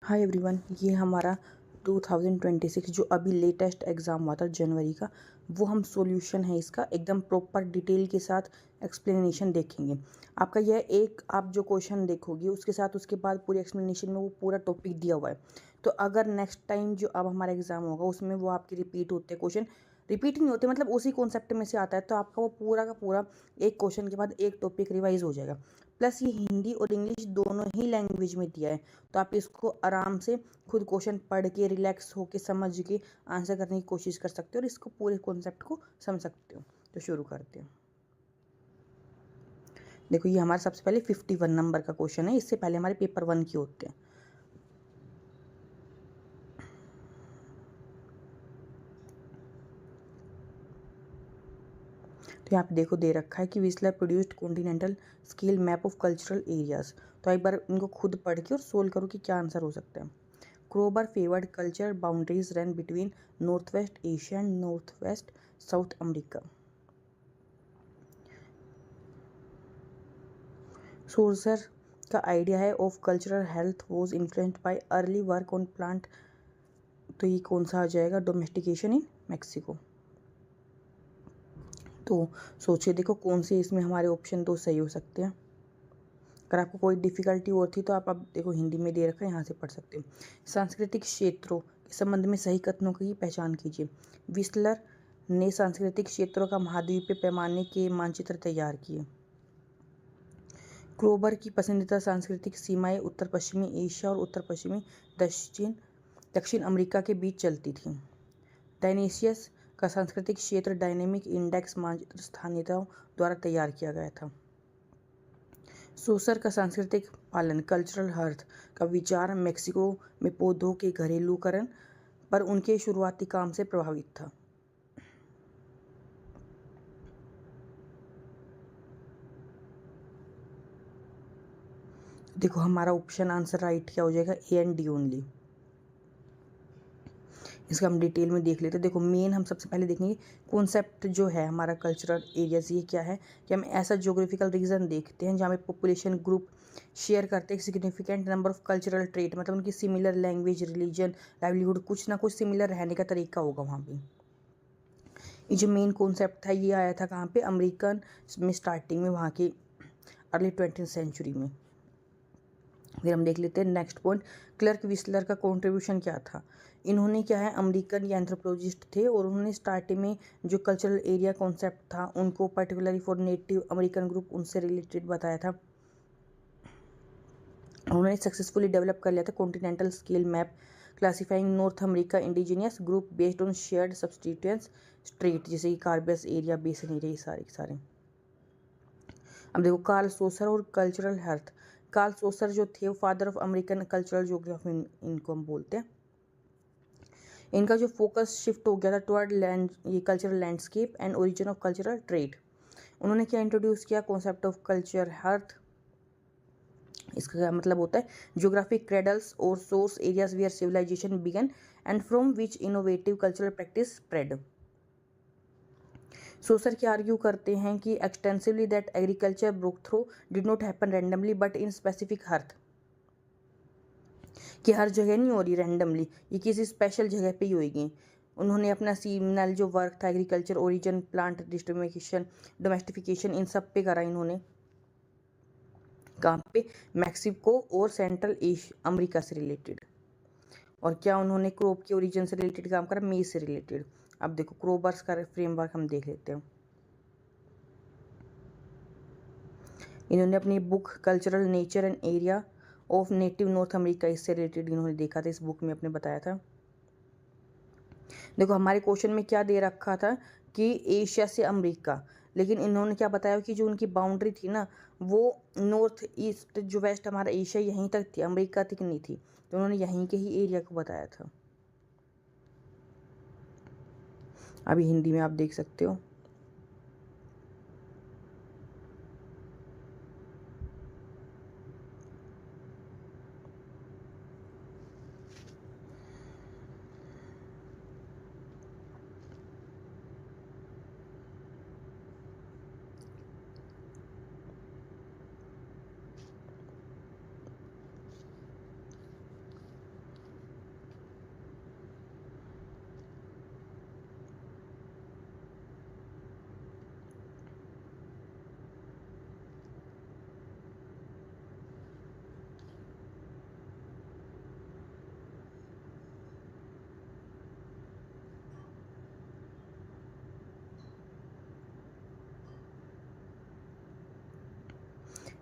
Hi everyone, ये हमारा 2026 जो अभी लेटेस्ट एग्ज़ाम हुआ था जनवरी का, वो हम सॉल्यूशन है इसका एकदम प्रॉपर डिटेल के साथ एक्सप्लेनेशन देखेंगे। आपका यह एक आप जो क्वेश्चन देखोगे उसके साथ उसके बाद पूरी एक्सप्लेनेशन में वो पूरा टॉपिक दिया हुआ है। तो अगर नेक्स्ट टाइम जो अब हमारा एग्ज़ाम होगा उसमें वो आपके रिपीट होते हैं, क्वेश्चन रिपीट नहीं होते, मतलब उसी कॉन्सेप्ट में से आता है, तो आपका वो पूरा का पूरा एक क्वेश्चन के बाद एक टॉपिक रिवाइज हो जाएगा। प्लस ये हिंदी और इंग्लिश दोनों ही लैंग्वेज में दिया है, तो आप इसको आराम से खुद क्वेश्चन पढ़ के रिलैक्स होके समझ के आंसर करने की कोशिश कर सकते हो और इसको पूरे कॉन्सेप्ट को समझ सकते हो। तो शुरू करते हैं। देखो, ये हमारा सबसे पहले 51 नंबर का क्वेश्चन है, इससे पहले हमारे पेपर 1 के होते हैं। तो यहाँ पे देखो दे रखा है कि whistler produced continental scale map of cultural areas. तो एक बार इनको खुद पढ़ के और सोल्व करो कि क्या आंसर हो सकता है। क्रोबर favoured culture boundaries run between north west Asia and north west south America. Sorcerer का आइडिया है of cultural health was influenced by early work on plant. तो ये कौन सा आ जाएगा? डोमेस्टिकेशन इन मैक्सिको। तो सोचिए, देखो कौन से इसमें हमारे ऑप्शन दो सही हो सकते हैं। अगर आपको कोई डिफिकल्टी और थी तो आप अब देखो हिंदी में दे रखा है, यहाँ से पढ़ सकते हो। सांस्कृतिक क्षेत्रों के संबंध में सही कथनों की पहचान कीजिए। विस्लर ने सांस्कृतिक क्षेत्रों का महाद्वीपीय पैमाने के मानचित्र तैयार किए। क्रोबर की पसंदीदा सांस्कृतिक सीमाएं उत्तर पश्चिमी एशिया और उत्तर पश्चिमी दक्षिण अमेरिका के बीच चलती थीं। डायनेसियस का सांस्कृतिक क्षेत्र डायनेमिक इंडेक्स मानचित्र स्थानीयताओं द्वारा तैयार किया गया था। सोसर का सांस्कृतिक पालन कल्चरल हर्थ का विचार मेक्सिको में पौधों के घरेलूकरण पर उनके शुरुआती काम से प्रभावित था। देखो हमारा ऑप्शन आंसर राइट क्या हो जाएगा? A and D only. इसका हम डिटेल में देख लेते हैं। देखो मेन हम सबसे पहले देखेंगे कॉन्सेप्ट जो है हमारा कल्चरल एरियाज, ये क्या है कि हम ऐसा ज्योग्राफिकल रीजन देखते हैं जहाँ पे पॉपुलेशन ग्रुप शेयर करते हैं significant number of cultural trait, मतलब उनकी सिमिलर लैंग्वेज, रिलीजन, लाइवलीहुड, कुछ ना कुछ सिमिलर रहने का तरीका होगा वहाँ पे। ये जो मेन कॉन्सेप्ट था ये आया था कहाँ पे? अमेरिकन में स्टार्टिंग में, वहाँ की अर्ली 20th सेंचुरी में। फिर हम देख लेते हैं नेक्स्ट पॉइंट, क्लर्क विस्लर का कंट्रीब्यूशन क्या था। इन्होंने क्या है, अमेरिकन या एंथ्रोपोलॉजिस्ट थे और उन्होंने स्टार्टिंग में जो कल्चरल एरिया कॉन्सेप्ट था उनको particularly for native American group उनसे रिलेटेड बताया था। उन्होंने सक्सेसफुली डेवलप कर लिया था continental scale map classifying north America indigenous group based on shared substituents straight, जैसे कि कार्बस एरिया, बेसन एरिया, ये सारे सारे। अब देखो कार्ल सोसर और कल्चरल हर्थ। कार्ल सोसर जो थे वो father of American cultural geography इनको हम बोलते हैं। इनका जो फोकस शिफ्ट हो गया था टुवर्ड लैंड, ये cultural landscape and origin of cultural trade. उन्होंने क्या इंट्रोड्यूस किया? Concept of culture hearth. इसका क्या मतलब होता है? ज्योग्राफिक क्रेडल्स और source areas where civilisation began and from which innovative cultural practice spread. Sauer क्या आर्ग्यू करते हैं कि extensively that agriculture broke through did not happen randomly but in specific hearth, कि हर जगह नहीं हो रही रैंडमली, ये किसी स्पेशल जगह पे ही होगी। उन्होंने अपना सीजनल जो वर्क था agriculture, origin, plant distribution, domestication, इन सब पे करा इन्होंने। कहाँ पे? मैक्सिको और सेंट्रल एशिया अमेरिका से रिलेटेड। और क्या उन्होंने क्रॉप के ओरिजिन से रिलेटेड काम करा? मेज से रिलेटेड। अब देखो क्रोबर्स का फ्रेमवर्क हम देख लेते हैं। इन्होंने अपनी book cultural nature and area of native north America, इससे रिलेटेड इन्होंने देखा था, इस बुक में अपने बताया था। देखो हमारे क्वेश्चन में क्या दे रखा था कि एशिया से अमेरिका, लेकिन इन्होंने क्या बताया कि जो उनकी बाउंड्री थी ना वो नॉर्थ ईस्ट, जो वेस्ट हमारा एशिया यहीं तक थी, अमेरिका तक नहीं थी, तो उन्होंने यहीं के ही एरिया को बताया था। अभी हिंदी में आप देख सकते हो।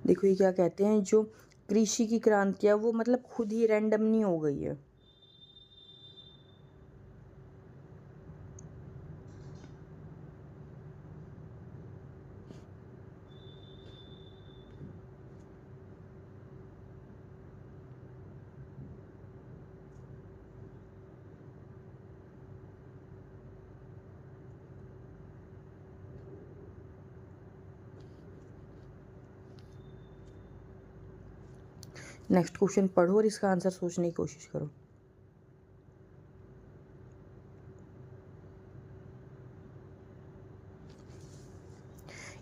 देखो ये क्या कहते हैं, जो कृषि की क्रांति है वो मतलब खुद ही रैंडम नहीं हो गई है। नेक्स्ट क्वेश्चन पढ़ो और इसका आंसर सोचने की कोशिश करो।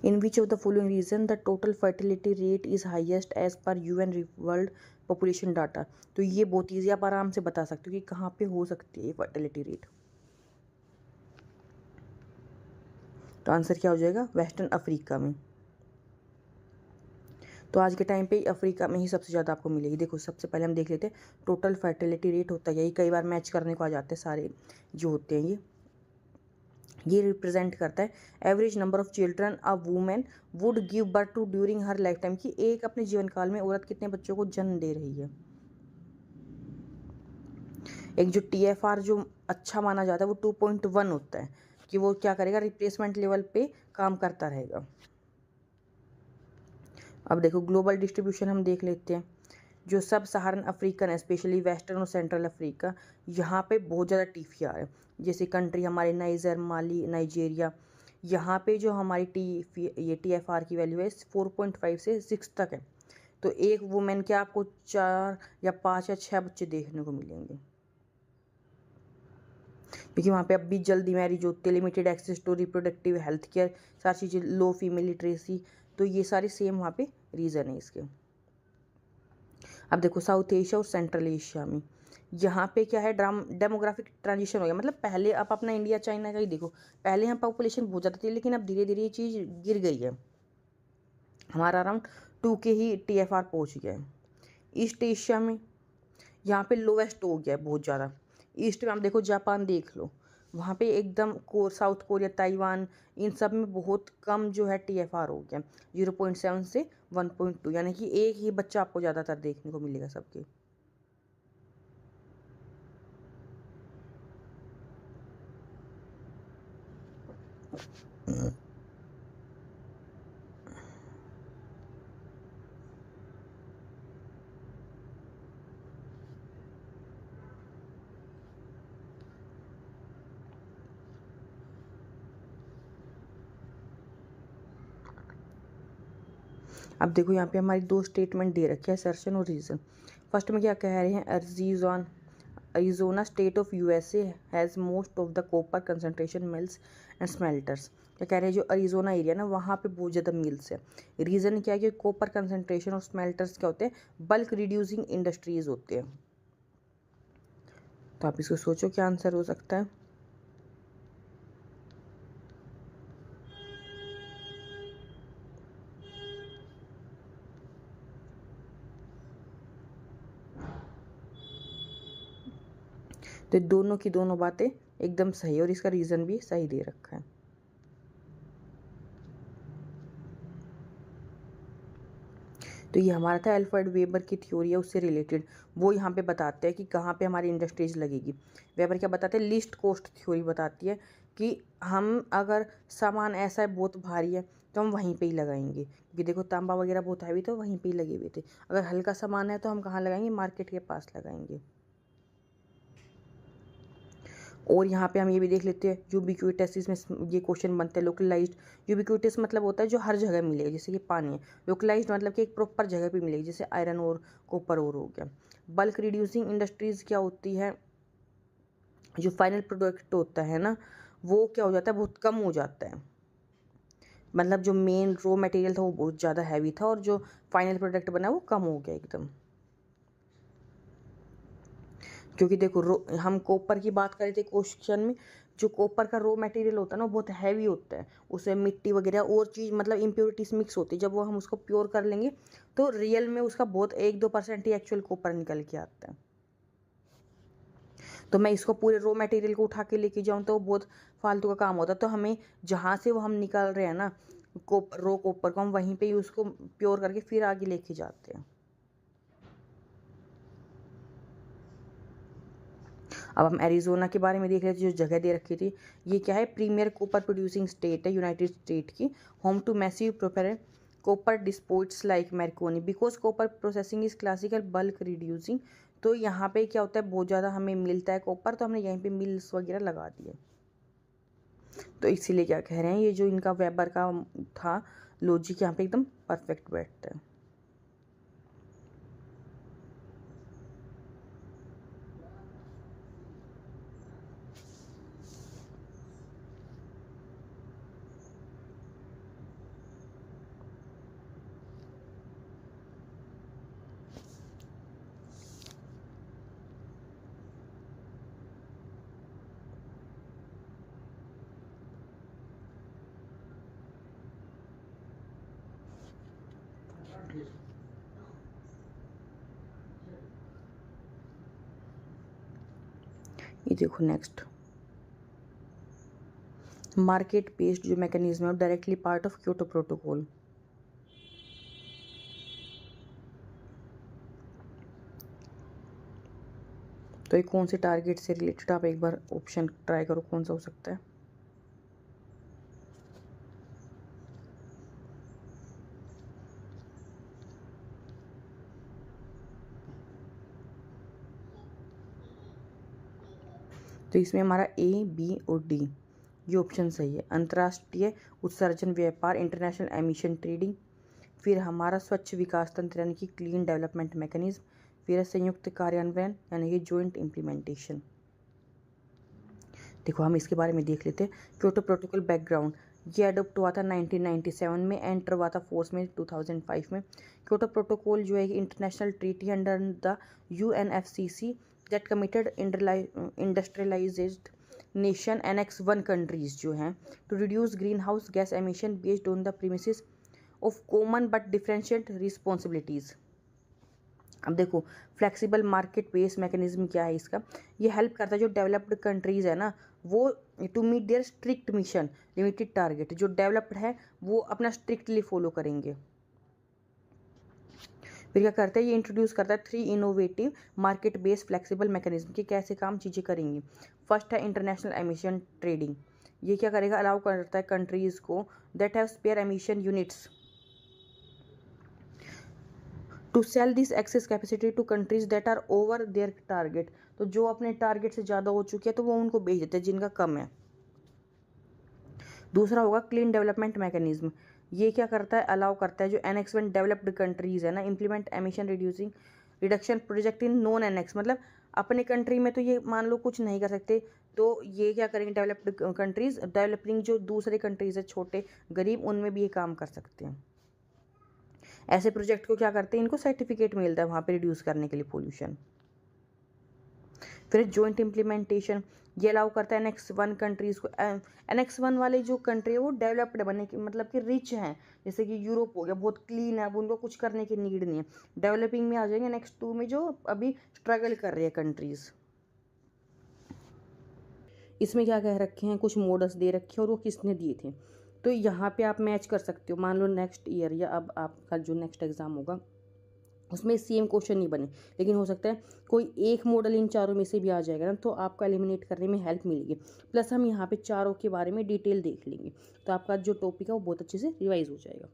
In which of the following region the total fertility rate is highest as per UN world population data. तो ये बहुत ईजी, आप आराम से बता सकते हो कि कहाँ पे हो सकती है फर्टिलिटी रेट। तो आंसर क्या हो जाएगा, वेस्टर्न अफ्रीका में। तो आज के टाइम पे अफ्रीका में ही सबसे ज़्यादा आपको मिलेगी। देखो सबसे पहले हम देख लेते हैं टोटल फर्टिलिटी रेट होता है, ये कई बार मैच करने को आ जाते हैं सारे जो होते हैं। ये रिप्रेजेंट करता है average number of children a women would give birth to during her life time, कि एक अपने जीवन काल में औरत कितने बच्चों को जन्म दे रही है। एक जो TFR जो अच्छा माना जाता है वो 2.1 होता है, कि वो क्या करेगा, रिप्लेसमेंट लेवल पे काम करता रहेगा। अब देखो ग्लोबल डिस्ट्रीब्यूशन हम देख लेते हैं। जो सब सहारन अफ्रीकन है, स्पेशली वेस्टर्न और सेंट्रल अफ्रीका, यहाँ पे बहुत ज़्यादा TFR है। जैसे कंट्री हमारे नाइजर, माली, नाइजेरिया, यहाँ पे जो हमारी TFR की वैल्यू है 4.5 से 6 तक है। तो एक वुमेन के आपको 4 या 5 या 6 बच्चे देखने को मिलेंगे, क्योंकि वहाँ पे अब भी जल्दी मैरिज होती है, limited access to reproductive health care, सारी चीज़ें, लो फीमेल लिटरेसी, तो ये सारे सेम वहाँ पे रीज़न है इसके। अब देखो साउथ एशिया और सेंट्रल एशिया में यहाँ पे क्या है, डेमोग्राफिक ट्रांजिशन हो गया। मतलब पहले आप अपना इंडिया चाइना का ही देखो, पहले यहाँ पॉपुलेशन बहुत ज़्यादा थी, लेकिन अब धीरे धीरे ये चीज़ गिर गई है। हमारा अराउंड 2 के ही TFR पहुँच गया है। ईस्ट एशिया में यहाँ पे लोवेस्ट हो गया है बहुत ज़्यादा। ईस्ट में आप देखो, जापान देख लो, वहाँ पे एकदम साउथ कोरिया, ताइवान, इन सब में बहुत कम जो है TFR हो गया, 0.7 से 1.2, यानी कि एक ही बच्चा आपको ज़्यादातर देखने को मिलेगा सबके। अब देखो यहाँ पे हमारी 2 स्टेटमेंट दे रखी है, असर्शन और रीज़न। फर्स्ट में क्या कह रहे हैं, Arizona state of USA has most of the copper concentration mills and smelters. क्या कह रहे हैं, जो अरिजोना एरिया ना वहाँ पे बहुत ज़्यादा मिल्स है। रीज़न क्या है कि कॉपर कंसनट्रेशन और स्मेल्टर्स क्या होते हैं, बल्क रिड्यूसिंग इंडस्ट्रीज होते हैं। तो आप इसको सोचो क्या आंसर हो सकता है। तो दोनों की दोनों बातें एकदम सही है और इसका रीज़न भी सही दे रखा है। तो ये हमारा था अल्फ्रेड वेबर की थ्योरी है उससे रिलेटेड, वो यहाँ पे बताते हैं कि कहाँ पे हमारी इंडस्ट्रीज लगेगी। वेबर क्या बताते हैं, लीस्ट कॉस्ट थ्योरी बताती है कि हम अगर सामान ऐसा है बहुत भारी है तो हम वहीं पे ही लगाएंगे, क्योंकि देखो तांबा वगैरह बहुत हैवी तो वहीं पे ही लगे हुए थे। अगर हल्का सामान है तो हम कहाँ लगाएंगे, मार्केट के पास लगाएंगे। और यहाँ पे हम ये भी देख लेते हैं यूबिक्विटस, इसमें ये क्वेश्चन बनते हैं लोकलाइज्ड। यूबिक्विटस मतलब होता है जो हर जगह मिलेगा, जैसे कि पानी है। लोकलाइज्ड मतलब कि एक प्रॉपर जगह पे मिलेगी, जैसे आयरन और कॉपर और हो गया। बल्क रिड्यूसिंग इंडस्ट्रीज़ क्या होती है, जो फाइनल प्रोडक्ट होता है ना वो क्या हो जाता है, बहुत कम हो जाता है। मतलब जो मेन रॉ मटेरियल था वो बहुत ज़्यादा हैवी था और जो फाइनल प्रोडक्ट बना वो कम हो गया एकदम। क्योंकि देखो हम कॉपर की बात कर रहे थे क्वेश्चन में, जो कॉपर का रॉ मटेरियल होता है ना वो बहुत हैवी होता है, उसमें मिट्टी वगैरह और चीज़ मतलब इम्प्योरिटीज मिक्स होती है। जब वो हम उसको प्योर कर लेंगे तो रियल में उसका बहुत 1-2% ही एक्चुअल कॉपर निकल के आता है। तो मैं इसको पूरे रॉ मटेरियल को उठा के लेके जाऊँ तो बहुत फालतू का काम होता है। तो हमें जहाँ से वो हम निकाल रहे हैं ना रो कॉपर को हम वहीं पे ही उसको प्योर करके फिर आगे लेके जाते हैं। अब हम एरिजोना के बारे में देख रहे थे, जो जगह दे रखी थी। ये क्या है, प्रीमियर कॉपर प्रोड्यूसिंग स्टेट है यूनाइटेड स्टेट की, home to massive proper copper deposits like Morenci, because copper processing is classical bulk reducing. तो यहाँ पे क्या होता है, बहुत ज़्यादा हमें मिलता है कॉपर, तो हमने यहीं पे मिल्स वगैरह लगा दिए। तो इसीलिए क्या कह रहे हैं, ये जो इनका वेबर का था लॉजिक यहाँ पे एकदम परफेक्ट बैठता है। ये देखो नेक्स्ट, मार्केट बेस्ड जो मैकेनिज्म है directly part of Kyoto protocol. तो ये कौन से टारगेट से रिलेटेड, आप एक बार ऑप्शन ट्राई करो कौन सा हो सकता है। तो इसमें हमारा ए, बी और डी ये ऑप्शन सही है। अंतर्राष्ट्रीय उत्सर्जन व्यापार, इंटरनेशनल एमिशन ट्रेडिंग, फिर हमारा स्वच्छ विकास तंत्र यानी कि क्लीन डेवलपमेंट मैकेनिज्म, फिर संयुक्त कार्यान्वयन यानी कि जॉइंट इम्प्लीमेंटेशन। देखो हम इसके बारे में देख लेते हैं। क्योटो प्रोटोकॉल बैकग्राउंड, ये अडोप्ट हुआ था 1997 में, एंटर हुआ था फोर्स में 2005 में। क्योटो प्रोटोकॉल जो है international treaty under the UNFCCC that committed industrialised nation annex 1 countries जो हैं to reduce green house gas emission based on the premises of common but differentiate responsibilities. अब देखो फ्लेक्सिबल मार्केट बेस मैकेनिज्म क्या है इसका, ये हेल्प करता है जो डेवलप्ड कंट्रीज़ है ना, वो to meet their strict mission limited target, जो डेवलप्ड है वो अपना स्ट्रिक्टली फॉलो करेंगे। फिर क्या करता है, ये इंट्रोड्यूस करता है 3 innovative market based flexible mechanism की कैसे काम चीज़ें करेंगी। फर्स्ट है इंटरनेशनल एमिशन ट्रेडिंग, ये क्या करेगा, अलाउ करता है कंट्रीज़ को that have spare emission units to sell this excess capacity to countries that are over their target. तो जो अपने टारगेट से ज़्यादा हो चुकी है तो वो उनको बेच देते हैं जिनका कम है। दूसरा होगा क्लीन डेवलपमेंट मैकेनिज्म, ये क्या करता है, अलाउ करता है जो Annex 1 डेवलप्ड कंट्रीज़ है ना, implement emission reducing reduction project in non annex, मतलब अपने कंट्री में तो ये मान लो कुछ नहीं कर सकते, तो ये क्या करेंगे, डेवलप्ड कंट्रीज डेवलपिंग जो दूसरे कंट्रीज है छोटे गरीब, उनमें भी ये काम कर सकते हैं। ऐसे प्रोजेक्ट को क्या करते हैं, इनको सर्टिफिकेट मिलता है वहाँ पे रिड्यूस करने के लिए पोल्यूशन। फिर जॉइंट इम्प्लीमेंटेशन, ये अलाउ करता है Annex 1 कंट्रीज़ को। Annex 1 वाले जो कंट्री है वो डेवलप्ड बने की मतलब कि रिच हैं, जैसे कि यूरोप हो गया, बहुत क्लीन है, अब उनको कुछ करने की नीड नहीं है। डेवलपिंग में आ जाएंगे Annex 2 में जो अभी स्ट्रगल कर रही है कंट्रीज़। इसमें क्या कह रखे हैं, कुछ मॉडल्स दे रखे हैं और वो किसने दिए थे, तो यहाँ पे आप मैच कर सकते हो। मान लो नेक्स्ट ईयर या अब आपका जो नेक्स्ट एग्ज़ाम होगा उसमें सेम क्वेश्चन नहीं बने, लेकिन हो सकता है कोई एक मॉडल इन चारों में से भी आ जाएगा ना, तो आपका एलिमिनेट करने में हेल्प मिलेगी। प्लस हम यहाँ पे चारों के बारे में डिटेल देख लेंगे, तो आपका जो टॉपिक है वो बहुत अच्छे से रिवाइज हो जाएगा।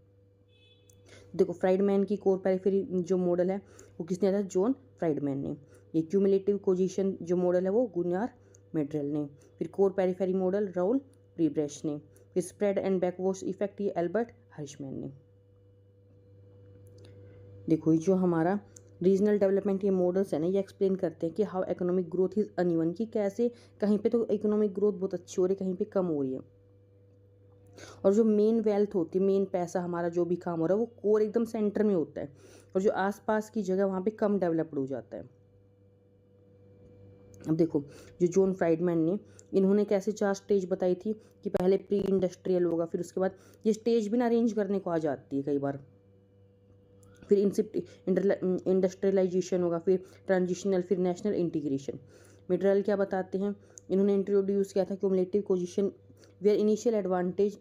देखो फ्राइडमैन की कोर पेरिफेरी जो मॉडल है वो किसने दिया था, जॉन फ्राइडमैन ने। ये क्यूमुलेटिव कोजिशन जो मॉडल है वो गुनार मेड्रेल ने। फिर कोर पेरिफेरी मॉडल राउल प्रीब्रेश ने। फिर स्प्रेड एंड बैकवॉश इफेक्ट ये एल्बर्ट हर्शमैन ने। देखो ये जो हमारा रीजनल डेवलपमेंट ये मॉडल्स है ना, ये एक्सप्लेन करते हैं कि how economic growth is uneven, कि कैसे कहीं पे तो इकोनॉमिक ग्रोथ बहुत अच्छी हो रही है, कहीं पे कम हो रही है। और जो मेन वेल्थ होती है, मेन पैसा हमारा जो भी काम हो रहा है वो कोर एकदम सेंटर में होता है, और जो आसपास की जगह वहाँ पे कम डेवलप्ड हो जाता है। अब देखो जो जॉन फ्राइडमैन ने, इन्होंने कैसे 4 स्टेज बताई थी कि पहले प्री इंडस्ट्रियल होगा, फिर उसके बाद ये स्टेज भी ना अरेंज करने को आ जाती है कई बार, फिर इंडस्ट्रियलाइजेशन होगा, फिर ट्रांजिशनल, फिर नेशनल इंटीग्रेशन। मिडरल क्या बताते हैं, इन्होंने इंट्रोड्यूस किया था cumulative causation where initial advantage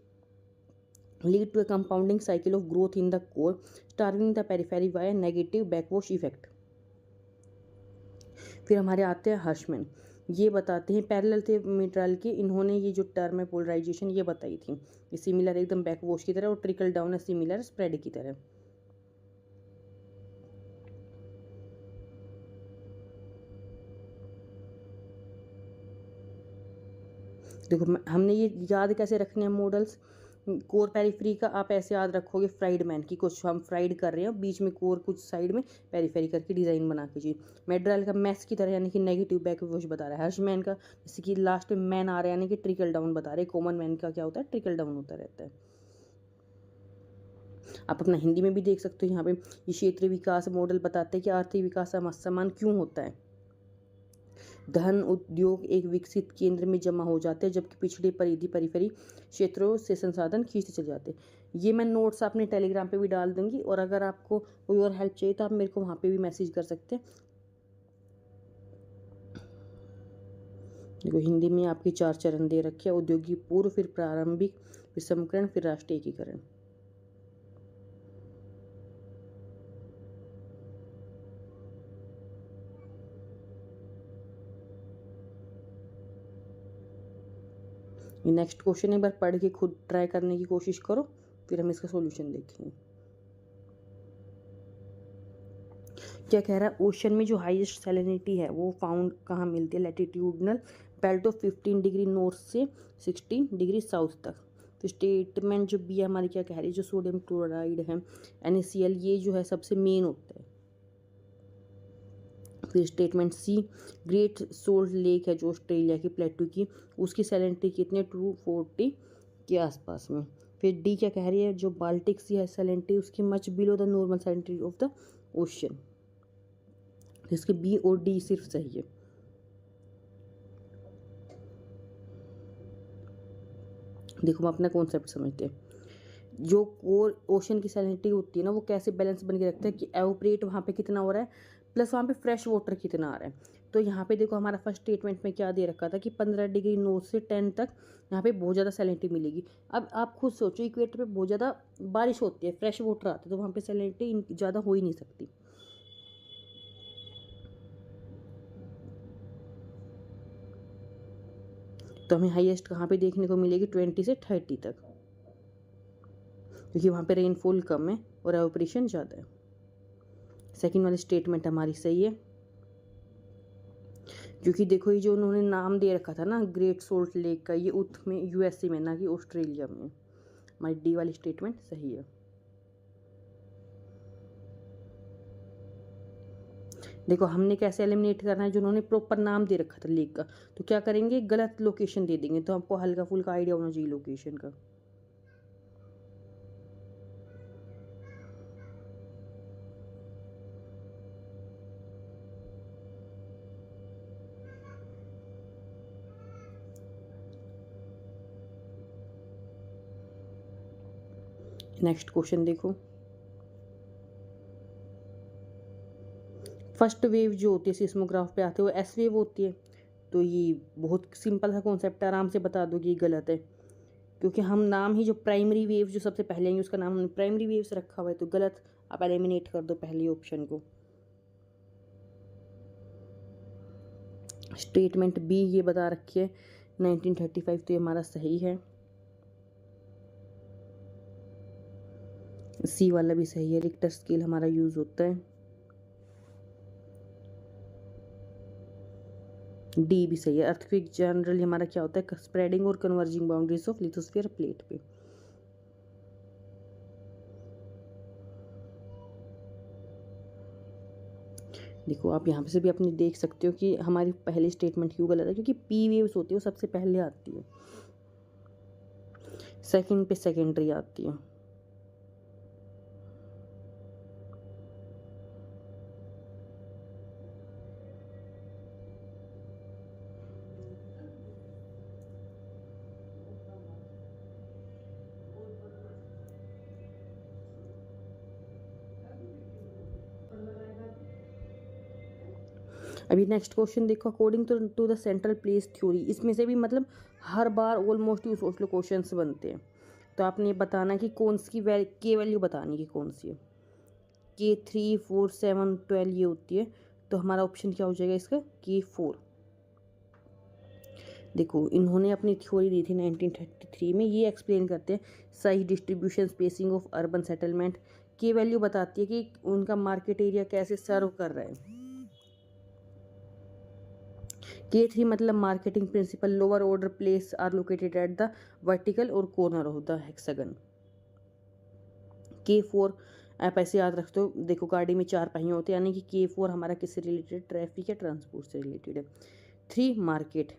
lead to a compounding cycle of growth in the core, starving the periphery by negative backwash effect. फिर हमारे आते हैं हर्षमैन, ये बताते हैं पैरेलल थे मिट्राल के, इन्होंने ये जो टर्म है पोलराइजेशन ये बताई थी, ये सिमिलर एकदम बैकवॉश की तरह और ट्रिकल डाउन है सिमिलर स्प्रेड की तरह। देखो हमने ये याद कैसे रखने हैं मॉडल्स, कोर पेरिफेरी का आप ऐसे याद रखोगे फ्राइड मैन की, कुछ हम फ्राइड कर रहे हैं बीच में कोर कुछ साइड में पेरिफेरी करके डिज़ाइन बना के जी। मेड्राल का मैस की तरह यानी कि नेगेटिव बैकवॉश बता रहा है। हर्षमैन का जैसे कि लास्ट में मैन आ रहा है यानी कि ट्रिकल डाउन बता रहे हैं। कॉमन मैन का क्या होता है, ट्रिकल डाउन होता रहता है। आप अपना हिंदी में भी देख सकते हो, यहाँ पे ये क्षेत्रीय विकास मॉडल बताते हैं कि आर्थिक विकास असमान क्यों होता है। धन उद्योग एक विकसित केंद्र में जमा हो जाते हैं जबकि पिछड़े परिधि परिफेरी क्षेत्रों से संसाधन खींचते चले जाते हैं। ये मैं नोट्स अपने टेलीग्राम पे भी डाल दूंगी और अगर आपको कोई और हेल्प चाहिए तो आप मेरे को वहाँ पे भी मैसेज कर सकते हैं। देखो हिंदी में आपके 4 चरण दे रखे हैं, औद्योगिक पूर्व, फिर प्रारंभिक, फिर समकरण, फिर राष्ट्रीय एकीकरण। नेक्स्ट क्वेश्चन एक बार पढ़ के खुद ट्राई करने की कोशिश करो, फिर हम इसका सॉल्यूशन देखेंगे। क्या कह रहा है, ओशन में जो हाईएस्ट सैलिनिटी है वो फाउंड कहाँ मिलती है, latitudinal belt of 15 degree north से 16 डिग्री साउथ तक। तो स्टेटमेंट जो बी है हमारी क्या कह रही है, जो सोडियम क्लोराइड है NaCl ये जो है सबसे मेन होता है। फिर statement C, great salt lake है जो ऑस्ट्रेलिया की प्लेटू की, उसकी सैलिनिटी कितने 240 के आसपास में। फिर डी क्या कह रही है, जो बाल्टिक सी है सैलिनिटी उसकी much below the normal salinity of the ocean. इसके बी और डी सिर्फ सही है। देखो हम अपना कॉन्सेप्ट समझते हैं, जो कोर ओशन की सैलिनिटी होती है ना वो कैसे बैलेंस बन के रखते हैं कि एवोपरेट वहाँ पे कितना हो रहा है प्लस वहाँ पे फ्रेश वाटर कितना आ रहा है। तो यहाँ पे देखो हमारा फर्स्ट स्टेटमेंट में क्या दे रखा था कि 15 डिग्री नॉर्थ से 10 तक यहाँ पे बहुत ज़्यादा सैलिनिटी मिलेगी। अब आप खुद सोचो इक्वेटर पे बहुत ज़्यादा बारिश होती है, फ्रेश वाटर आता है, तो वहाँ पे सैलिनिटी ज़्यादा हो ही नहीं सकती। तो हमें हाईएस्ट कहाँ पे देखने को मिलेगी 20 से 30 तक, क्योंकि वहाँ पे रेनफॉल कम है और एवोपरेशन ज़्यादा है। सेकंड वाली स्टेटमेंट हमारी सही है, क्योंकि देखो ये जो उन्होंने नाम दे रखा था ना ग्रेट सोल्ट लेक का, ये में USA में ना कि ऑस्ट्रेलिया में। हमारी डी वाली स्टेटमेंट सही है। देखो हमने कैसे एलिमिनेट करना है, जो उन्होंने प्रॉपर नाम दे रखा था लेक का, तो क्या करेंगे गलत लोकेशन दे देंगे, तो हमको हल्का फुल्का आइडिया होना चाहिए लोकेशन का। नेक्स्ट क्वेश्चन देखो, फर्स्ट वेव जो होती है सिस्मोग्राफ पे आते हुए एस वेव होती है। तो ये बहुत सिंपल सा कॉन्सेप्ट है, आराम से बता दो कि ये गलत है, क्योंकि हम नाम ही जो प्राइमरी वेव जो सबसे पहले आएंगे उसका नाम हमने प्राइमरी वेव्स रखा हुआ है, तो गलत। आप एलिमिनेट कर दो पहले ऑप्शन को। स्टेटमेंट बी ये बता रखी है 1935, तो ये हमारा सही है। सी वाला भी सही है, रिक्टर स्केल हमारा यूज होता है। डी भी सही है। अर्थक्वेक जनरली हमारा क्या होता है, स्प्रेडिंग और converging boundaries of lithosphere plate पे। देखो आप यहाँ पे से भी अपनी देख सकते हो कि हमारी पहली स्टेटमेंट क्यों गलत है, क्योंकि पी वेव्स होती है वो सबसे पहले आती है, सेकंड पे सेकेंडरी आती है। अभी नेक्स्ट क्वेश्चन देखो, according to the central place theory, इसमें से भी मतलब हर बार ऑलमोस्ट यूज क्वेश्चन बनते हैं। तो आपने बताना कि कौन सी के वैल्यू बतानी है कौन सी है। K3 4 7 12 ये होती है, तो हमारा ऑप्शन क्या हो जाएगा इसका K4। देखो इन्होंने अपनी थ्योरी दी थी 1933 में, ये एक्सप्लेन करते हैं size distribution spacing of urban settlement. के वैल्यू बताती है कि उनका मार्केट एरिया कैसे सर्व कर रहा है। K3 मतलब marketing principle, lower order place are located at the vertical और corner of the hexagon. K4 आप ऐसे याद रखते हो, देखो गाड़ी में 4 पहिए होते हैं, यानी कि K4 हमारा किससे रिलेटेड, ट्रैफिक या ट्रांसपोर्ट से रिलेटेड है। 3 मार्केट,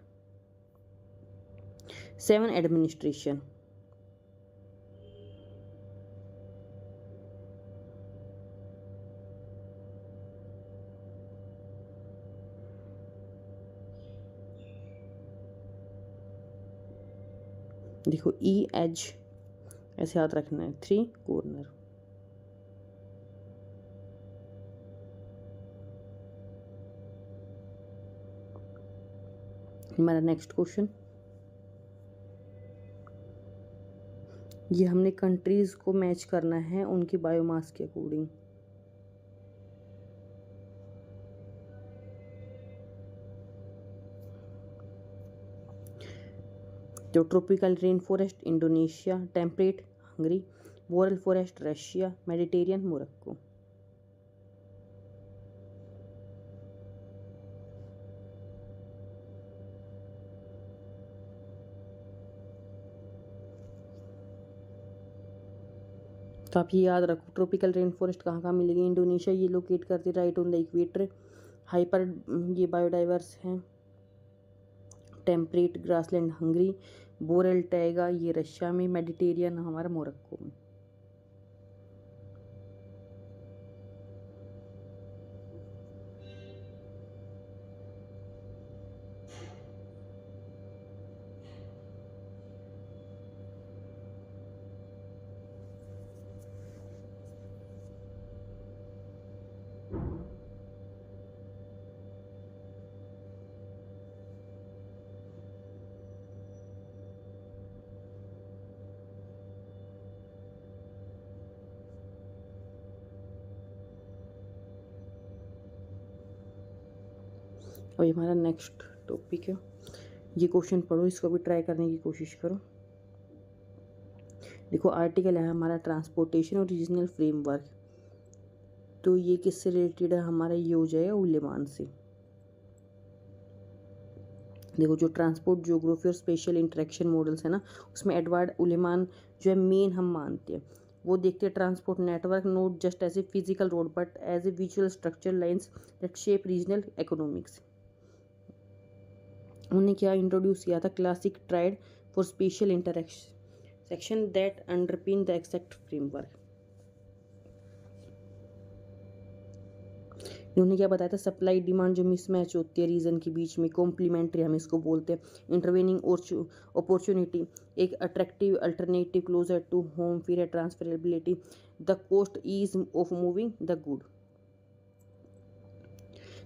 7 एडमिनिस्ट्रेशन, देखो ई एज ऐसे याद रखना है, 3 कॉर्नर। हमारा नेक्स्ट क्वेश्चन, ये हमने कंट्रीज को मैच करना है उनकी बायोमास के अकॉर्डिंग। तो tropical rain forest Indonesia, temperate Hungary, boreal forest Russia, Mediterranean Morocco. तो आप ये याद रखो, ट्रॉपिकल रेन फॉरेस्ट कहाँ कहाँ मिलेगी, इंडोनेशिया ये लोकेट करती है right on the equator, hyper ये बायोडाइवर्स हैं, टेम्परेट ग्रासलैंड हंगरी, बोरल टैगा ये रशिया में, मेडिटेरियन हमारा मोरक्को में। और ये हमारा नेक्स्ट टॉपिक है, ये क्वेश्चन पढ़ो, इसको भी ट्राई करने की कोशिश करो। देखो आर्टिकल है हमारा ट्रांसपोर्टेशन और रीजनल फ्रेमवर्क, तो ये किससे रिलेटेड है, हमारा ये हो जाएगा उलेमान से। देखो जो ट्रांसपोर्ट ज्योग्राफी और स्पेशल इंटरेक्शन मॉडल्स है ना, उसमें एडवर्ड उलेमान जो है मेन हम मानते हैं। वो देखते हैं transport network not just as a physical road but as a visual structure lines that shape regional economics. उन्होंने क्या इंट्रोड्यूस किया था, classic triad for spatial interaction that underpin the exact framework. इन्होंने क्या बताया था, सप्लाई डिमांड जो mismatch होती है रीजन के बीच में, कॉम्प्लीमेंट्री हम इसको बोलते हैं, इंटरवेनिंग अपॉर्चुनिटी, एक attractive alternative closer to home, फिर है transferability, the cost ease of moving the good.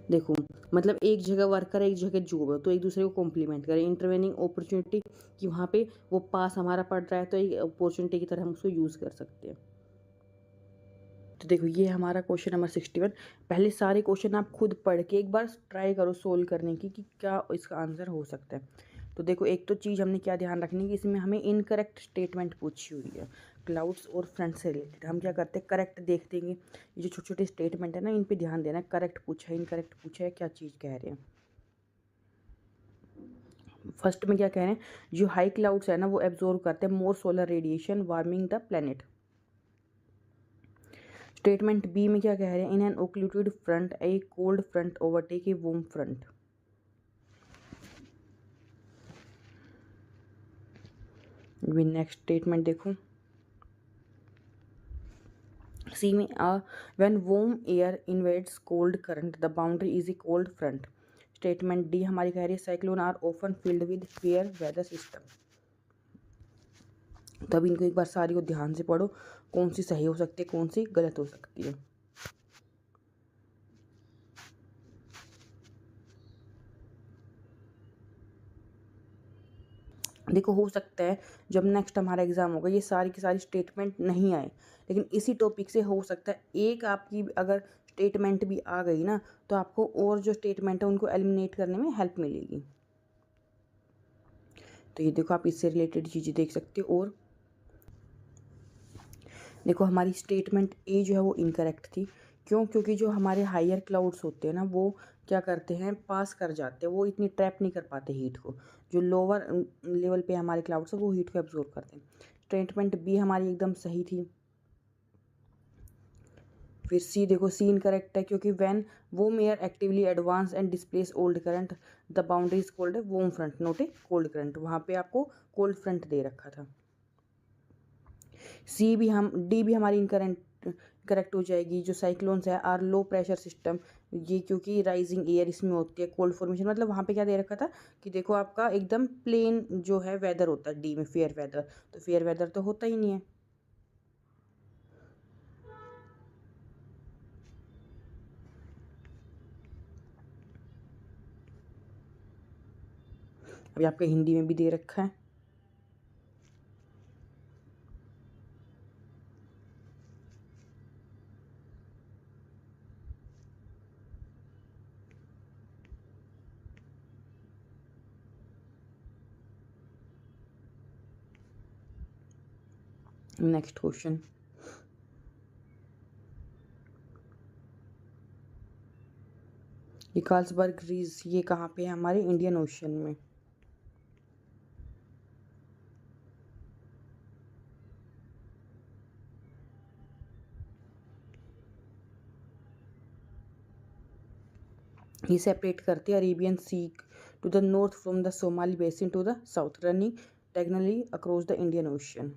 देखो मतलब एक जगह वर्कर है एक जगह जॉब है, तो एक दूसरे को कॉम्प्लीमेंट करें, इंटरवेनिंग अपॉर्चुनिटी कि वहाँ पे वो पास हमारा पड़ रहा है तो एक अपॉर्चुनिटी की तरह हम उसको यूज़ कर सकते हैं। तो देखो ये हमारा क्वेश्चन नंबर 61। पहले सारे क्वेश्चन आप खुद पढ़ के एक बार ट्राई करो सोल्व करने की कि क्या इसका आंसर हो सकता है। तो देखो एक तो चीज़ हमने क्या ध्यान रखनी है कि इसमें हमें इनकरेक्ट स्टेटमेंट पूछी हुई है क्लाउड्स और फ्रंट से रिलेटेड। हम क्या करते हैं, करेक्ट देख देंगे, ये जो छोटे छोटे स्टेटमेंट है ना इन पे ध्यान देना, करेक्ट पूछा है इनकरेक्ट पूछा है, क्या चीज़ कह रहे हैं। फर्स्ट में क्या कह रहे हैं, जो हाई क्लाउड्स है ना वो एब्जॉर्व करते हैं more solar radiation warming the planet. Statement B में क्या कह रहे हैं, in an occluded front a cold front overtake a warm front. भी नेक्स्ट स्टेटमेंट देखो, सी में when warm air invades cold current the boundary is a cold front. Statement D हमारी कह रही है, cyclone are often filled with fair weather system. तब इनको एक बार सारी को ध्यान से पढ़ो, कौन सी सही हो सकती है कौन सी गलत हो सकती है। देखो हो सकता है जब नेक्स्ट हमारा एग्ज़ाम होगा ये सारी की सारी स्टेटमेंट नहीं आए, लेकिन इसी टॉपिक से हो सकता है एक आपकी अगर स्टेटमेंट भी आ गई ना, तो आपको और जो स्टेटमेंट है उनको एलिमिनेट करने में हेल्प मिलेगी। तो ये देखो आप इससे रिलेटेड चीज़ें देख सकते हो। और देखो हमारी स्टेटमेंट ए जो है वो इनकरेक्ट थी। क्यों? क्योंकि जो हमारे हायर क्लाउड्स होते हैं ना वो क्या करते हैं, पास कर जाते हैं, वो इतनी ट्रैप नहीं कर पाते हीट को। जो लोअर लेवल पे हमारे क्लाउड्स हैं वो हीट को एब्जॉर्ब करते हैं। स्टेटमेंट बी हमारी एकदम सही थी। फिर सी देखो, सी इनकरेक्ट है क्योंकि when warm air actively advance and displace old current the boundary is called a warm front not a cold current. वहाँ पे आपको कोल्ड फ्रंट दे रखा था। सी भी हम डी भी हमारी इनकरेक्ट करेक्ट हो जाएगी। जो साइक्लोन्स है आर लो प्रेशर सिस्टम, ये क्योंकि राइजिंग एयर इसमें होती है। कोल्ड फॉर्मेशन मतलब वहाँ पे क्या दे रखा था कि देखो आपका एकदम प्लेन जो है वेदर होता है डी में, फेयर वेदर। तो फेयर वेदर तो होता ही नहीं है। अभी आपके हिंदी में भी दे रखा है। नेक्स्ट क्वेश्चन, ये कार्लसबर्ग रीज ये कहाँ पे है? हमारे इंडियन ओशन में। ये सेपरेट करते हैं Arabian sea to the north from the Somali basin to the south, running diagonally across the Indian Ocean।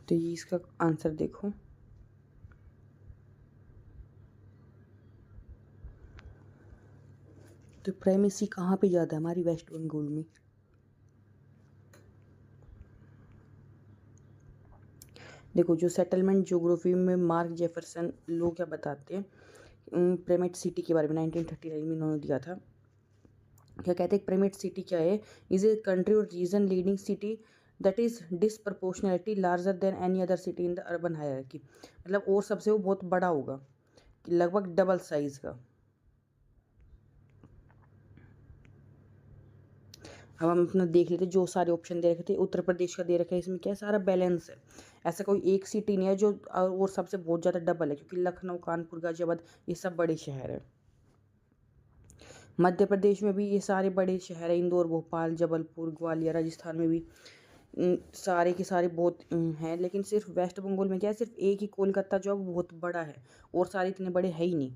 तो ये इसका आंसर देखो, तो प्राइमेसी कहाँ पे ज़्यादा है? हमारी वेस्ट बंगाल में। देखो जो सेटलमेंट ज्योग्राफी में मार्क जेफरसन लोग क्या बताते हैं प्रेमेट सिटी के बारे में, 1939 में इन्होंने दिया था। क्या कहते हैं प्रेमेट सिटी क्या है? इज ए कंट्री और region leading city that is disproportionality larger than any other city in the urban hierarchy. मतलब और सबसे वो बहुत बड़ा होगा, लगभग डबल साइज का। अब हम अपना देख लेते जो सारे ऑप्शन दे रखे थे। उत्तर प्रदेश का दे रखा है, इसमें क्या है सारा बैलेंस है। ऐसा कोई एक सिटी नहीं है जो और सबसे बहुत ज़्यादा डबल है, क्योंकि लखनऊ, कानपुर, गाजियाबाद ये सब बड़े शहर हैं। मध्य प्रदेश में भी ये सारे बड़े शहर हैं, इंदौर, भोपाल, जबलपुर, ग्वालियर। राजस्थान में भी सारे के सारे बहुत हैं। लेकिन सिर्फ वेस्ट बंगाल में क्या है, सिर्फ एक ही कोलकाता जो है वो बहुत बड़ा है, और सारे इतने बड़े है ही नहीं।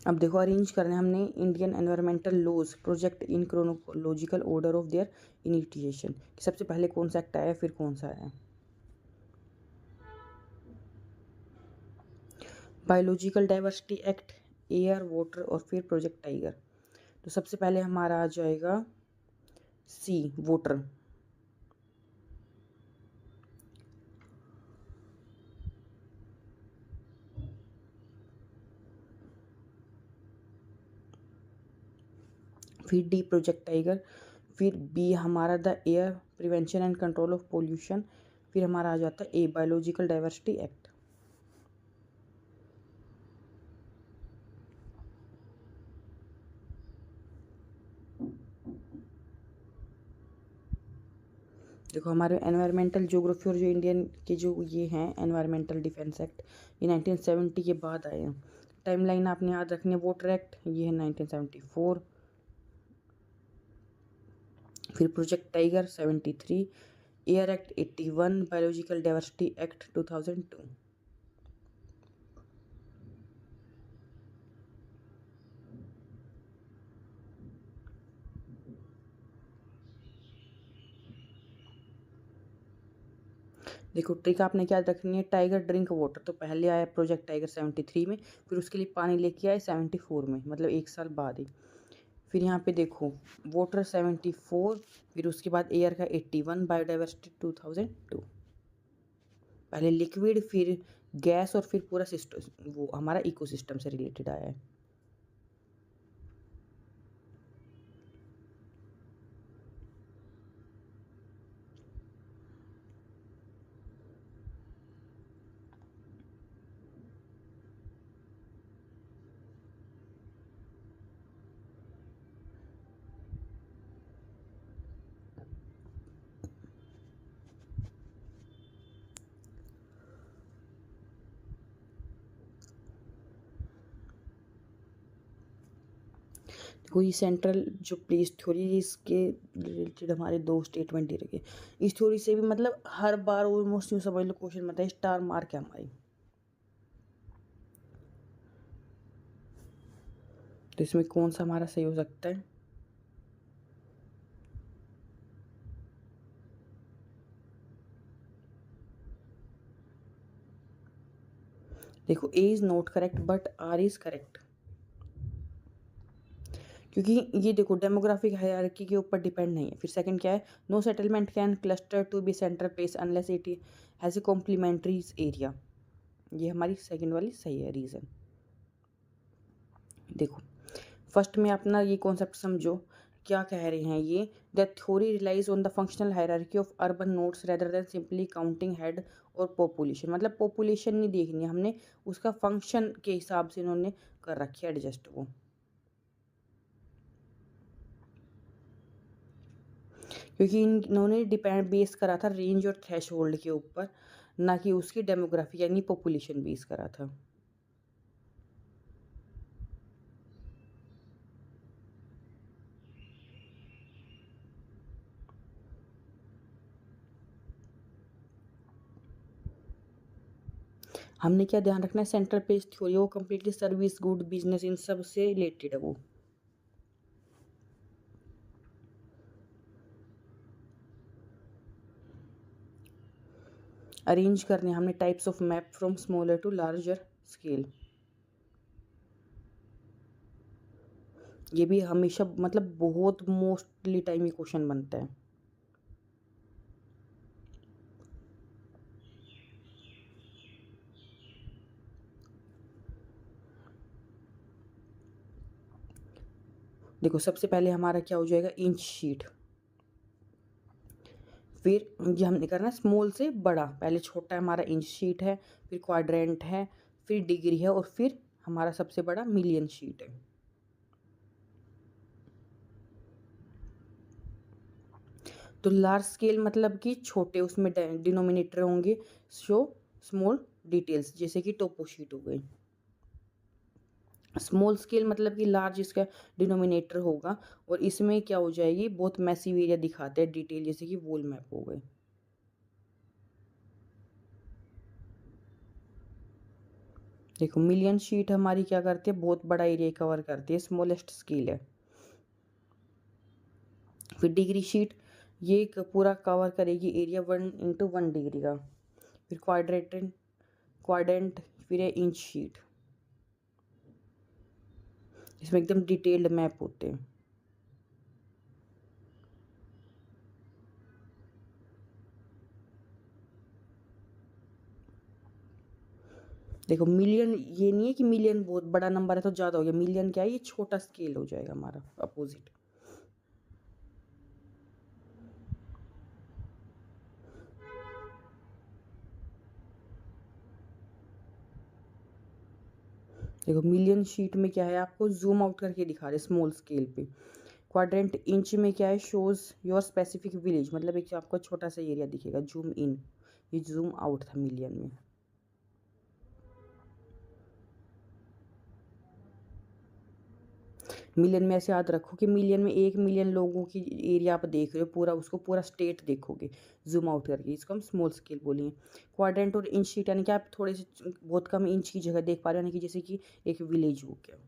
अब देखो अरेंज करना है हमने Indian environmental laws project in chronological order of their initiation. सबसे पहले कौन सा एक्ट आया फिर कौन सा आया? Biological diversity act, air, water और फिर प्रोजेक्ट टाइगर। तो सबसे पहले हमारा आ जाएगा सी, वाटर। फिर डी, प्रोजेक्ट टाइगर। फिर बी हमारा the air prevention and control of pollution. फिर हमारा आ जाता है ए, बायोलॉजिकल डाइवर्सिटी एक्ट। देखो हमारे एनवायरमेंटल ज्योग्राफी और जो इंडियन के जो ये हैं एनवायरमेंटल डिफेंस एक्ट, ये 1970 के बाद आए हैं। टाइमलाइन आपने याद रखनी है। वाटर एक्ट ये है 1974। फिर project tiger 73, air act 81, biological diversity act 2002। देखो ट्रिक आपने क्या रखनी है, टाइगर ड्रिंक वाटर तो पहले आया प्रोजेक्ट टाइगर 73 में, फिर उसके लिए पानी लेके आए 74 में, मतलब 1 साल बाद ही। फिर यहाँ पे देखो वाटर 74, फिर उसके बाद एयर का 81, बायोडाइवर्सिटी 2002। पहले लिक्विड, फिर गैस, और फिर पूरा सिस्टम वो हमारा इकोसिस्टम से रिलेटेड आया है। देखो ये सेंट्रल जो प्लेस थ्योरी, इसके रिलेटेड हमारे 2 स्टेटमेंट ही रखे। इस थ्योरी से भी मतलब हर बार ऑलमोस्ट यूँ समझ लो क्वेश्चन बनता है, स्टार मार्क है हमारी। तो इसमें कौन सा हमारा सही हो सकता है? देखो A is not correct but R is correct, क्योंकि ये देखो डेमोग्राफिक हायरार्की के ऊपर डिपेंड नहीं है। फिर सेकंड क्या है, no settlement can cluster to be centre place unless it has a complementary area. ये हमारी सेकंड वाली सही है रीज़न। देखो फर्स्ट में अपना ये कॉन्सेप्ट समझो, क्या कह रहे हैं ये, the theory relies on the functional hierarchy of urban nodes rather than simply counting head और पॉपुलेशन। मतलब पॉपुलेशन नहीं देखनी है हमने, उसका फंक्शन के हिसाब से इन्होंने कर रखी है एडजस्ट वो। क्योंकि इन्होंने डिपेंड बेस करा था रेंज और थ्रेश होल्ड के ऊपर, ना कि उसकी डेमोग्राफी यानी पॉपुलेशन बेस करा था। हमने क्या ध्यान रखना है, सेंट्रल पेज थ्योरी वो कम्प्लीटली सर्विस गुड बिजनेस इन सब से रिलेटेड है वो। अरेंज करने हमने types of map from smaller to larger scale. ये भी हमेशा मतलब बहुत मोस्टली टाइम ये क्वेश्चन बनता है। देखो सबसे पहले हमारा क्या हो जाएगा, इंच शीट। फिर ये हमने करना स्मॉल से बड़ा, पहले छोटा हमारा इंच शीट है, फिर क्वाड्रेंट है, फिर डिग्री है, और फिर हमारा सबसे बड़ा मिलियन शीट है। तो लार्ज स्केल मतलब कि छोटे, उसमें डिनोमिनेटर होंगे शो स्मॉल डिटेल्स, जैसे कि टोपो शीट हो गई। स्मॉल स्केल मतलब कि लार्ज इसका डिनोमिनेटर होगा, और इसमें क्या हो जाएगी, बहुत मैसिव एरिया दिखाते हैं डिटेल, जैसे कि वॉल मैप हो गए। देखो मिलियन शीट हमारी क्या करती है, बहुत बड़ा एरिया कवर करती है, स्मॉलेस्ट स्केल है। फिर डिग्री शीट ये पूरा कवर करेगी एरिया 1 × 1 डिग्री का। फिर क्वाड्रेंट फिर है इंच शीट, इसमें एकदम डिटेल्ड मैप होते हैं। देखो मिलियन ये नहीं है कि मिलियन बहुत बड़ा नंबर है तो ज़्यादा हो गया, मिलियन क्या है, ये छोटा स्केल हो जाएगा हमारा अपोजिट। देखो मिलियन शीट में क्या है, आपको जूम आउट करके दिखा रहे स्मॉल स्केल पे। क्वाड्रेंट इंच में क्या है, शोज योर स्पेसिफिक विलेज, मतलब एक आपको छोटा सा एरिया दिखेगा। जूम इन, ये जूम आउट था मिलियन में। मिलियन में ऐसे याद रखो कि मिलियन में 1 मिलियन लोगों की एरिया आप देख रहे हो, पूरा उसको पूरा स्टेट देखोगे जूम आउट करके, इसको हम स्मॉल स्केल बोलेंगे। क्वाड्रेंट और इंच शीट यानी कि आप थोड़े से बहुत कम इंच की जगह देख पा रहे हो, यानी कि जैसे कि एक विलेज हो गया।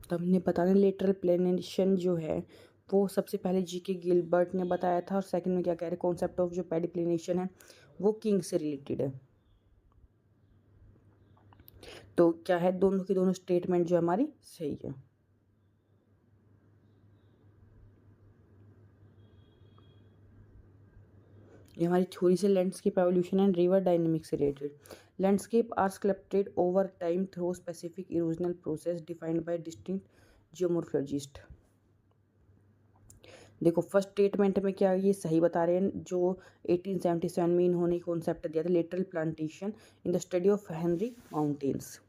तो हमने बताया लेटरल प्लेनेशन जो है वो सबसे पहले जीके गिलबर्ट ने बताया था, और सेकंड में क्या कह रहे हैं, कॉन्सेप्ट ऑफ जो पेडिप्लेनेशन है वो किंग से रिलेटेड है। तो क्या है, दोनों की दोनों स्टेटमेंट जो हमारी सही है। ये हमारी थ्योरी से landscape evolution and river dynamics से related. Landscape are sculpted over time through specific erosional process defined by distinct geomorphologist. देखो फर्स्ट स्टेटमेंट में क्या ये सही बता रहे हैं, जो 1877 में इन्होंने कॉन्सेप्ट दिया था lateral plantation in the study of Henry mountains.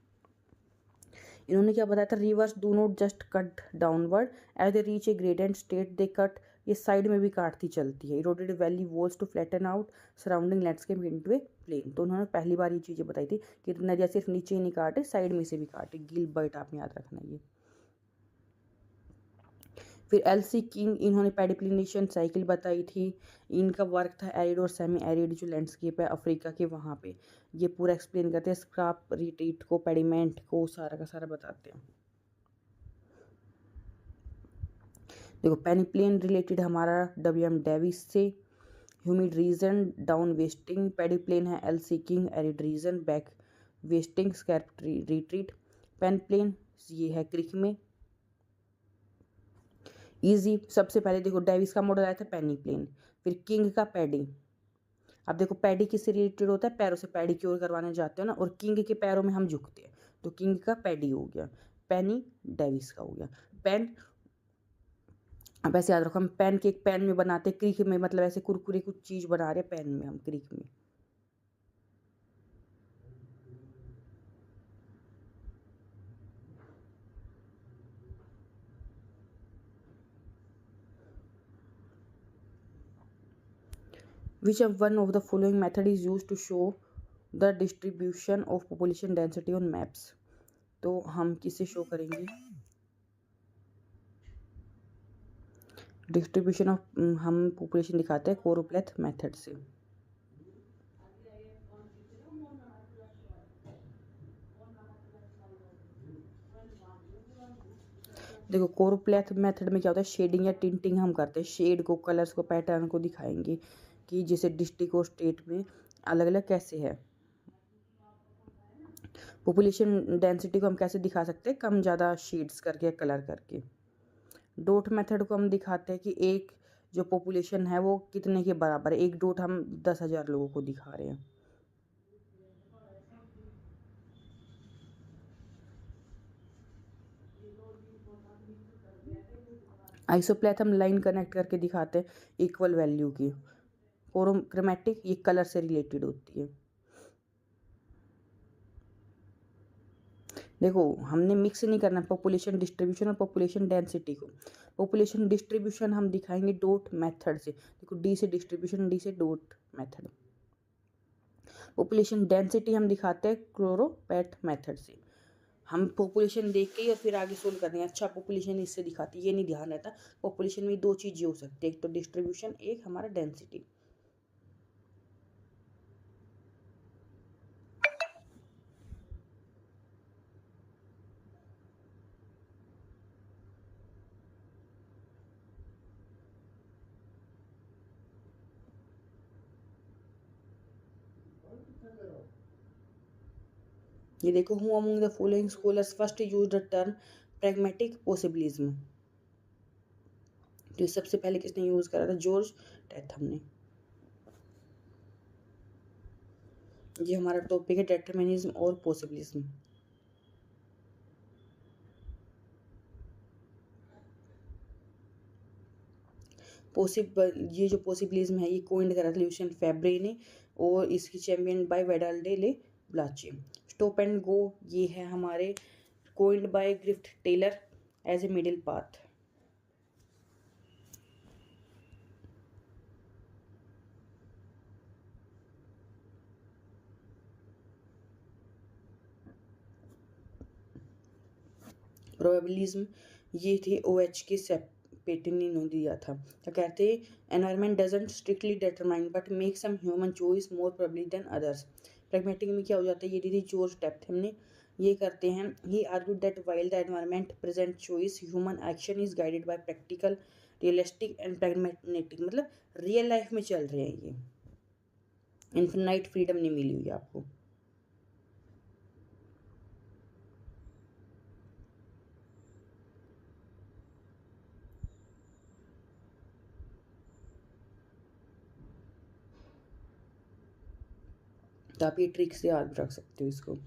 इन्होंने क्या बताया था, rivers do not just cut downward as they reach a gradient state, they cut, ये साइड में भी काटती चलती है। Eroded valley walls to flatten out surrounding landscape into a plain. तो उन्होंने पहली बार ये चीज़ें बताई थी कि नदियाँ सिर्फ नीचे ही नहीं काटे, साइड में से भी काटे। गिलबर्ट आपने याद रखना ये। फिर एलसी किंग, इन्होंने पेडिप्लिनेशन साइकिल बताई थी। इनका वर्क था एरिड और सेमी एरिड जो लैंडस्केप है अफ्रीका के, वहाँ पे ये पूरा एक्सप्लेन करते हैं, स्क्रैप रिट्रीट को, पेडिमेंट को, सारा का सारा बताते हैं। देखो पेनिप्लेन रिलेटेड हमारा WM डेविस से। Humid region down wasting, pediplain है LC King, arid region back wasting, scrap retreat. Peneplain ये है क्रिक में। इजी, सबसे पहले देखो डेविस का मॉडल आया था पेनी प्लेन, फिर किंग का पैडी। अब देखो पैडी किससे रिलेटेड होता है, पैरों से पैडी क्योर करवाने जाते हो ना, और किंग के पैरों में हम झुकते हैं, तो किंग का पैडी हो गया, पेनी डेविस का हो गया। पेन, अब ऐसे याद रखो, हम पेन केक पेन में बनाते हैं, क्रीक में मतलब ऐसे कुरकुरे कुछ चीज़ बना रहे हैं पेन में, हम क्रीक में। Which of one of the following method is used to show the distribution of population density on maps? तो हम किसे शो करेंगे, डिस्ट्रीब्यूशन ऑफ, हम पॉपुलेशन दिखाते हैं कोरोप्लेथ मेथड से। देखो कोरोप्लेथ मेथड में क्या होता है, शेडिंग या टिंटिंग हम करते हैं, शेड को, कलर्स को, पैटर्न को दिखाएंगे कि जैसे डिस्ट्रिक्ट और स्टेट में अलग अलग कैसे है। पॉपुलेशन डेंसिटी को हम कैसे दिखा सकते हैं, कम ज़्यादा शेड्स करके, कलर करके। डॉट मेथड को हम दिखाते हैं कि एक जो पॉपुलेशन है वो कितने के बराबर है, एक डॉट हम 10,000 लोगों को दिखा रहे हैं। आइसोप्लेथ हम लाइन कनेक्ट करके दिखाते हैं इक्वल वैल्यू की। क्रोमैटिक ये कलर से रिलेटेड होती है। देखो हमने मिक्स नहीं करना पॉपुलेशन डिस्ट्रीब्यूशन और पॉपुलेशन डेंसिटी को। पॉपुलेशन डिस्ट्रीब्यूशन हम दिखाएंगे डॉट मेथड से, देखो डी से डिस्ट्रीब्यूशन, डी से डॉट मेथड। पॉपुलेशन डेंसिटी हम दिखाते हैं क्लोरोपैट मेथड से। हम पॉपुलेशन देख के ही और फिर आगे सोल्व करते हैं, अच्छा पॉपुलेशन इससे दिखाती है, ये नहीं ध्यान रहता। पॉपुलेशन में दो चीज़ें हो सकती है, एक तो डिस्ट्रीब्यूशन, एक हमारा डेंसिटी। ये देखो, who among the following scholars first use the term pragmatic possibilism. तो सबसे पहले किसने यूज करा था, जॉर्ज टैथम ने। ये हमारा टॉपिक है डिटरमिनिज्म और पॉसिबिलिज्म। ये जो पॉसिबिलिज्म है ये कोइंड करा था ल्यूशियन फैब्रे ने, और इसकी चैंपियन बाय वेडाल डे ले ब्लाचे। स्टॉप एंड गो ये है हमारे coined by Griffith Taylor as a middle path. Probabilism ये थे OH के सेपेटिनी ने दिया था। क्या कहते हैं, environment doesn't strictly determine but make some human choice more probably than others. Pragmatic में क्या हो जाता है, ये दीदी जो स्टेप थे हमने ये करते हैं। He argued that while the environment present choice human action is guided by practical realistic and pragmatic, मतलब रियल लाइफ में चल रहे हैं, ये इन्फिनाइट फ्रीडम नहीं मिली हुई आपको। तो आप ये ट्रिक से याद रख सकते हो इसको।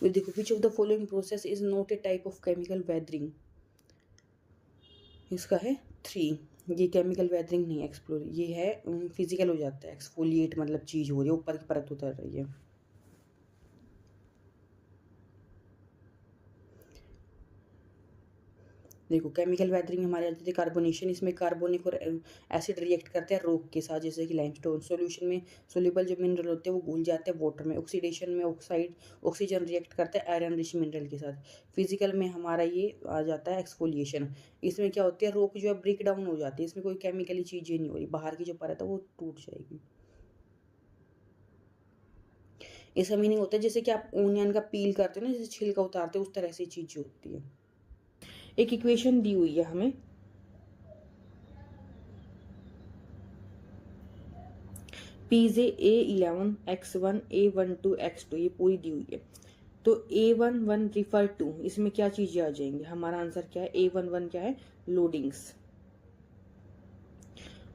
देखो, which of the following process is not a type of chemical weathering. इसका है 3। ये केमिकल वेदरिंग नहीं एक्सप्लोर, ये है फिजिकल हो जाता है, एक्सफोलिएट मतलब चीज हो रही है, ऊपर की परत उतर रही है। देखो, केमिकल वेदरिंग हमारे आते थे कार्बोनेशन, इसमें कार्बोनिक और एसिड रिएक्ट करते हैं रॉक के साथ, जैसे कि लाइमस्टोन। सॉल्यूशन में सोल्यूबल जो मिनरल होते हैं वो घुल जाते हैं वाटर में। ऑक्सीडेशन में ऑक्सीजन रिएक्ट करता है आयरन रिच मिनरल के साथ। फिजिकल में हमारा ये आ जाता है एक्सफोलिएशन। इसमें क्या होती है, रॉक जो है ब्रेक डाउन हो जाती है, इसमें कोई केमिकली चीज़ें नहीं हो रही, बाहर की जो परत है वो टूट जाएगी। इसका मीनिंग होता है जैसे कि आप ओनियन का पील करते हो ना, जैसे छिलका उतारते हो, उस तरह से चीज़ होती है। एक इक्वेशन दी हुई है हमें, पीजे A11 X1 A12 X2, ये पूरी दी हुई है। तो A11 रिफर टू, इसमें क्या चीजें आ जाएंगी, हमारा आंसर क्या है, A11 क्या है, लोडिंग्स।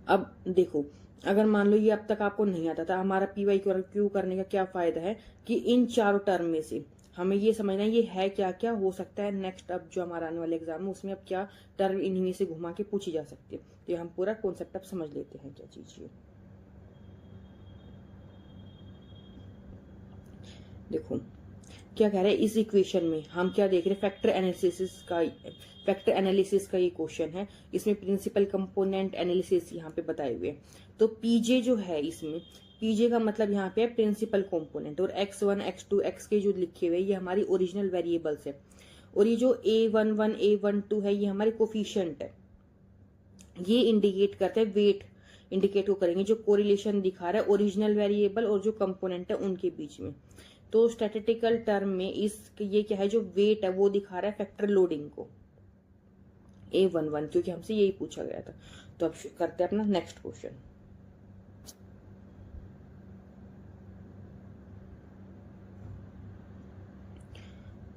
अब देखो, अगर मान लो ये अब तक आपको नहीं आता था, हमारा PYQ करने का क्या फायदा है कि इन चारों टर्म में से हमें ये समझना है ये है क्या क्या हो सकता है। नेक्स्ट अब जो हमारा आने वाले एग्जाम है उसमें अब क्या टर्म इन्हीं में से घुमा के पूछी जा सकती है, तो ये हम पूरा कॉन्सेप्ट अब समझ लेते हैं क्या चीज ये। देखो क्या कह रहे हैं, इस इक्वेशन में हम क्या देख रहे हैं, फैक्टर एनालिसिस का ये क्वेश्चन है। इसमें प्रिंसिपल कंपोनेंट एनालिसिस यहाँ पे बताए हुए हैं। तो पीजे जो है, इसमें पीजे का मतलब यहाँ पे है प्रिंसिपल कंपोनेंट, और X1 X2 X के जो लिखे हुए ये हमारी ओरिजिनल वेरिएबल्स है, और ये जो A11 A12 है ये हमारे कोफिशिएंट है। ये इंडिकेट करते हैं वेट, इंडिकेट को करेंगे जो कोरिलेशन दिखा रहा है ओरिजिनल वेरिएबल और जो कंपोनेंट है उनके बीच में। तो स्टैटिस्टिकल टर्म में इस ये क्या है, जो वेट है वो दिखा रहा है फैक्टर लोडिंग को, A11, क्योंकि हमसे यही पूछा गया था। तो अब करते हैं अपना नेक्स्ट क्वेश्चन।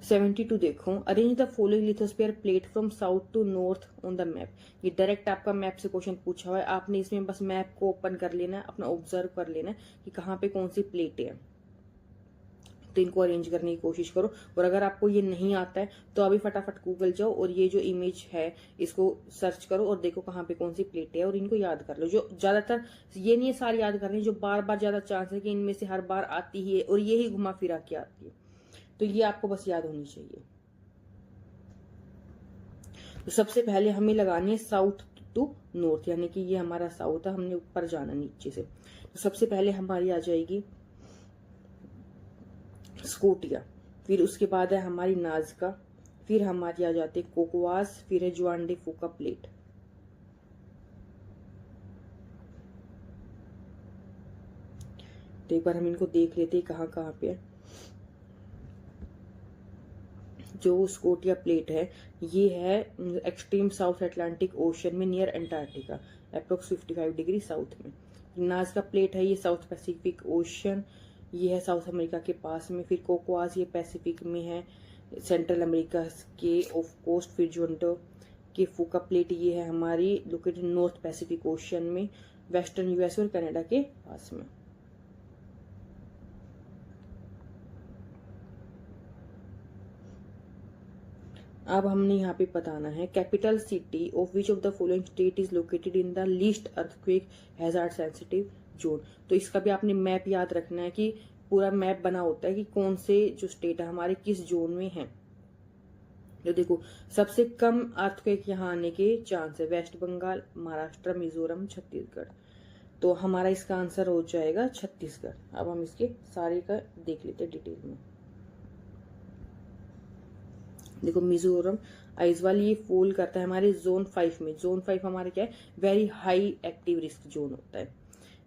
सेवेंटी टू देखो, arrange the following lithosphere plate from south to north on the map. ये डायरेक्ट आपका मैप से क्वेश्चन पूछा हुआ है, आपने इसमें बस मैप को ओपन कर लेना है, अपना ऑब्जर्व कर लेना है कि कहाँ पे कौन सी प्लेट है, तो इनको अरेंज करने की कोशिश करो। और अगर आपको ये नहीं आता है तो अभी फटाफट गूगल जाओ और ये जो इमेज है इसको सर्च करो और देखो कहाँ पे कौन सी प्लेट है, और इनको याद कर लो। जो ज्यादातर ये नहीं है सारी याद करनी, जो बार बार ज्यादा चांस है कि इनमें से हर बार आती ही है और ये ही घुमा फिरा के आती है, तो ये आपको बस याद होनी चाहिए। तो सबसे पहले हमें लगानी है साउथ टू नॉर्थ, यानी कि ये हमारा साउथ है, हमने ऊपर जाना नीचे से। तो सबसे पहले हमारी आ जाएगी स्कोटिया, फिर उसके बाद है हमारी नाजका, फिर हमारी आ जाती है कोकोवास, फिर है जुआन डे फूका प्लेट। तो एक बार हम इनको देख लेते हैं कहाँ कहाँ पे है। जो स्कोटिया प्लेट है ये है एक्सट्रीम साउथ अटलांटिक ओशन में near Antarctica, approx 55 degree south में। नाजका प्लेट है ये साउथ पैसिफिक ओशन, ये है साउथ अमेरिका के पास में। फिर कोकोआस ये पैसिफिक में है, सेंट्रल अमेरिका के ऑफ कोस्ट। फिर जोंटो की फूका प्लेट ये है हमारी लोकेटेड नॉर्थ पैसिफिक ओशन में, वेस्टर्न यूएस और कनाडा के पास में। अब हमने यहाँ पे बताना है capital city of which of the following state is located in the least earthquake hazard sensitive zone. तो इसका भी आपने मैप याद रखना है कि पूरा मैप बना होता है कि कौन से जो स्टेट है हमारे किस जोन में है। तो देखो सबसे कम अर्थक्वेक यहाँ आने के चांस है वेस्ट बंगाल, महाराष्ट्र, मिजोरम, छत्तीसगढ़। तो हमारा इसका आंसर हो जाएगा छत्तीसगढ़। अब हम इसके सारे का देख लेते हैं डिटेल में। देखो मिजोरम आइजवाल ये फॉल करता है हमारे जोन 5 में। जोन 5 हमारे क्या है, very high active risk zone होता है।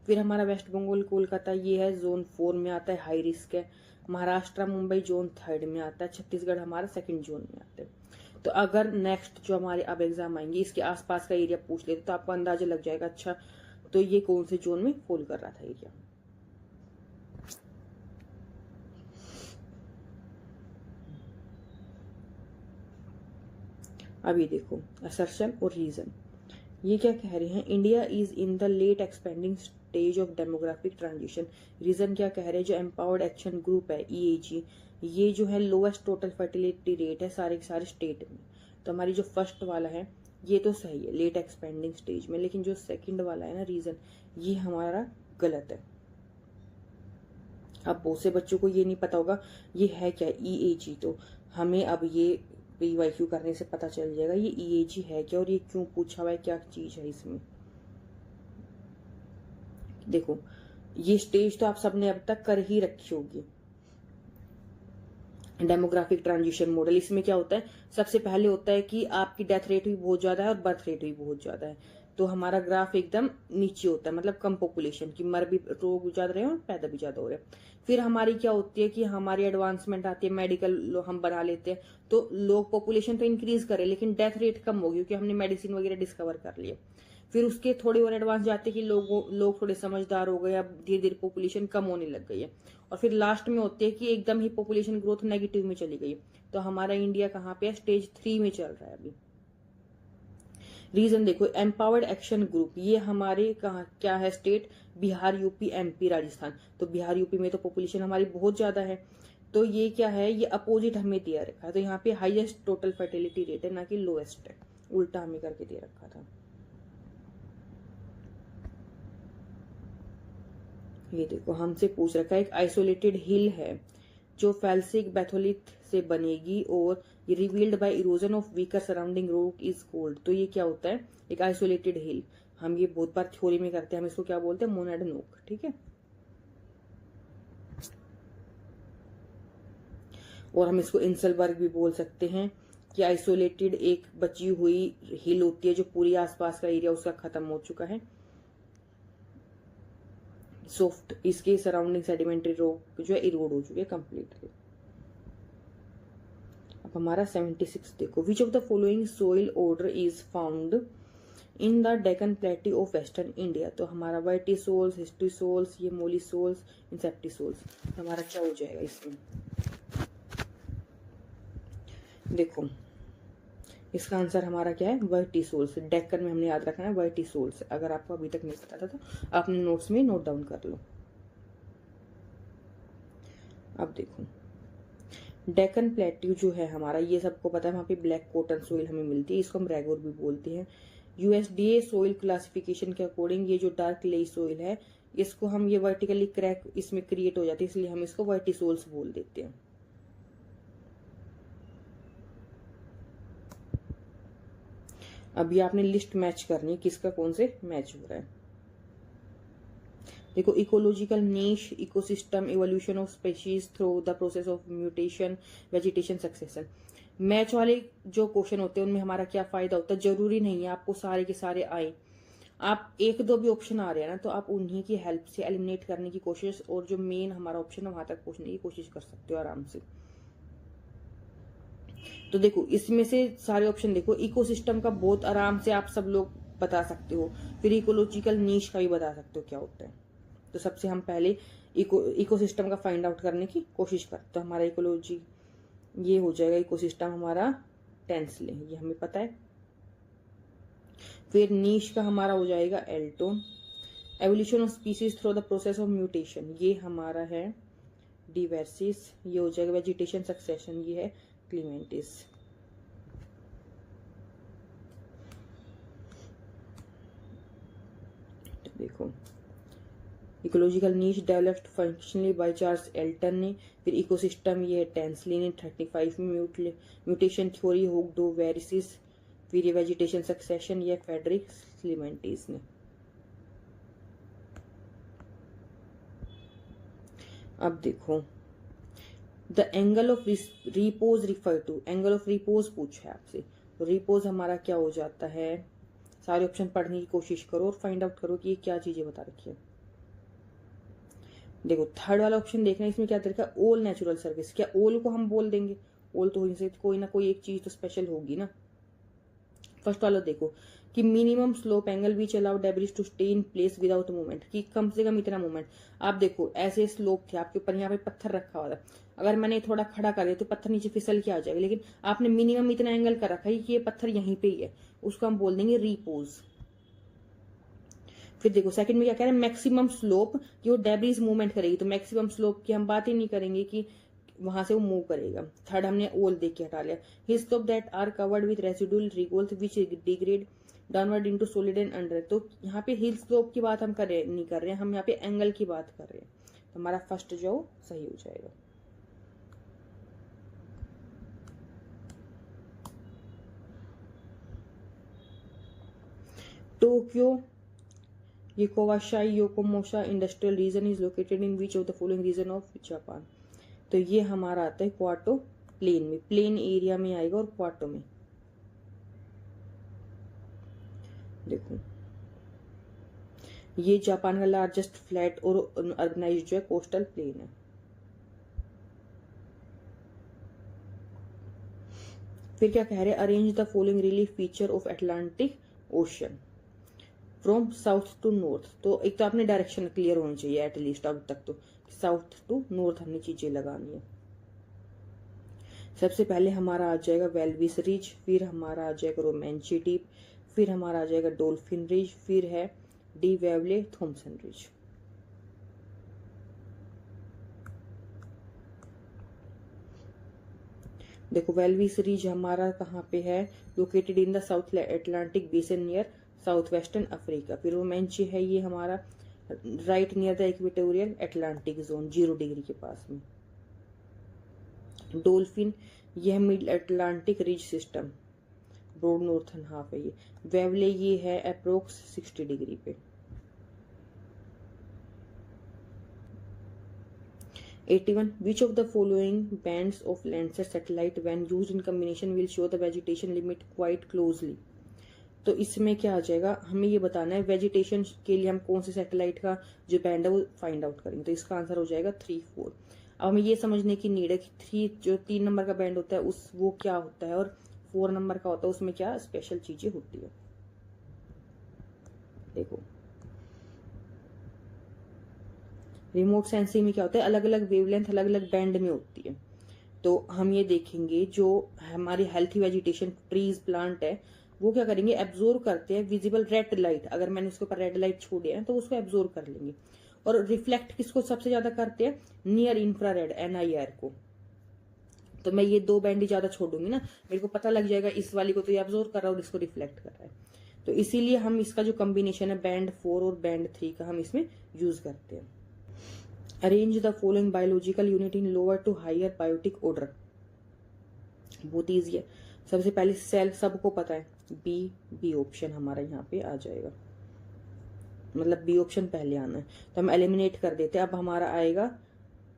फिर हमारा वेस्ट बंगाल कोलकाता ये है जोन 4 में आता है, हाई रिस्क है। महाराष्ट्र मुंबई जोन 3 में आता है। छत्तीसगढ़ हमारा 2nd जोन में आता है। तो अगर नेक्स्ट जो हमारे अब एग्जाम आएंगे इसके आसपास का एरिया पूछ लेते तो आपको अंदाजा लग जाएगा, अच्छा तो ये कौन से जोन में फॉल कर रहा था एरिया। अभी देखो असर्शन और रीजन, ये क्या कह रहे हैं, India is in the late expanding stage of demographic transition. Reason क्या कह रहे हैं, जो एम्पावर्ड एक्शन ग्रुप है EAG, ये जो है लोएस्ट टोटल फर्टिलिटी रेट है सारे के सारे स्टेट में। तो हमारी जो फर्स्ट वाला है ये तो सही है लेट एक्सपेंडिंग स्टेज में, लेकिन जो सेकंड वाला है ना रीजन, ये हमारा गलत है। अब बहुत से बच्चों को ये नहीं पता होगा ये है क्या EAG, तो हमें अब ये PYQ करने से पता चल जाएगा ये EAG है क्या और ये क्यों पूछा हुआ है, क्या चीज है इसमें। देखो ये स्टेज तो आप सबने अब तक कर ही रखी होगी, डेमोग्राफिक ट्रांजिशन मॉडल। इसमें क्या होता है, सबसे पहले होता है कि आपकी डेथ रेट भी बहुत ज्यादा है और बर्थ रेट भी बहुत ज्यादा है, तो हमारा ग्राफ एकदम नीचे होता है, मतलब कम पॉपुलेशन की, मर भी रोग ज्यादा रहे और पैदा भी ज्यादा हो रहे हैं। फिर हमारी क्या होती है कि हमारी एडवांसमेंट आती है, मेडिकल हम बना लेते हैं, तो लोग पॉपुलेशन तो इंक्रीज करे लेकिन डेथ रेट कम होगी क्योंकि हमने मेडिसिन वगैरह डिस्कवर कर लिए। फिर उसके थोड़े और एडवांस जाते कि लोग थोड़े समझदार हो गए, अब धीरे धीरे पॉपुलेशन कम होने लग गई है। और फिर लास्ट में होती है कि एकदम ही पॉपुलेशन ग्रोथ नेगेटिव में चली गई। तो हमारा इंडिया कहाँ पे है, स्टेज 3 में चल रहा है अभी। रीजन देखो, एम्पावर्ड एक्शन ग्रुप, ये हमारे कहा क्या है state, Bihar UP MP Rajasthan. तो बिहार यूपी में तो पॉपुलेशन हमारी बहुत ज्यादा है, तो ये क्या है, ये अपोजिट हमें दिया रखा है। तो यहाँ पे हाईएस्ट टोटल फर्टिलिटी रेट है ना कि लोएस्ट है, उल्टा हमें करके दे रखा था। ये देखो हमसे पूछ रखा है, एक आइसोलेटेड हिल है जो फेल्सिक बैथोलिथ से बनेगी और ये revealed bye erosion of weaker surrounding rock is cold. तो ये क्या होता है, एक आइसोलेटेड हिल, हम ये बहुत बार थ्योरी में करते हैं, हम इसको क्या बोलते हैं, मोनेडनोक, ठीक है। और हम इसको इंसलबर्ग भी बोल सकते हैं कि आइसोलेटेड एक बची हुई हिल होती है जो पूरी आसपास का एरिया उसका खत्म हो चुका है, सॉफ्ट, इसके सराउंडिंग सेडिमेंट्री रॉक जो है इरोड हो चुके हैं कंप्लीटली। अब हमारा 76 देखो, which of the following soil order is found in the Deccan प्लेटी ऑफ वेस्टर्न इंडिया। तो हमारा वर्टिसोल्स, हिस्टिसोल्स, ये मोलिसोल्स, इंसेप्टिसोल्स, तो हमारा क्या हो जाएगा इसमें। देखो इसका आंसर हमारा क्या है, वर्टिसोल्स। डेक्कन में हमने याद रखना है वर्टिसोल्स, अगर आपको अभी तक नहीं पता था तो आपने नोट्स में नोट डाउन कर लो। अब देखो डेक्कन प्लेट्यू जो है हमारा, ये सबको पता है, वहां पे ब्लैक कॉटन सोइल हमें मिलती है, इसको हम रेगोर भी बोलते हैं। USDA सोइल क्लासिफिकेशन के अकॉर्डिंग ये जो डार्क क्ले सोइल है, इसको हम ये वर्टिकली क्रैक इसमें क्रिएट हो जाती है, इसलिए हम इसको वर्टिसोल्स बोल देते हैं। अभी आपने लिस्ट मैच करनी है, किसका कौन से मैच हो रहा है। देखो ecological niche, ecosystem, evolution of species through the process of mutation, vegetation succession. Match वाले जो क्वेश्चन होते हैं उनमें हमारा क्या फायदा होता है, जरूरी नहीं है आपको सारे के सारे आए, आप एक दो भी ऑप्शन आ रहे हैं ना तो आप उन्हीं की हेल्प से एलिमिनेट करने की कोशिश, और जो मेन हमारा ऑप्शन है वहां तक पहुंचने की कोशिश कर सकते हो आराम से। तो देखो इसमें से सारे ऑप्शन देखो, इकोसिस्टम का बहुत आराम से आप सब लोग बता सकते हो, फिर इकोलॉजिकल नीश का भी बता सकते हो क्या होता है। तो सबसे हम पहले इकोसिस्टम का फाइंड आउट करने की कोशिश करते, तो हमारा इकोलॉजी ये हो जाएगा, इकोसिस्टम हमारा टेंसले, ये हमें पता है। फिर नीश का हमारा हो जाएगा एल्टोन, evolution of species through the process of mutation, ये हमारा है डिवर्सिस, ये हो जाएगा वेजिटेशन सक्सेशन, ये है क्लीमेंटिस। देखो ecological niche developed functionally by Charles Elton ने, फिर इकोसिस्टम ये है टेंसली ने 35 में, mutation theory Hugo de Vries, फिर ये वेजिटेशन सक्सेशन ये फेडरिक क्लीमेंटिस ने। अब देखो, the angle of repose refer to, angle of repose पूछा है आपसे, तो रिपोज हमारा क्या हो जाता है, सारे ऑप्शन पढ़ने की कोशिश करो और फाइंड आउट करो कि ये क्या चीजें बता रखी है। देखो थर्ड वाला ऑप्शन देखना, इसमें क्या तरीका, ऑल नेचुरल सर्फेस, क्या ऑल को हम बोल देंगे, ऑल तो हो नहीं सकती, कोई ना कोई एक चीज तो स्पेशल होगी ना। फर्स्ट वाला देखो कि minimum slope angle which allow debris to stay in place without movement, कि कम से कम इतना मूवमेंट। आप देखो ऐसे स्लोप थे आपके ऊपर, यहाँ पे पत्थर रखा हुआ था, अगर मैंने थोड़ा खड़ा कर दिया तो पत्थर नीचे फिसल के आ जाएगा, लेकिन आपने मिनिमम इतना एंगल कर रखा है कि ये पत्थर यहीं पे ही है, उसको हम बोल देंगे रिपोज। फिर देखो सेकंड में क्या कह रहे हैं, मैक्सिमम स्लोप, कि वो डेब्रिस मूवमेंट करेगी, तो मैक्सिमम स्लोप की हम बात ही नहीं करेंगे कि वहां से वो मूव करेगा। थर्ड हमने ओल देख के हटा लिया, his slope that are covered with residual regolith which degrade downward into solid and under, तो यहाँ पे हिल स्लोप की बात हम नहीं कर रहे हैं, हम यहाँ पे एंगल की बात कर रहे हैं, तो हमारा फर्स्ट जो सही हो जाएगा। टोक्यो योकोवाशाई योकोमोशा industrial region is located in which of the following region of Japan, तो ये हमारा आता है क्वाटो प्लेन में, प्लेन एरिया में आएगा और क्वाटो में। देखो ये जापान का लार्जेस्ट फ्लैट और अर्बनाइज्ड जो है कोस्टल प्लेन है। फिर क्या कह रहे हैं, arrange the following relief feature of Atlantic ocean from south to north, तो एक तो आपने डायरेक्शन क्लियर होनी चाहिए एटलीस्ट अब तक, तो साउथ टू नॉर्थ हमने चीजें लगानी है। सबसे पहले हमारा आ जाएगा वेल्विस रिज, फिर हमारा आ जाएगा रोमांची डीप, फिर हमारा आ जाएगा डोल्फिन रिज, फिर है डी वेवले थॉमसन रिज। देखो वेल्विस रिज हमारा कहाँ पे है, located in the south Atlantic basin near south western Africa. फिर रोमांची है ये हमारा right near the equatorial Atlantic zone 0 degree के पास में। डोल्फिन यह mid Atlantic ridge system broad northern half है ये। वेवले ये है अप्रोक्स 60 डिग्री पे। 81 which of the following bands of Landsat satellite when used in combination will show the vegetation limit quite closely, तो इसमें क्या आ जाएगा, हमें ये बताना है वेजिटेशन के लिए हम कौन से सैटेलाइट का जो बैंड है वो फाइंड आउट करेंगे, तो इसका आंसर हो जाएगा 3, 4। अब हमें ये समझने की नीड है कि 3 नंबर का बैंड होता है उस वो क्या होता है, और 4 नंबर का होता है उसमें क्या स्पेशल चीजें होती है। देखो रिमोट सेंसिंग में क्या होता है, अलग अलग वेवलेंथ अलग अलग बैंड में होती है, तो हम ये देखेंगे जो हमारी हेल्थी वेजिटेशन ट्रीज प्लांट है वो क्या करेंगे, एब्जॉर्व करते हैं विजिबल रेड लाइट, अगर मैंने उसके ऊपर रेड लाइट छोड़ दिया तो उसको एब्जॉर्व कर लेंगे। और रिफ्लेक्ट किसको सबसे ज्यादा करते हैं, नियर इंफ्रारेड NIR को, तो मैं ये 2 बैंड ही ज्यादा छोड़ूंगी ना, मेरे को पता लग जाएगा इस वाली को तो ये एब्जॉर्व कर रहा है और इसको रिफ्लेक्ट कर रहा है, तो इसीलिए हम इसका जो कॉम्बिनेशन है बैंड 4 और बैंड 3 का हम इसमें यूज करते हैं। Arrange the following biological unit in lower to higher biotic order, बहुत ईजी है। सबसे पहले सेल सबको पता है, बी ऑप्शन हमारा यहाँ पे आ जाएगा, मतलब बी ऑप्शन पहले आना है, तो हम एलिमिनेट कर देते हैं। अब हमारा आएगा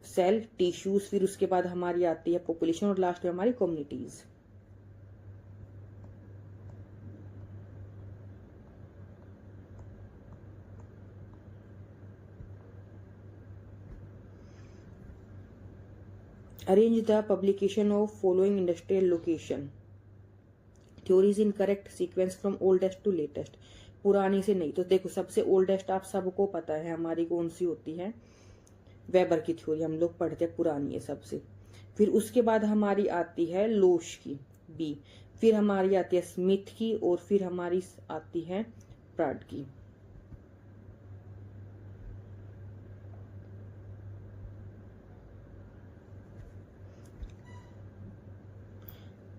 सेल टिश्यूज, फिर उसके बाद हमारी आती है पॉपुलेशन और लास्ट में हमारी communities. Arrange the publication of following industrial location theories in correct sequence from oldest to latest, पुरानी से नहीं, तो देखो सबसे ओल्डेस्ट आप सबको पता है हमारी कौन सी होती है, वेबर की थ्योरी हम लोग पढ़ते हैं, पुरानी है सबसे। फिर उसके बाद हमारी आती है लोश की बी, फिर हमारी आती है स्मिथ की, और फिर हमारी आती है प्राड की।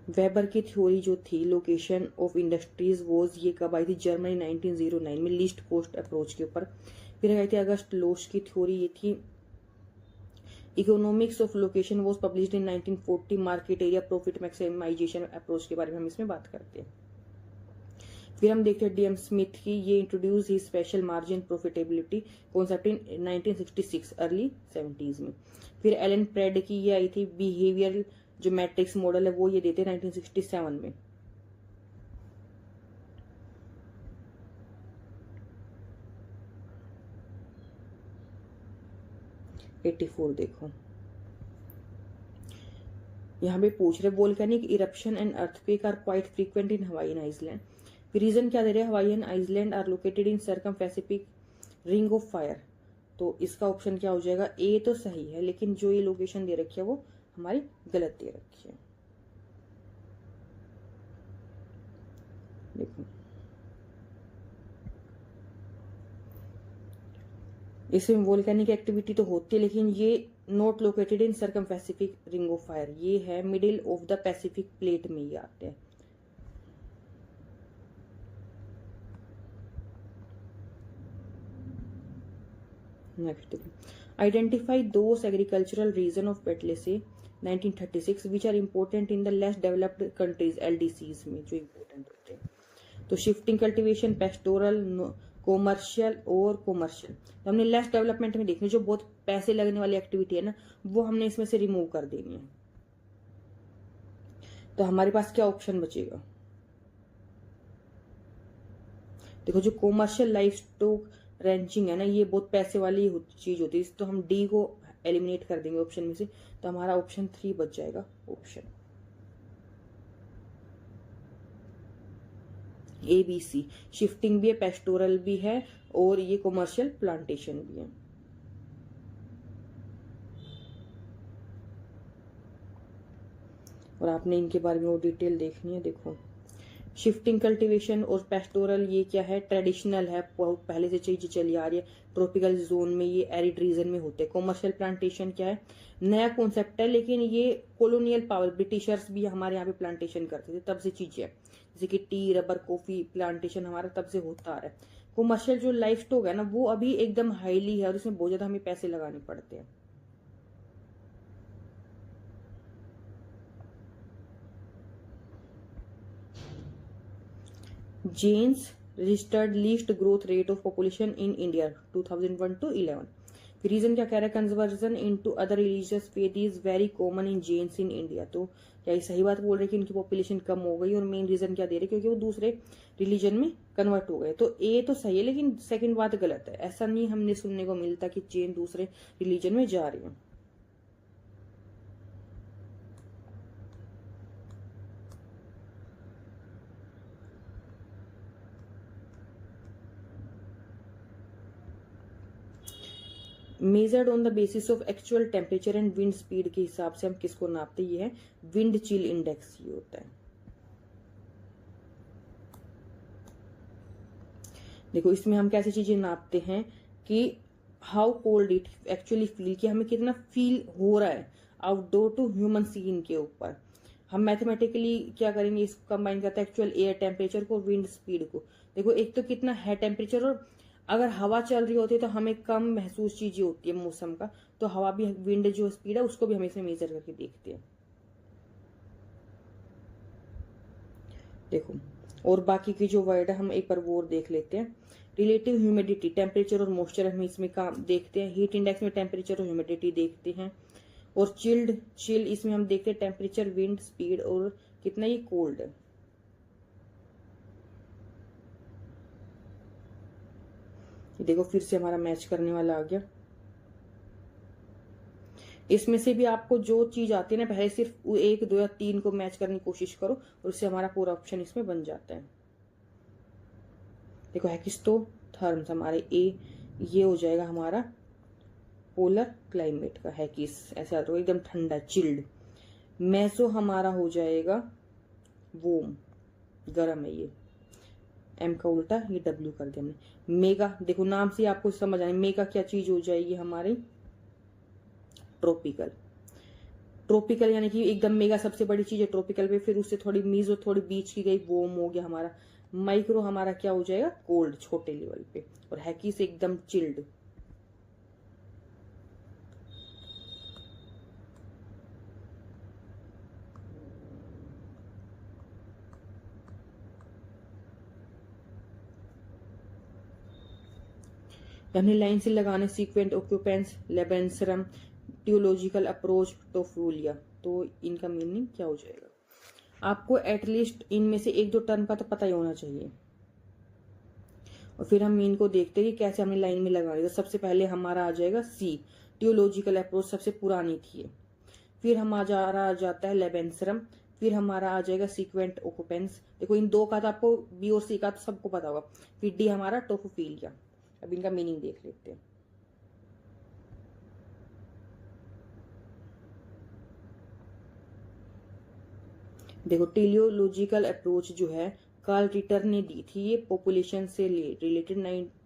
वेबर की थ्योरी जो थी लोकेशन ऑफ इंडस्ट्रीज वॉज, ये कब आई थी, जर्मनी 1909 में लीस्ट कोस्ट अप्रोच के ऊपर। फिर आई थी अगस्त लोश की थ्योरी, ये थी economics of location was published in 1940, market area profit maximisation approach के बारे में हम इसमें बात करते हैं। फिर हम देखते हैं डीएम स्मिथ की, ये introduce he special margin profitability concept in 1966 early 70s में। फिर एलन प्रेड की ये आई थी बिहेवियर जो मैट्रिक्स मॉडल है वो ये देते 1967 में। देखो यहाँ पे पूछ रहे volcanic eruption and earthquake are quite frequent in Hawaiian island. Reason क्या दे रहे हैं, Hawaiian island are located in circum Pacific ring of fire. तो इसका ऑप्शन क्या हो जाएगा, ए तो सही है लेकिन जो ये लोकेशन दे रखी है वो हमारी गलत दे रखी है। देखो इसमें वोल्केनिक एक्टिविटी तो होती है लेकिन ये not located in circum Pacific ring of fire, ये है middle of the Pacific plate में ये आते हैं। Next identify those agricultural region of Whittlesey 1936 which are important in the less developed countries LDCs में जो इम्पोर्टेंट होते हैं। तो शिफ्टिंग कल्टीवेशन, पेस्टोरल, कॉमर्शियल और कॉमर्शियल। तो हमने लेस डेवलपमेंट में देखनी जो बहुत पैसे लगने वाली एक्टिविटी है ना वो हमने इसमें से रिमूव कर देनी है। तो हमारे पास क्या ऑप्शन बचेगा, देखो जो कॉमर्शियल लाइफ स्टॉक रेंचिंग है ना ये बहुत पैसे वाली चीज होती है, तो हम डी को एलिमिनेट कर देंगे ऑप्शन में से। तो हमारा ऑप्शन 3 बच जाएगा, option A B C. Shifting भी है, पेस्टोरल भी है और ये कॉमर्शियल प्लांटेशन भी है। और आपने इनके बारे में और डिटेल देखनी है। देखो शिफ्टिंग कल्टीवेशन और पेस्टोरल ये क्या है, ट्रेडिशनल है, बहुत पहले से चीज चली आ रही है। ट्रॉपिकल जोन में ये एरिड रीजन में होते हैं। कॉमर्शियल प्लांटेशन क्या है, नया कॉन्सेप्ट है लेकिन ये कॉलोनियल पावर, ब्रिटिशर्स भी हमारे यहाँ पे प्लांटेशन करते थे तब से चीजें है, जैसे कि टी, रबर, कॉफी प्लांटेशन हमारा तब से होता आ रहा है। कॉमर्शियल जो लाइफ स्टॉक है ना वो अभी एकदम हाईली है और इसमें बहुत ज्यादा हमें पैसे लगाने पड़ते हैं। Jains registered least growth rate of population in India 2001 to 11। Reason क्या कह रहा है, conversion into other religious faith is very common in Jains in India. तो क्या ये सही बात बोल रहे हैं कि उनकी पॉपुलेशन कम हो गई, और मेन रीजन क्या दे रहे हैं क्योंकि वो दूसरे रिलीजन में कन्वर्ट हो गए। तो ए तो सही है लेकिन सेकंड बात गलत है, ऐसा नहीं हमने सुनने को मिलता कि जैन दूसरे रिलीजन में जा रही है। Measured on the basis of actual temperature and wind speed के हिसाब से हम किसको नापते, ये है विंड चिल इंडेक्स, ये होता है। देखो इसमें हम कैसी चीजें नापते हैं कि how cold it actually feel, कि हमें कितना फील हो रहा है आउटडोर टू ह्यूमन सीन के ऊपर। हम मैथमेटिकली क्या करेंगे, इसको कंबाइन करते हैं एक्चुअल एयर टेम्परेचर को विंड स्पीड को। देखो एक तो कितना है टेम्परेचर, और अगर हवा चल रही होती है तो हमें कम महसूस चीजें होती है मौसम का, तो हवा भी, विंड जो स्पीड है उसको भी हम इसमें मेजर करके देखते हैं। देखो और बाकी की जो वर्ड है हम एक बार वो देख लेते हैं। रिलेटिव ह्यूमिडिटी, टेम्परेचर और मॉइस्चर हम इसमें काम देखते हैं। हीट इंडेक्स में टेम्परेचर और ह्यूमिडिटी देखते हैं। और चिल इसमें हम देखते हैं टेम्परेचर, विंड स्पीड और कितना ये कोल्ड है। देखो फिर से हमारा मैच करने वाला आ गया। इसमें से भी आपको जो चीज आती है ना पहले सिर्फ 1, 2 या 3 को मैच करने की कोशिश करो और उससे हमारा पूरा ऑप्शन इसमें बन जाता है। देखो हेकिस्टो थर्म्स हमारे ए, ये हो जाएगा हमारा पोलर क्लाइमेट का हैकिस, ऐसा तो एकदम ठंडा चिल्ड। मैसो हमारा हो जाएगा वोम, गर्म है ये, एम का उल्टा ये डब्ल्यू कर दिया हमने। मेगा, देखो नाम से आपको समझ आए मेगा क्या चीज हो जाएगी हमारी, ट्रॉपिकल। ट्रॉपिकल यानी कि एकदम मेगा सबसे बड़ी चीज है ट्रॉपिकल पे, फिर उससे थोड़ी मीजो थोड़ी बीच की गई, वोम हो गया हमारा। माइक्रो हमारा क्या हो जाएगा, कोल्ड, छोटे लेवल पे। और हैकिस एकदम चिल्ड। तो हमने लाइन से लगाने सीक्वेंट ऑक्यूपेंस, लेबेंसरम, टियोलॉजिकल अप्रोच, टोफूलिया। तो इनका मीनिंग क्या हो जाएगा? आपको एटलीस्ट इनमें से एक दो टर्म का तो पता ही होना चाहिए। और फिर हम इनको देखते हैं कि कैसे हमने लाइन में लगाई। तो सबसे पहले हमारा आ जाएगा सी, टियोलॉजिकल अप्रोच सबसे पुरानी थी। फिर हमारा आ जाता है लेबेंसरम, फिर हमारा आ जाएगा सीक्वेंट ऑक्यूपेंस। देखो इन दो का तो आपको, बी और सी का तो सबको पता होगा। फिर डी हमारा टोफोफिलिया। अब इनका मीनिंग देख लेते हैं। देखो टेलियोलॉजिकल अप्रोच जो है कार्ल रिटर ने दी थी, ये पॉपुलेशन से रिलेटेड,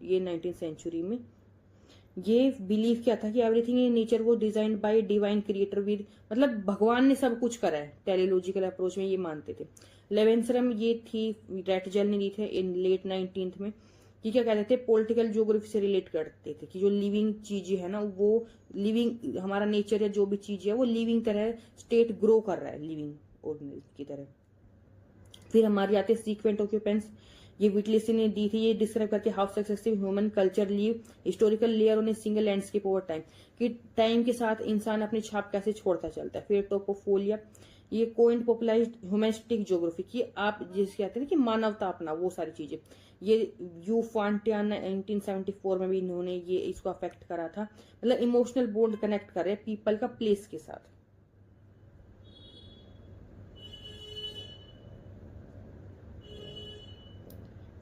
ये 19th सेंचुरी में। ये बिलीव क्या था कि एवरीथिंग इन नेचर वो design by divine creator with, मतलब भगवान ने सब कुछ करा है। टेलियोलॉजिकल अप्रोच में ये मानते थे। लेवेंसरम ये थी, रेटजेल ने दी थे इन लेट 19th में। ये क्या कहते थे, पॉलिटिकल ज्योग्राफी से रिलेट करते थे कि जो लिविंग चीजें है ना, वो लिविंग, हमारा नेचर या जो भी चीज है वो लिविंग तरह स्टेट ग्रो कर रहा है, लिविंग ऑर्गेनिज्म की तरह। फिर हमारी आती है सीक्वेंट ऑक्यूपेंस, ये विटलिसी ने दी थी। ये डिस्क्राइब करती है how successive human culture leave historical layer on a single landscape over time, कि टाइम के साथ इंसान अपनी छाप कैसे छोड़ता चलता है। फिर टोपोफोलिया, ये कोइंड पॉपुलराइज्ड ह्यूमनिस्टिक ज्योग्राफी, की आप जिसे कहते हैं कि मानवता अपना, वो सारी चीजें। ये यू फांटिया 1974 में भी इन्होंने ये इसको अफेक्ट करा था। मतलब इमोशनल बॉन्ड कनेक्ट कर रहे हैं पीपल का प्लेस के साथ।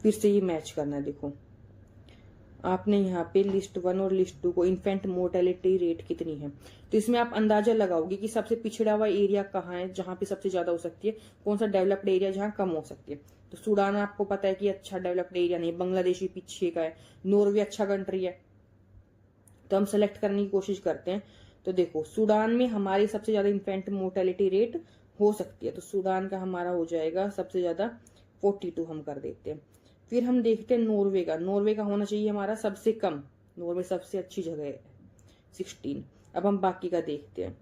फिर से ये मैच करना है। देखो आपने यहाँ पे लिस्ट 1 और लिस्ट 2 को, इन्फेंट मोर्टेलिटी रेट कितनी है, तो इसमें आप अंदाजा लगाओगे कि सबसे पिछड़ा हुआ एरिया कहाँ है जहां पे सबसे ज्यादा हो सकती है, कौन सा डेवलप्ड एरिया जहां कम हो सकती है। तो सूडान आपको पता है कि अच्छा डेवलप्ड एरिया नहीं, बांग्लादेश भी पीछे का है, नॉर्वे अच्छा कंट्री है। तो हम सेलेक्ट करने की कोशिश करते हैं। तो देखो सूडान में हमारी सबसे ज्यादा इन्फेंट मोर्टेलिटी रेट हो सकती है, तो सूडान का हमारा हो जाएगा सबसे ज्यादा 42 हम कर देते हैं। फिर हम देखते हैं नॉर्वे का, नॉर्वे का होना चाहिए हमारा सबसे कम, नॉर्वे सबसे अच्छी जगह है 16। अब हम बाकी का देखते हैं।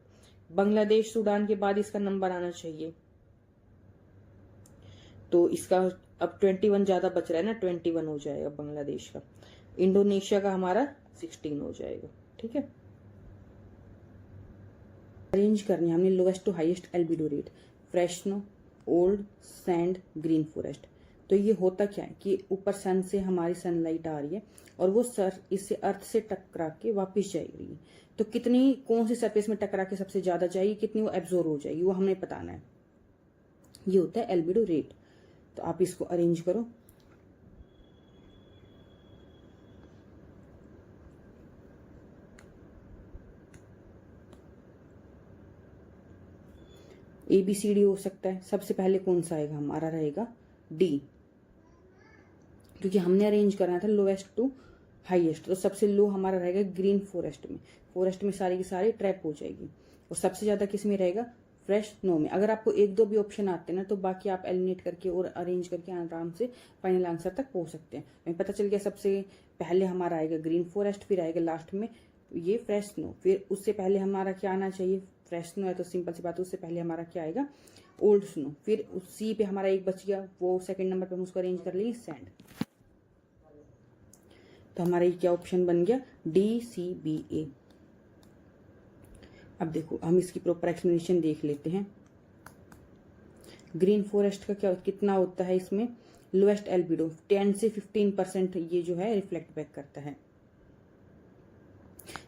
बांग्लादेश सूडान के बाद इसका नंबर आना चाहिए, तो इसका अब 21 ज्यादा बच रहा है ना, 21 हो जाएगा बांग्लादेश का। इंडोनेशिया का हमारा 16 हो जाएगा। ठीक है, अरेंज करनी हमने lowest to highest albedo rate, fresh snow, old, sand, green forest. तो ये होता क्या है कि ऊपर सन से हमारी सनलाइट आ रही है और वो सर इससे अर्थ से टकरा के वापस जाएगी। तो कितनी, कौन सी सरफेस में टकरा के सबसे ज्यादा जाएगी, कितनी वो एब्जॉर्ब हो जाएगी, वो हमें बताना है। ये होता है एल्बिडो रेट। तो आप इसको अरेंज करो। ABCD हो सकता है। सबसे पहले कौन सा आएगा, हमारा रहेगा डी, क्योंकि हमने अरेंज करना था लोएस्ट टू हाईएस्ट। तो सबसे लो हमारा रहेगा ग्रीन फॉरेस्ट में, फॉरेस्ट में सारी की सारी ट्रैप हो जाएगी। और सबसे ज्यादा किस में रहेगा, फ्रेश नो में। अगर आपको एक दो भी ऑप्शन आते हैं ना, तो बाकी आप एलिमिनेट करके और अरेंज करके आराम से फाइनल आंसर तक पहुंच सकते हैं। हमें पता चल गया सबसे पहले हमारा आएगा ग्रीन फॉरेस्ट, फिर आएगा लास्ट में ये फ्रेश स्नो, फिर उससे पहले हमारा क्या आना चाहिए, फ्रेश स्नो है तो सिंपल सी बात है, उससे पहले हमारा क्या आएगा, ओल्ड स्नो। फिर सी पे हमारा एक बच गया, वो सेकंड नंबर पे हम उसको अरेंज कर लेंगे सैंड। तो हमारा ये क्या ऑप्शन बन गया, DCBA। अब देखो हम इसकी प्रॉपर एक्सप्लेनेशन देख लेते हैं। ग्रीन फॉरेस्ट का क्या कितना होता है, इसमें लोएस्ट एल्बिडो 10 से 15% ये जो है रिफ्लेक्ट बैक करता है,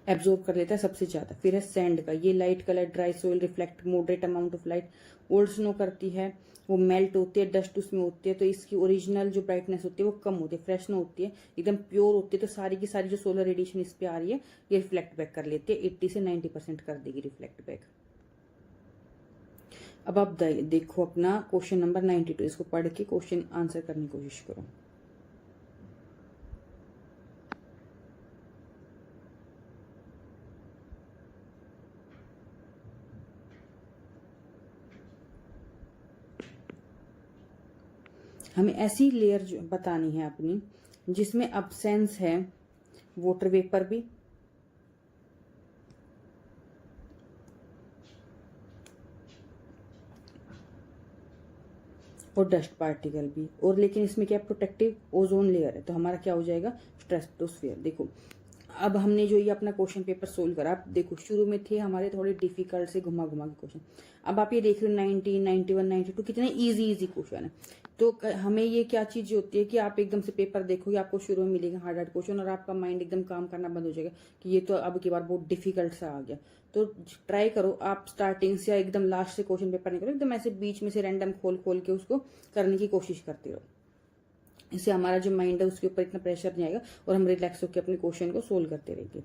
एब्जॉर्ब कर लेता है सबसे ज्यादा। फिर है सैंड का, ये light colour dry soil reflect moderate amount of light. Old snow करती है, वो मेल्ट होती है, डस्ट उसमें होती है, तो इसकी ओरिजिनल जो ब्राइटनेस होती है वो कम होती है। फ्रेश स्नो होती है, एकदम प्योर होती है, तो सारी की सारी जो सोलर रेडिएशन इस पे आ रही है ये रिफ्लेक्ट बैक कर लेती है, 80 से 90% कर देगी रिफ्लेक्ट बैक। अब आप देखो अपना क्वेश्चन नंबर 92, इसको पढ़ के क्वेश्चन आंसर करने की कोशिश करो। हमें ऐसी लेयर जो बतानी है अपनी जिसमें अब्सेंस है वाटर वेपर भी, और डस्ट पार्टिकल भी, और लेकिन इसमें क्या प्रोटेक्टिव ओजोन लेयर है। तो हमारा क्या हो जाएगा, स्ट्रेटोस्फीयर। देखो अब हमने जो ये अपना क्वेश्चन पेपर सोल्व करा, आप देखो शुरू में थे हमारे थोड़े डिफिकल्ट से घुमा घुमा के क्वेश्चन, अब आप ये देख रहे हो 90, 91, 92 कितने इजी इजी क्वेश्चन है। तो हमें ये क्या चीज होती है कि आप एकदम से पेपर देखोगे, आपको शुरू में मिलेगा हार्ड हार्ड क्वेश्चन और आपका माइंड एकदम काम करना बंद हो जाएगा कि ये तो अब की बार बहुत डिफिकल्ट सा आ गया। तो ट्राई करो आप स्टार्टिंग से या एकदम लास्ट से क्वेश्चन पेपर नहीं करो, एकदम ऐसे बीच में से रैंडम खोल खोल के उसको करने की कोशिश करते रहो। इससे हमारा जो माइंड है उसके ऊपर इतना प्रेशर नहीं आएगा और हम रिलैक्स होकर अपने क्वेश्चन को सोल्व करते रहेंगे।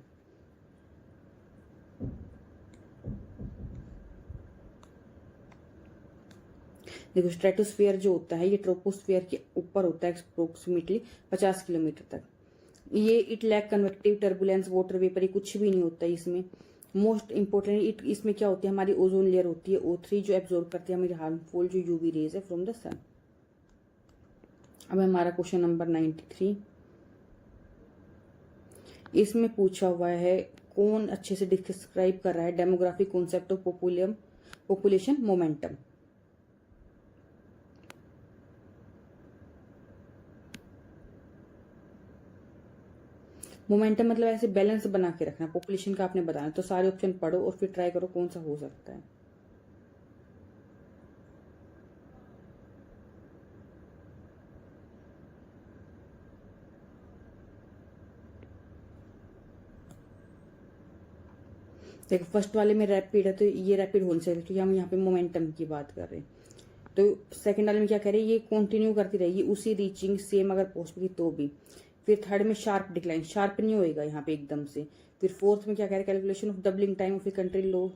देखो स्ट्रेटोस्फीयर जो होता है ये ट्रोपोस्फीयर के ऊपर होता है अप्रोक्सीमेटली 50 किलोमीटर तक। ये it lack convective turbulence water vapour कुछ भी नहीं होता है इसमें। मोस्ट इंपोर्टेंट इसमें क्या होती है, हमारी ओजोन लेयर होती है O3 जो एब्जॉर्ब करती है हमारी हार्मफुल जो यूवी रेज है फ्रॉम द सन। अब हमारा क्वेश्चन नंबर 93, इसमें पूछा हुआ है कौन अच्छे से डिस्क्राइब कर रहा है demographic concept of population momentum. Momentum मतलब ऐसे बैलेंस बना के रखना पॉपुलेशन का आपने बताना। तो सारे ऑप्शन पढ़ो और फिर ट्राई करो कौन सा हो सकता है। देखो फर्स्ट वाले में रैपिड है तो ये रैपिड होने से क्योंकि हम यहाँ पे मोमेंटम की बात कर रहे हैं। तो सेकंड वाले में क्या कह रहे हैं, ये कंटिन्यू करती रहेगी उसी रीचिंग सेम अगर पॉसिबल तो भी। फिर थर्ड में शार्प डिक्लाइन, शार्प नहीं होएगा यहाँ पे एकदम से। फिर फोर्थ में क्या कह रहे हैं, calculation of doubling time of a country low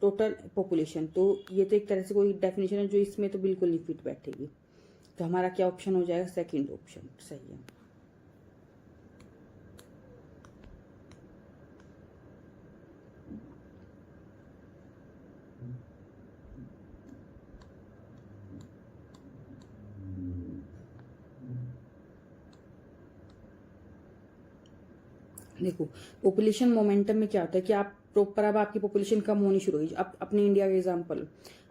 total population. तो ये तो एक तरह से कोई डेफिनेशन है जो इसमें तो बिल्कुल नहीं फिट बैठेगी। तो हमारा क्या ऑप्शन हो जाएगा, सेकेंड ऑप्शन सही है। देखो पॉपुलेशन मोमेंटम में क्या होता है कि आप प्रॉपर अब आपकी पॉपुलेशन कम होनी शुरू हुई। अब अपने इंडिया का एग्जांपल,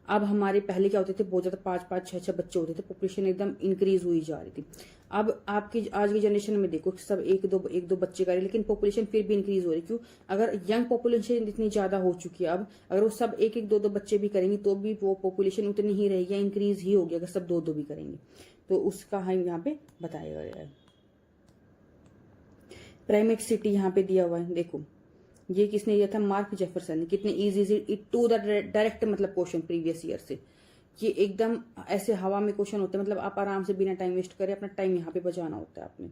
अब हमारे पहले क्या होते थे बहुत ज्यादा 5-5, 6-6 बच्चे होते थे, पॉपुलेशन एकदम इंक्रीज हुई जा रही थी। अब आपकी आज की जनरेशन में देखो सब एक दो बच्चे कर रहे, लेकिन पॉपुलेशन फिर भी इंक्रीज हो रही। क्यों, अगर यंग पॉपुलेशन इतनी ज्यादा हो चुकी है, अब अगर वो सब एक दो बच्चे भी करेंगे तो भी वो पॉपुलेशन उतनी ही रहेगी, इंक्रीज ही होगी अगर सब दो भी करेंगे। तो उसका हम यहाँ पे बताया गया है। प्राइमेट सिटी यहाँ पे दिया हुआ है, देखो ये किसने दिया था, मार्क जेफरसन ने। कितने इजी टू द डायरेक्ट मतलब क्वेश्चन प्रीवियस ईयर से। ये एकदम ऐसे हवा में क्वेश्चन होते हैं, मतलब आप आराम से बिना टाइम वेस्ट करे अपना टाइम यहाँ पे बचाना होता है आपने।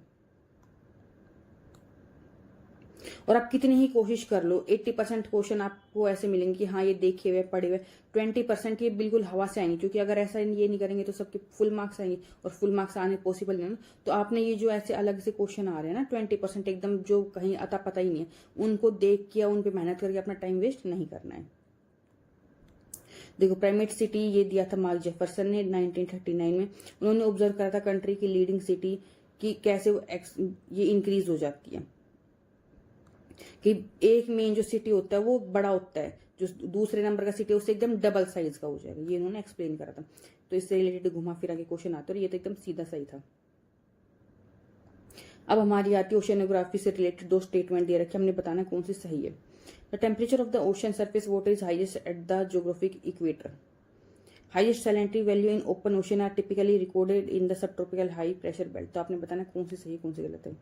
और आप कितनी ही कोशिश कर लो 80% क्वेश्चन आपको ऐसे मिलेंगे कि हाँ ये देखे हुए पढ़े हुए, 20% ये बिल्कुल हवा से आएंगे। क्योंकि अगर ऐसा ये नहीं करेंगे तो सबके फुल मार्क्स आएंगे और फुल मार्क्स आने पॉसिबल नहीं है। तो आपने ये जो ऐसे अलग से क्वेश्चन आ रहे हैं ना 20% एकदम जो कहीं अता पता ही नहीं है, उनको देख के उन पर मेहनत करके अपना टाइम वेस्ट नहीं करना है। देखो प्राइमेट सिटी ये दिया था मार्क जेफरसन ने 1939 में। उन्होंने ऑब्जर्व करा था कंट्री की लीडिंग सिटी की कैसे ये इंक्रीज हो जाती है, कि एक मेन जो सिटी होता है वो बड़ा होता है, जो दूसरे नंबर का सिटी है उससे एकदम डबल साइज का हो जाएगा। ये इन्होंने एक्सप्लेन करा था। तो इससे रिलेटेड घुमा फिरा के क्वेश्चन आते और ये तो एकदम सीधा सही था। अब हमारी आती है ओशियनोग्राफी से रिलेटेड दो स्टेटमेंट दे रखे, हमने बताना कौन सी सही है। The temperature of the ocean surface water is highest at the geographic equator. Highest salinity value in open ocean are typically recorded in the sub tropical high pressure belt. तो आपने बताना कौन सी सही है कौन सी गलत है।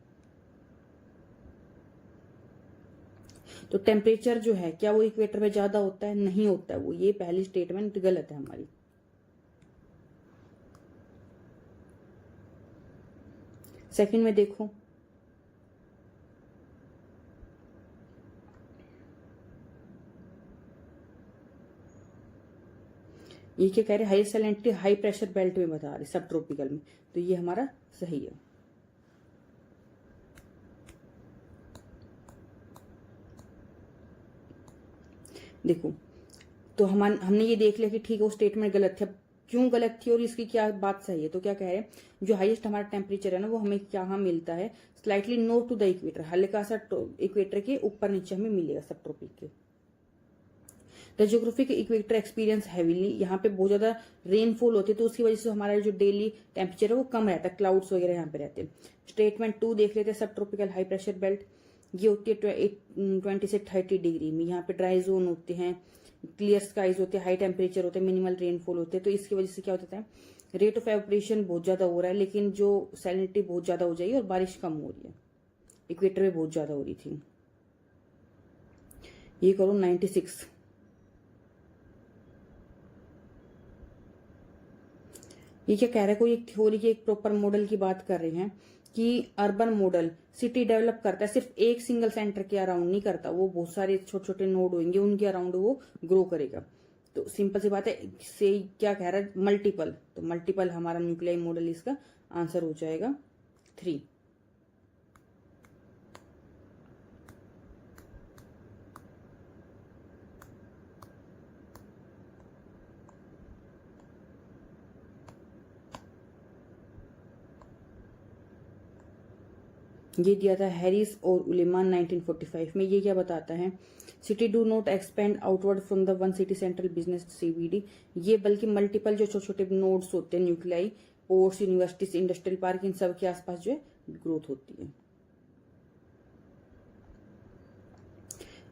तो टेम्परेचर जो है क्या वो इक्वेटर में ज्यादा होता है, नहीं होता है वो। ये पहली स्टेटमेंट गलत है हमारी। सेकंड में देखो ये क्या कह रहे, high salinity high pressure belt में बता रहे सब ट्रॉपिकल में। तो ये हमारा सही है। देखो तो हमने ये देख लिया कि ठीक है वो स्टेटमेंट गलत थी। अब क्यों गलत थी और इसकी क्या बात सही है। तो क्या कह रहे हैं, जो हाईएस्ट हमारा टेम्परेचर है ना वो हमें क्या मिलता है, slightly north to the equator, हल्का सा इक्वेटर के ऊपर नीचे हमें मिलेगा सब ट्रॉपिक के। The geographic equator experience heavily, यहाँ पे बहुत ज्यादा रेनफॉल होती है तो उसकी वजह से हमारा जो डेली टेम्परेचर है वो कम रहता है, क्लाउड्स वगैरह यहाँ पे रहते हैं। स्टेटमेंट 2 देख लेते हैं, सब ट्रॉपिकल हाई प्रेशर बेल्ट। ये होती है 20 से 30 डिग्री में। यहाँ पे ड्राई जोन होते हैं, क्लियर स्काइज होते हैं, हाई टेम्परेचर होते हैं, मिनिमल रेनफॉल होते हैं। तो इसकी वजह से क्या होता है, रेट ऑफ एवपोरेशन बहुत ज्यादा हो रहा है, लेकिन जो सैलिनिटी बहुत ज्यादा हो जाएगी और बारिश कम हो रही है। इक्वेटर में बहुत ज्यादा हो रही थी। ये करो 96। ये क्या कह रहा है, कोई एक थ्योरी की एक प्रॉपर मॉडल की बात कर रहे हैं कि अर्बन मॉडल सिटी डेवलप करता है, सिर्फ एक सिंगल सेंटर के अराउंड नहीं करता, वो बहुत सारे छोटे छोटे नोड होंगे, उनके अराउंड वो ग्रो करेगा। तो सिंपल सी बात है, से क्या कह रहा है, मल्टीपल। तो मल्टीपल हमारा न्यूक्लियाई मॉडल इसका आंसर हो जाएगा 3। ये दिया था हैरिस और उलेमान 1945 में। ये क्या बताता है, city do not expand outward from the one city central business CBD. ये बल्कि मल्टीपल जो छोटे छोटे नोड्स होते हैं, nuclei, ports, universities, industrial park, इन सब के आसपास जो है ग्रोथ होती है।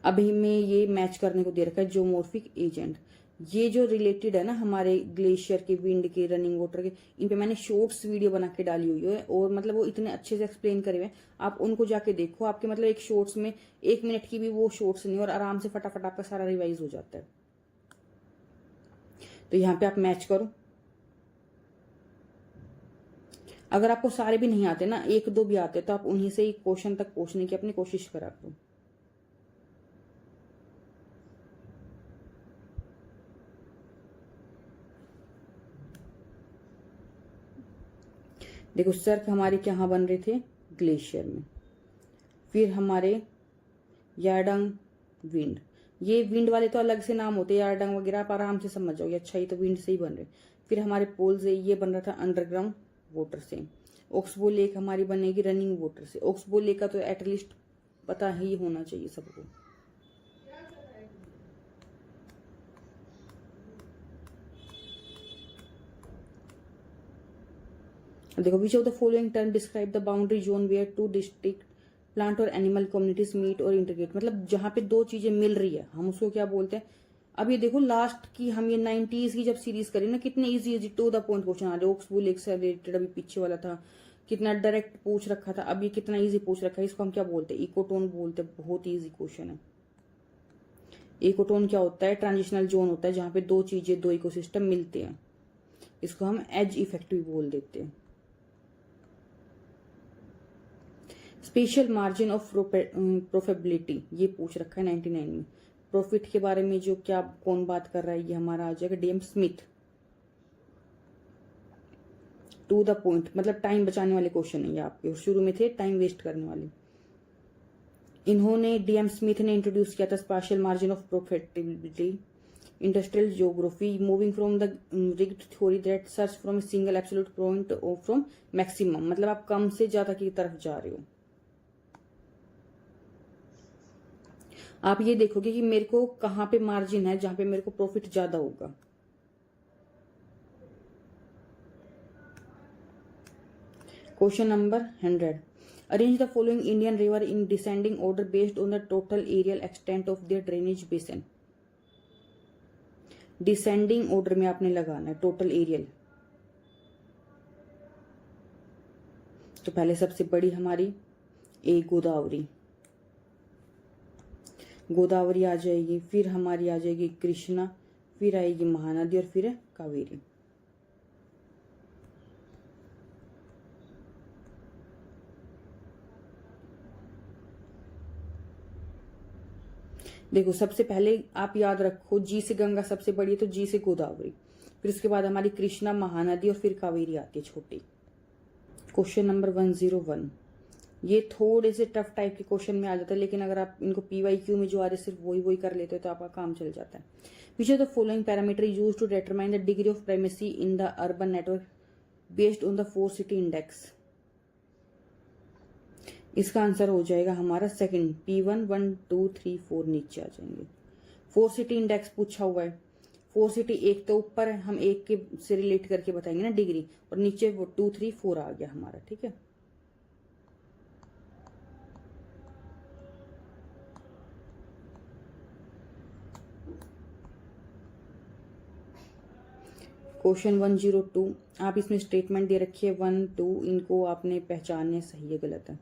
अभी में ये मैच करने को दे रखा है जोमोर्फिक एजेंट। ये जो रिलेटेड है ना हमारे ग्लेशियर के, विंड के, रनिंग वाटर के, इन पे मैंने शॉर्ट्स वीडियो बना के डाली हुई है, और मतलब वो इतने अच्छे से एक्सप्लेन करे हुए हैं, आप उनको जाके देखो। आपके मतलब एक शॉर्ट्स में 1 मिनट की भी वो शॉर्ट्स नहीं, और आराम से फटाफट आपका सारा रिवाइज हो जाता है। तो यहाँ पे आप मैच करो। अगर आपको सारे भी नहीं आते ना, 1-2 भी आते, तो आप उन्हीं से ही क्वेश्चन तक पहुंचने की अपनी कोशिश करा करो। देखो सर्क हमारे कहाँ बन रहे थे, ग्लेशियर में। फिर हमारे यारडंग विंड, ये विंड वाले तो अलग से नाम होते हैं, यारडंग वगैरह आप आराम से समझ जाओगे। अच्छा, ये तो विंड से ही बन रहे। फिर हमारे पोल से ये बन रहा था अंडरग्राउंड वाटर से। ऑक्सबो लेक हमारी बनेगी रनिंग वाटर से। ऑक्सबो लेक का तो एटलीस्ट पता ही होना चाहिए सबको। देखो, which of the following term describe the boundary zone where two distinct plant और एनिमल कम्युनिटीज मीट और इंटीग्रेट। मतलब जहां पे दो चीजें मिल रही है, हम उसको क्या बोलते हैं। अब ये देखो, लास्ट की हम ये 90s की जब सीरीज करी ना, कितने easy easy to the point question आ रहे। ऑक्सबो लेक से रिलेटेड अभी पीछे वाला था, कितना डायरेक्ट पूछ रखा था। अब ये कितना इजी पूछ रखा है, इसको हम क्या बोलते हैं, इकोटोन बोलते हैं। बहुत इजी क्वेश्चन है। इकोटोन क्या होता है, ट्रांजिशनल जोन होता है जहां पे दो चीजें, दो इकोसिस्टम मिलते हैं। इसको हम एज इफेक्ट भी बोल देते हैं। स्पेशल मार्जिन ऑफ प्रोफेबिलिटी, ये पूछ रखा है 99 में। प्रॉफिट के बारे में जो क्या कौन बात कर रहा है, ये हमारा आ जाएगा D M Smith. To the point, मतलब टाइम बचाने वाले क्वेश्चन है ये आपके, और शुरू में थे टाइम वेस्ट करने वाले। इन्होंने, डीएम स्मिथ ने इंट्रोड्यूस किया था special margin of profitability, industrial geography, moving from the rigged theory that search from a single absolute point और फ्रॉम मैक्सिमम। मतलब आप कम से ज्यादा की तरफ जा रहे हो। आप ये देखोगे कि मेरे को कहां पे मार्जिन है जहां पे मेरे को प्रॉफिट ज्यादा होगा। Question number 100, arrange the following Indian river in descending order based on the total areal extent of their drainage basin. Descending order में आपने लगाना है टोटल एरियल। तो पहले सबसे बड़ी हमारी एक गोदावरी, गोदावरी आ जाएगी। फिर हमारी आ जाएगी कृष्णा, फिर आएगी महानदी, और फिर है कावेरी। देखो, सबसे पहले आप याद रखो, जी से गंगा सबसे बड़ी है, तो जी से गोदावरी, फिर उसके बाद हमारी कृष्णा, महानदी, और फिर कावेरी आती है छोटी। क्वेश्चन नंबर 101, ये थोड़े से टफ टाइप के क्वेश्चन में आ जाता है, लेकिन अगर आप इनको पीवाईक्यू में जो आ रहे सिर्फ वही कर लेते हो तो आपका काम चल जाता है। Which are the following parameter use to determine the degree of primacy in the urban network based on the 4 city index. इसका आंसर हो जाएगा हमारा सेकंड, P1, 1, 2, 3, 4 नीचे आ जाएंगे। 4 सिटी इंडेक्स पूछा हुआ है। 4 सिटी एक तो ऊपर है, हम एक के से रिलेट करके बताएंगे ना डिग्री, और नीचे वो 2, 3, 4 आ गया हमारा। ठीक है, क्वेश्चन 102, आप इसमें स्टेटमेंट दे रखी है 1 2, इनको आपने पहचानने सही है गलत है।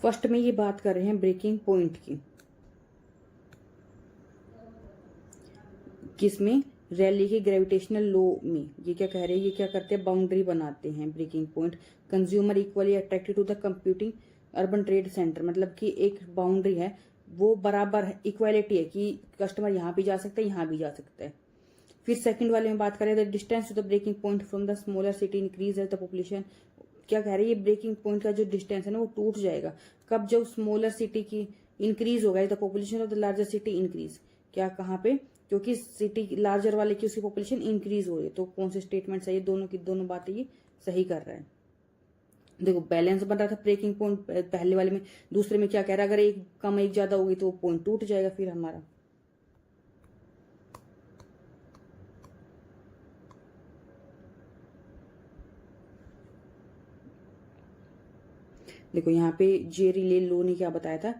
फर्स्ट में ये बात कर रहे हैं ब्रेकिंग पॉइंट की, किसमें, रैली के ग्रेविटेशनल लो में। ये क्या कह रहे हैं, ये क्या करते हैं, बाउंड्री बनाते हैं breaking point. Consumer equally attracted to the computing urban trade centre, मतलब कि एक बाउंड्री है वो बराबर है, इक्वालिटी है कि कस्टमर यहाँ भी जा सकता है यहाँ भी जा सकता है। फिर सेकंड वाले में बात करें the distance to the breaking point from the smaller city increase as the population. क्या कह रहे हैं, ये ब्रेकिंग पॉइंट का जो डिस्टेंस है ना वो टूट जाएगा कब, जब स्मॉलर सिटी की इंक्रीज होगा, the population of the larger city increase. क्या, कहाँ पे, क्योंकि सिटी लार्जर वाले की उसकी पॉपुलेशन इंक्रीज हो रही है। तो कौन से स्टेटमेंट सही है, दोनों की दोनों बातें ये सही कर रहा है। देखो बैलेंस बन रहा था ब्रेकिंग पॉइंट पहले वाले में, दूसरे में क्या कह रहा है, अगर एक कम एक ज्यादा होगी तो पॉइंट टूट जाएगा फिर हमारा। देखो यहाँ पे जे रिले लो ने क्या बताया था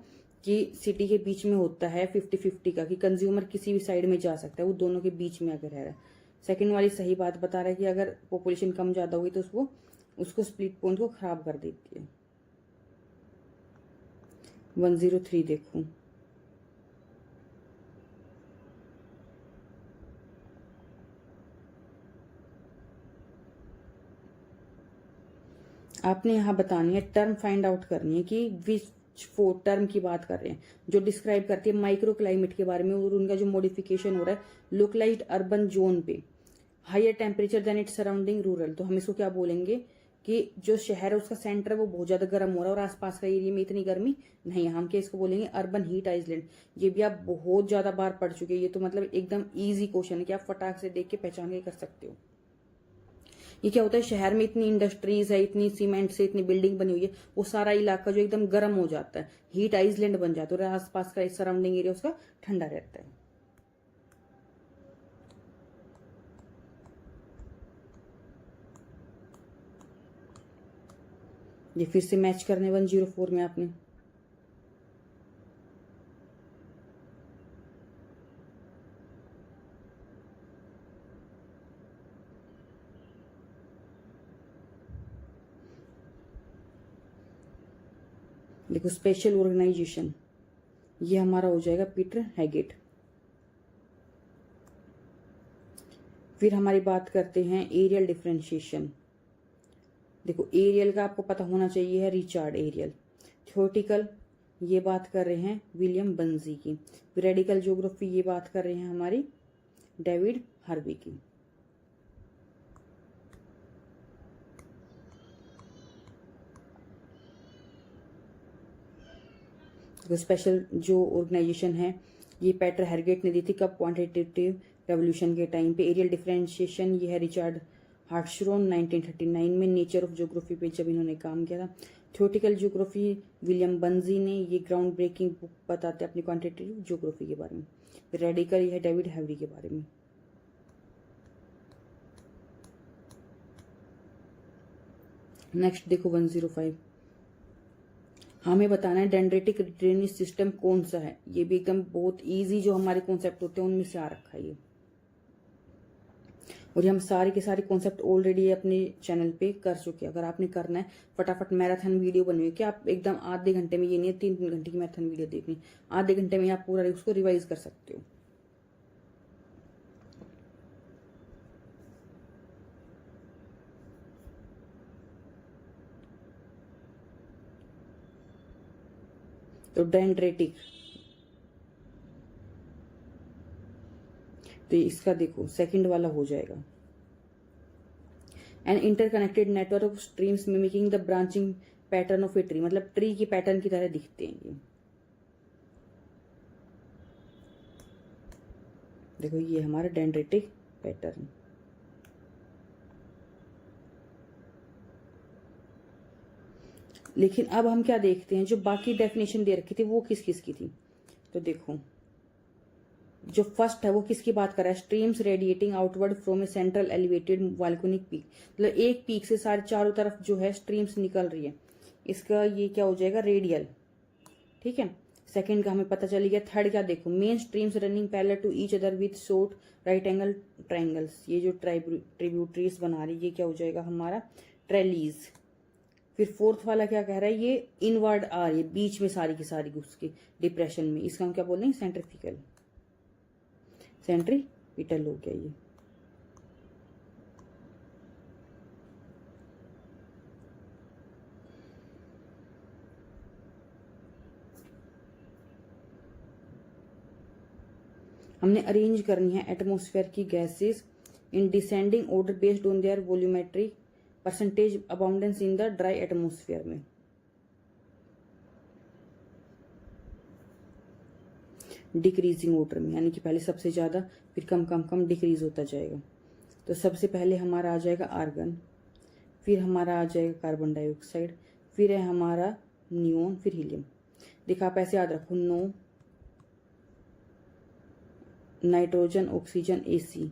कि सिटी के बीच में होता है 50-50 का, कि कंज्यूमर किसी भी साइड में जा सकता है, वो दोनों के बीच में अगर है। सेकंड वाली सही बात बता रहा है कि अगर पॉपुलेशन कम ज्यादा हुई तो उसको स्प्लिट पॉइंट को खराब कर देती है। 103 देखो, आपने यहाँ बतानी है, टर्म फाइंड आउट करनी है कि विच 4 टर्म की बात कर रहे हैं जो डिस्क्राइब करती है माइक्रो क्लाइमेट के बारे में और उनका जो मॉडिफिकेशन हो रहा है लोकलाइज्ड अर्बन जोन पे, higher temperature than it surrounding rural. तो हम इसको क्या बोलेंगे कि जो शहर है उसका सेंटर है वो बहुत ज्यादा गर्म हो रहा है और आसपास का एरिया में इतनी गर्मी नहीं है, हम क्या इसको बोलेंगे अर्बन हीट आइलैंड। ये भी आप बहुत ज्यादा बार पढ़ चुके हैं, ये तो मतलब एकदम ईजी क्वेश्चन है कि आप फटाक से देख के पहचान के कर सकते हो। ये क्या होता है, शहर में इतनी इंडस्ट्रीज है, इतनी सीमेंट से इतनी बिल्डिंग बनी हुई है, वो सारा इलाका जो एकदम गर्म हो जाता है, हीट आइलैंड बन जाता है और आसपास का सराउंडिंग एरिया उसका ठंडा रहता है। ये फिर से मैच करने 104 में आपने देखो स्पेशल ऑर्गेनाइजेशन, ये हमारा हो जाएगा पीटर हैगेट। फिर हमारी बात करते हैं एरियल डिफरेंशिएशन। देखो एरियल का आपको पता होना चाहिए है रिचार्ड एरियल। थ्योरेटिकल ये बात कर रहे हैं विलियम बंजी की। रेडिकल ज्योग्राफी ये बात कर रहे हैं हमारी डेविड हार्वी की। स्पेशल जो ऑर्गेनाइजेशन है ये पीटर हैगेट ने दी थी कब, क्वांटिटेटिव रेवोल्यूशन के टाइम पे। एरियल डिफरेंशिएशन ये है रिचार्ड हार्ट्शरोन 1939 में नेचर ऑफ ज्योग्राफी पे जब इन्होंने काम किया था। थ्योरेटिकल ज्योग्राफी विलियम बंजी ने, ये ग्राउंड ब्रेकिंग बुक बताते हैं अपनी क्वांटिटेटिव ज्योग्राफी के बारे में। रेडिकल ये है डेविड हैवरी के बारे में। नेक्स्ट देखो 105, हमें बताना है डेंड्रेटिक ड्रेनेज सिस्टम कौन सा है। ये भी एकदम बहुत इजी जो हमारे कॉन्सेप्ट होते हैं उनमें से आ रखा है ये, और ये हम सारे के सारे कॉन्सेप्ट ऑलरेडी अपने चैनल पे कर चुके हैं। अगर आपने करना है फटाफट मैराथन वीडियो बनी हुई कि आप एकदम आधे घंटे में, ये नहीं है 3 घंटे की मैराथन वीडियो देखनी, आधे घंटे में आप पूरा उसको रिवाइज कर सकते हो। तो डेंड्रेटिक, तो इसका देखो सेकंड वाला हो जाएगा an interconnected network of streams mimicking the branching pattern of a tree, मतलब ट्री की पैटर्न की तरह दिखते हैं ये। देखो ये हमारा डेंड्रेटिक पैटर्न। लेकिन अब हम क्या देखते हैं, जो बाकी डेफिनेशन दे रखी थी वो किस किस की थी। तो देखो जो फर्स्ट है वो किसकी बात कर रहा है, streams radiating outward from A central elevated volcanic peak, मतलब एक पीक से सारे चारों तरफ जो है स्ट्रीम्स निकल रही है, इसका ये क्या हो जाएगा, रेडियल। ठीक है, सेकंड का हमें पता चल गया। थर्ड क्या देखो, main streams running parallel to each other with short right angle triangles, ये जो ट्रिब्यूटरीज बना रही है ये क्या हो जाएगा हमारा, ट्रेलीज। फिर फोर्थ वाला क्या कह रहा है, ये इनवर्ड आ रही है बीच में सारी की सारी घुस के डिप्रेशन में, इसका हम क्या बोल रहे हैं, सेंट्रीफ्यूगल, सेंट्रीपिटल हो गया ये। हमने अरेंज करनी है एटमॉस्फेयर की gases in descending order based on their volumetric percentage abundance in the dry atmosphere में। डिक्रीजिंग ऑर्डर में, यानी कि पहले सबसे ज़्यादा फिर कम कम कम डिक्रीज होता जाएगा। तो सबसे पहले हमारा आ जाएगा आर्गन, फिर हमारा आ जाएगा कार्बन डाइऑक्साइड, फिर है हमारा नियोन, फिर हीलियम। देखा आप ऐसे याद रखो, नो, नाइट्रोजन, ऑक्सीजन, एसी,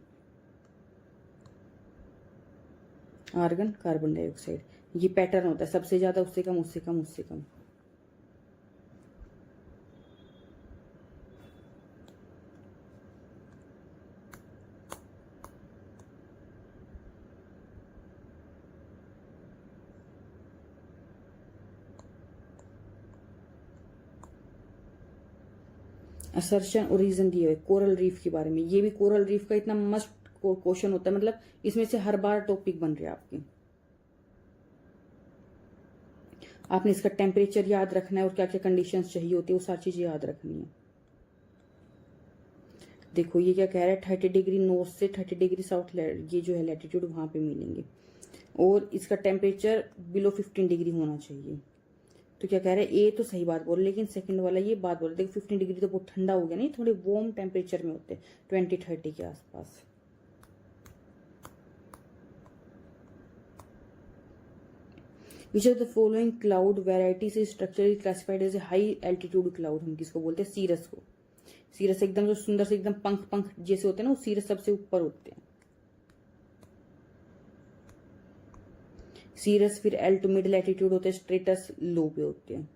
आर्गन, कार्बन डाइऑक्साइड, ये पैटर्न होता है, सबसे ज्यादा, उससे कम, उससे कम, उससे कम। असर्शन और रीजन दिए हुए कोरल रीफ के बारे में, ये भी कोरल रीफ का इतना मस्त क्वेश्चन होता है, मतलब इसमें से हर बार टॉपिक बन रहा है आपके। आपने इसका टेम्परेचर याद रखना है और क्या क्या कंडीशंस चाहिए होती है वो सारी चीजें याद रखनी है। देखो ये क्या कह रहा है, 30 डिग्री नॉर्थ से 30 डिग्री साउथ, ये जो है लैटिट्यूड वहां पे मिलेंगे, और इसका टेम्परेचर बिलो 15 डिग्री होना चाहिए। तो क्या कह रहे हैं, ए तो सही बात बोल, लेकिन सेकंड वाला ये बात बोल, देखो 15 डिग्री तो बहुत ठंडा हो गया, नहीं, थोड़े वार्म टेम्परेचर में होते हैं 20-30 के आसपास। Which of the following cloud varieties is structurally classified as a high altitude cloud, हम किसको बोलते हैं, सीरस को। सीरस एकदम जो सुंदर से एकदम पंख पंख जैसे होते हैं ना, वो सीरस सबसे ऊपर होते हैं, सीरस। फिर एल टू मिडिल एटीट्यूड होते हैं, स्ट्रेटस लो पे होते हैं।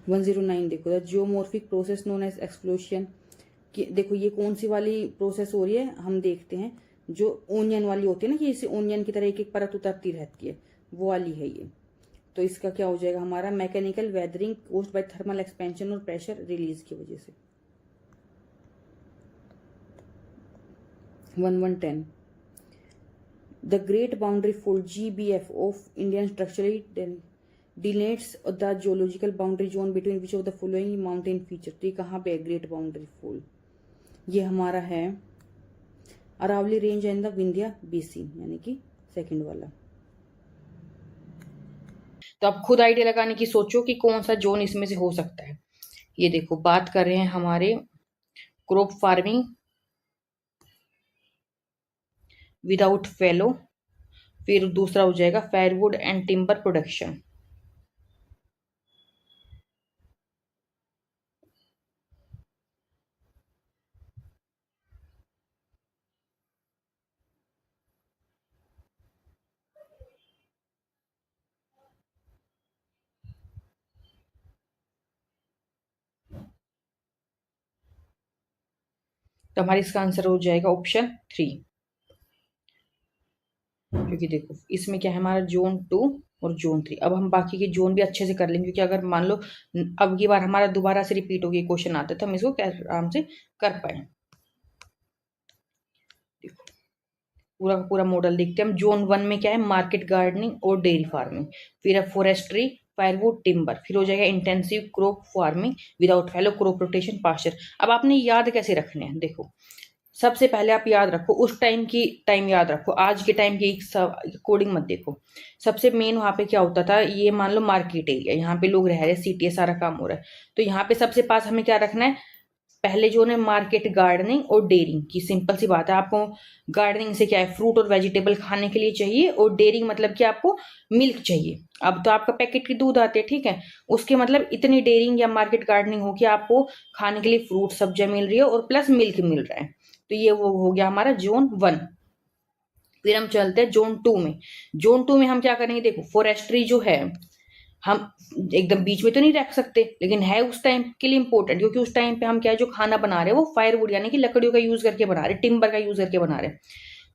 109 देखो, the geomorphic process known as explosion, देखो ये कौन सी वाली प्रोसेस हो रही है, हम देखते हैं जो ओनियन वाली होती है ना, कि इसे ओनियन की तरह एक एक परत उतरती रहती है, वो वाली है ये। तो इसका क्या हो जाएगा हमारा, mechanical weathering caused by thermal expansion और प्रेशर रिलीज की वजह से। 1110 the great boundary fold GBF of Indian structurally delineates the geological boundary zone between which of the following mountain feature. तो ये कहाँ पे है ग्रेट बाउंड्री फोल्ड, ये हमारा है Aravalli range and the Vindhya basin, यानी कि सेकंड वाला। तो आप खुद आइडिया लगाने की सोचो कि कौन सा जोन इसमें से हो सकता है। ये देखो बात कर रहे हैं हमारे क्रॉप फार्मिंग विदाउट फेलो, फिर दूसरा हो जाएगा फायरवुड एंड टिम्बर प्रोडक्शन। तो हमारे इसका आंसर हो जाएगा ऑप्शन 3, क्योंकि देखो इसमें क्या है हमारा जोन 2 और जोन 3। अब हम बाकी के जोन भी अच्छे से कर लेंगे, क्योंकि अगर मान लो अब की बार हमारा दोबारा से रिपीट हो गया क्वेश्चन आता है तो हम इसको आराम से कर पाए। देखो पूरा का पूरा मॉडल देखते हैं हम। जोन 1 में क्या है, मार्केट गार्डनिंग और डेयरी फार्मिंग, फिर है फॉरेस्ट्री, फायरवुड, टिम्बर, फिर हो जाएगा इंटेंसिव क्रॉप फार्मिंग विदाउट फैलो, क्रॉप रोटेशन, पास्चर। अब आपने याद कैसे रखने हैं, देखो सबसे पहले आप याद रखो उस टाइम की टाइम याद रखो, आज के टाइम की अकॉर्डिंग मत देखो। सबसे मेन वहां पे क्या होता था, ये मान लो मार्केट एरिया, यहाँ पे लोग रह रहे, सिटी है, सारा काम हो रहा है, तो यहाँ पे सबसे पास हमें क्या रखना है, पहले जोन है मार्केट गार्डनिंग और डेयरिंग की। सिंपल सी बात है, आपको गार्डनिंग से क्या है, फ्रूट और वेजिटेबल खाने के लिए चाहिए, और डेयरिंग मतलब कि आपको मिल्क चाहिए। अब तो आपका पैकेट की दूध आते हैं, ठीक है, उसके मतलब इतनी डेयरिंग या मार्केट गार्डनिंग हो कि आपको खाने के लिए फ्रूट सब्जियां मिल रही है और प्लस मिल्क मिल रहा है। तो ये वो हो गया हमारा जोन 1। फिर हम चलते हैं जोन 2 में। जोन 2 में हम क्या करेंगे, देखो फॉरेस्ट्री जो है हम एकदम बीच में तो नहीं रख सकते, लेकिन है उस टाइम के लिए इंपॉर्टेंट, क्योंकि उस टाइम पे हम क्या है जो खाना बना रहे हैं वो फायरवुड यानी कि लकड़ियों का यूज करके बना रहे हैं, टिम्बर का यूज करके बना रहे हैं।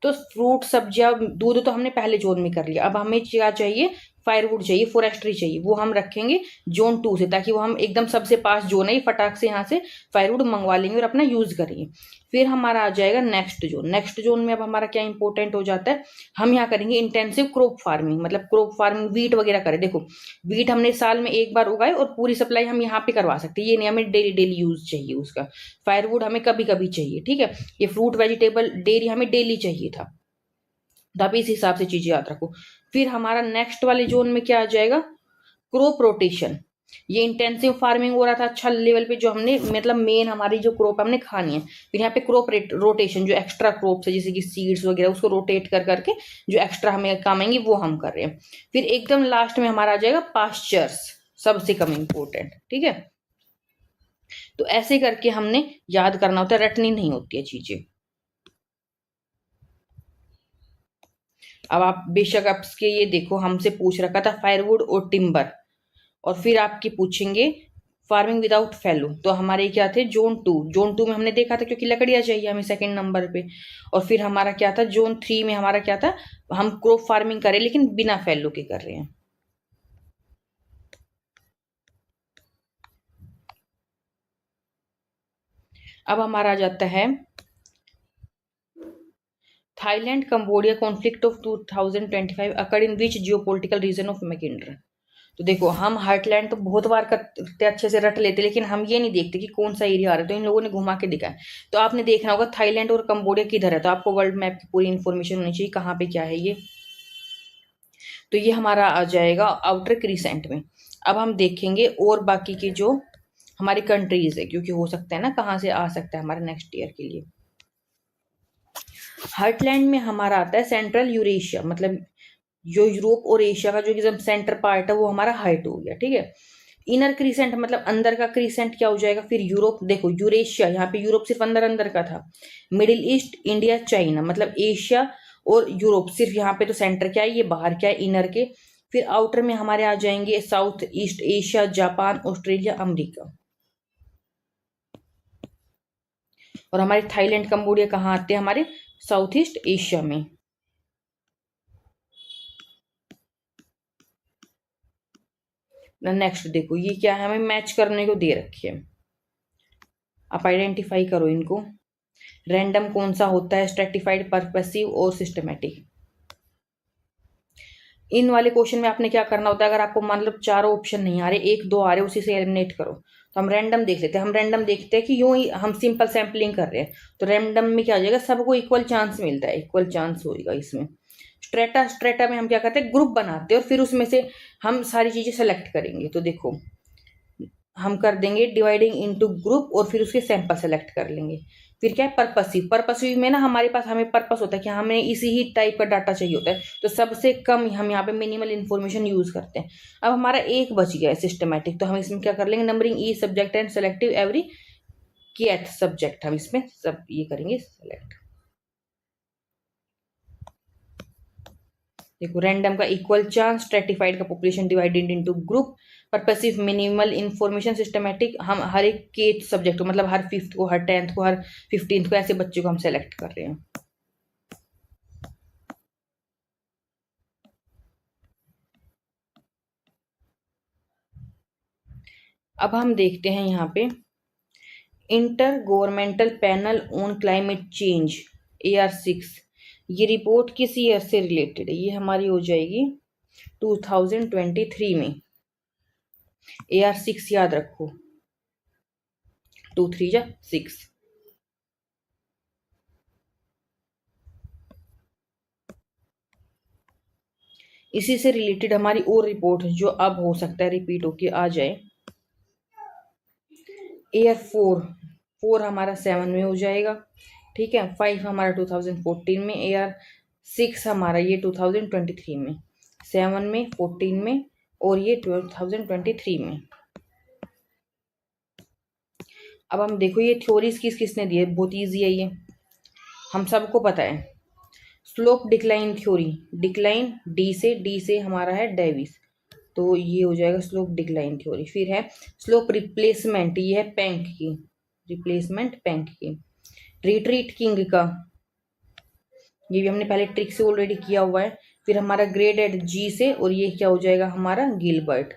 तो फ्रूट सब्जियां दूध तो हमने पहले जोन में कर लिया, अब हमें क्या चाहिए, फायरवुड चाहिए, फॉरेस्ट्री चाहिए, वो हम रखेंगे जोन 2 से, ताकि वो हम एकदम सबसे पास जोन है, फटाक से यहाँ से फायरवुड मंगवा लेंगे और अपना यूज करेंगे। फिर हमारा आ जाएगा नेक्स्ट जोन। नेक्स्ट जोन में अब हमारा क्या इंपॉर्टेंट हो जाता है, हम यहाँ करेंगे इंटेंसिव क्रॉप फार्मिंग, मतलब क्रॉप फार्मिंग वीट वगैरह करें। देखो वीट हमने साल में एक बार उगाए और पूरी सप्लाई हम यहाँ पे करवा सकते हैं, ये नहीं हमें डेली डेली यूज चाहिए उसका। फायरवुड हमें कभी कभी चाहिए, ठीक है। ये फ्रूट वेजिटेबल डेयरी हमें डेली चाहिए था, तो आप इस हिसाब से चीजें याद रखो। फिर हमारा नेक्स्ट वाले जोन में क्या आ जाएगा, क्रॉप रोटेशन। ये इंटेंसिव फार्मिंग हो रहा था अच्छा लेवल पे, जो हमने मतलब मेन हमारी जो क्रॉप हमने खानी है। फिर यहाँ पे क्रॉप रोटेशन, जो एक्स्ट्रा क्रॉप्स है जैसे कि सीड्स वगैरह, उसको रोटेट कर करके जो एक्स्ट्रा हमें काम आएंगे वो हम कर रहे हैं। फिर एकदम लास्ट में हमारा आ जाएगा पास्चर्स, सबसे कम इंपॉर्टेंट, ठीक है। तो ऐसे करके हमने याद करना होता है, रटनी नहीं होती है चीजें। अब आप बेशक आपके ये देखो हमसे पूछ रखा था फायरवुड और टिम्बर, और फिर आपके पूछेंगे फार्मिंग विदाउट फैलो, तो हमारे क्या थे जोन 2। जोन 2 में हमने देखा था क्योंकि लकड़ियां चाहिए हमें सेकंड नंबर पे। और फिर हमारा क्या था जोन 3 में, हमारा क्या था, हम क्रॉप फार्मिंग करें लेकिन बिना फैलो के कर रहे हैं। अब हमारा आ जाता है Thailand Cambodia conflict of 2025 occurred in which geopolitical region of मैकेंड्रा। तो देखो हम हार्टलैंड तो बहुत बार करते अच्छे से रट लेते, लेकिन हम ये नहीं देखते कि कौन सा एरिया आ रहा है, तो इन लोगों ने घुमा के दिखाया। तो आपने देखना होगा थाईलैंड और कंबोडिया किधर है, तो आपको वर्ल्ड मैप की पूरी इन्फॉर्मेशन होनी चाहिए कहाँ पे क्या है ये। तो ये हमारा आ जाएगा आउटर क्रीसेंट में। अब हम देखेंगे और बाकी की जो हमारी कंट्रीज है, क्योंकि हो सकता है ना कहाँ से आ सकता है हमारे नेक्स्ट ईयर के लिए। हार्टलैंड में हमारा आता है सेंट्रल यूरेशिया, मतलब जो यूरोप और एशिया का जो एकदम सेंटर पार्ट है वो हमारा हार्ट हो गया, ठीक है। इनर क्रीसेंट मतलब अंदर का क्रीसेंट क्या हो जाएगा, फिर यूरोप। देखो यूरेशिया, यहाँ पे यूरोप सिर्फ अंदर अंदर का था। मिडिल ईस्ट, इंडिया, चाइना, मतलब एशिया और यूरोप सिर्फ यहाँ पे, तो सेंटर क्या है, ये बाहर क्या है, इनर के। फिर आउटर में हमारे आ जाएंगे south east Asia, Japan, Australia, America. और हमारे थाईलैंड कंबोडिया कहाँ आते हैं, हमारे साउथ ईस्ट एशिया में। नेक्स्ट देखो ये क्या है, हमें मैच करने को दे रखी है, आप आइडेंटिफाई करो इनको। रैंडम कौन सा होता है, स्ट्रेटिफाइड, पर्पसिव और सिस्टमेटिक। इन वाले क्वेश्चन में आपने क्या करना होता है, अगर आपको मतलब चारों ऑप्शन नहीं आ रहे, एक दो आ रहे, उसी से एलिमिनेट करो। तो हम रैंडम देख लेते हैं, हम रैंडम देखते हैं कि यूं ही हम सिंपल सैंपलिंग कर रहे हैं, तो रैंडम में क्या हो जाएगा, सबको इक्वल चांस मिलता है, इक्वल चांस होगा इसमें। स्ट्रेटा, स्ट्रेटा में हम क्या करते हैं, ग्रुप बनाते हैं और फिर उसमें से हम सारी चीजें सेलेक्ट करेंगे। तो देखो हम कर देंगे डिवाइडिंग इनटू ग्रुप और फिर उसके सैंपल सेलेक्ट कर लेंगे। फिर क्या है पर्पसिव, पर्पसिव में ना हमारे पास हमें पर्पस होता है कि हमें इसी ही टाइप का डाटा चाहिए होता है, तो सबसे कम हम यहाँ पे मिनिमल इन्फॉर्मेशन यूज करते हैं। अब हमारा एक बच गया है सिस्टमैटिक, तो हम इसमें क्या कर लेंगे, numbering E subject and selective every kth subject, हम इसमें सब ये करेंगे सेलेक्ट। देखो रैंडम का इक्वल चांस, स्ट्रेटिफाइड का population divided into group, purposive minimal information, systematic हम हर एक के सब्जेक्ट को, मतलब हर 5th को, हर 10th को, हर 15th को, ऐसे बच्चे को हम सेलेक्ट कर रहे हैं। अब हम देखते हैं यहाँ पे inter governmental panel on climate change AR6, ये रिपोर्ट किस ईयर से रिलेटेड है, ये हमारी हो जाएगी 2023 में। AR6 याद रखो, 2 3 जा 6। इसी से रिलेटेड हमारी और रिपोर्ट जो अब हो सकता है रिपीट होके आ जाए, AR4 4 हमारा 7 में हो जाएगा, ठीक है। 5 हमारा 2014 में, AR 6 हमारा ये 2023 में, 7 में, 14 में और ये 2023 में। अब हम देखो ये थ्योरीज किसने दी है, बहुत ईजी है ये, हम सबको पता है। Slope decline theory, decline D से हमारा है डेविस, तो ये हो जाएगा स्लोप डिक्लाइन थ्योरी। फिर है स्लोप रिप्लेसमेंट, ये है पैंक की, रिप्लेसमेंट पैंक की। रिट्रीट किंग का, ये भी हमने पहले ट्रिक से ऑलरेडी किया हुआ है। फिर हमारा ग्रेडेड जी से, और ये क्या हो जाएगा हमारा गिलबर्ट।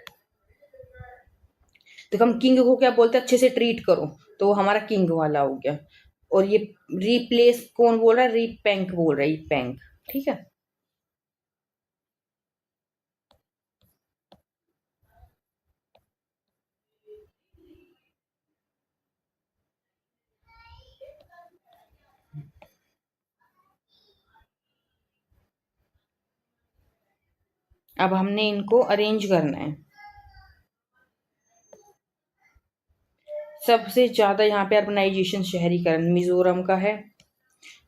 तो हम किंग को क्या बोलते हैं, अच्छे से ट्रीट करो, तो हमारा किंग वाला हो गया। और ये रिप्लेस कौन बोल रहा है, रिपैंक बोल रहा है, पैंक, ठीक है। अब हमने इनको अरेंज करना है। सबसे ज्यादा यहाँ पे अर्बनाइजेशन, शहरीकरण मिजोरम का है,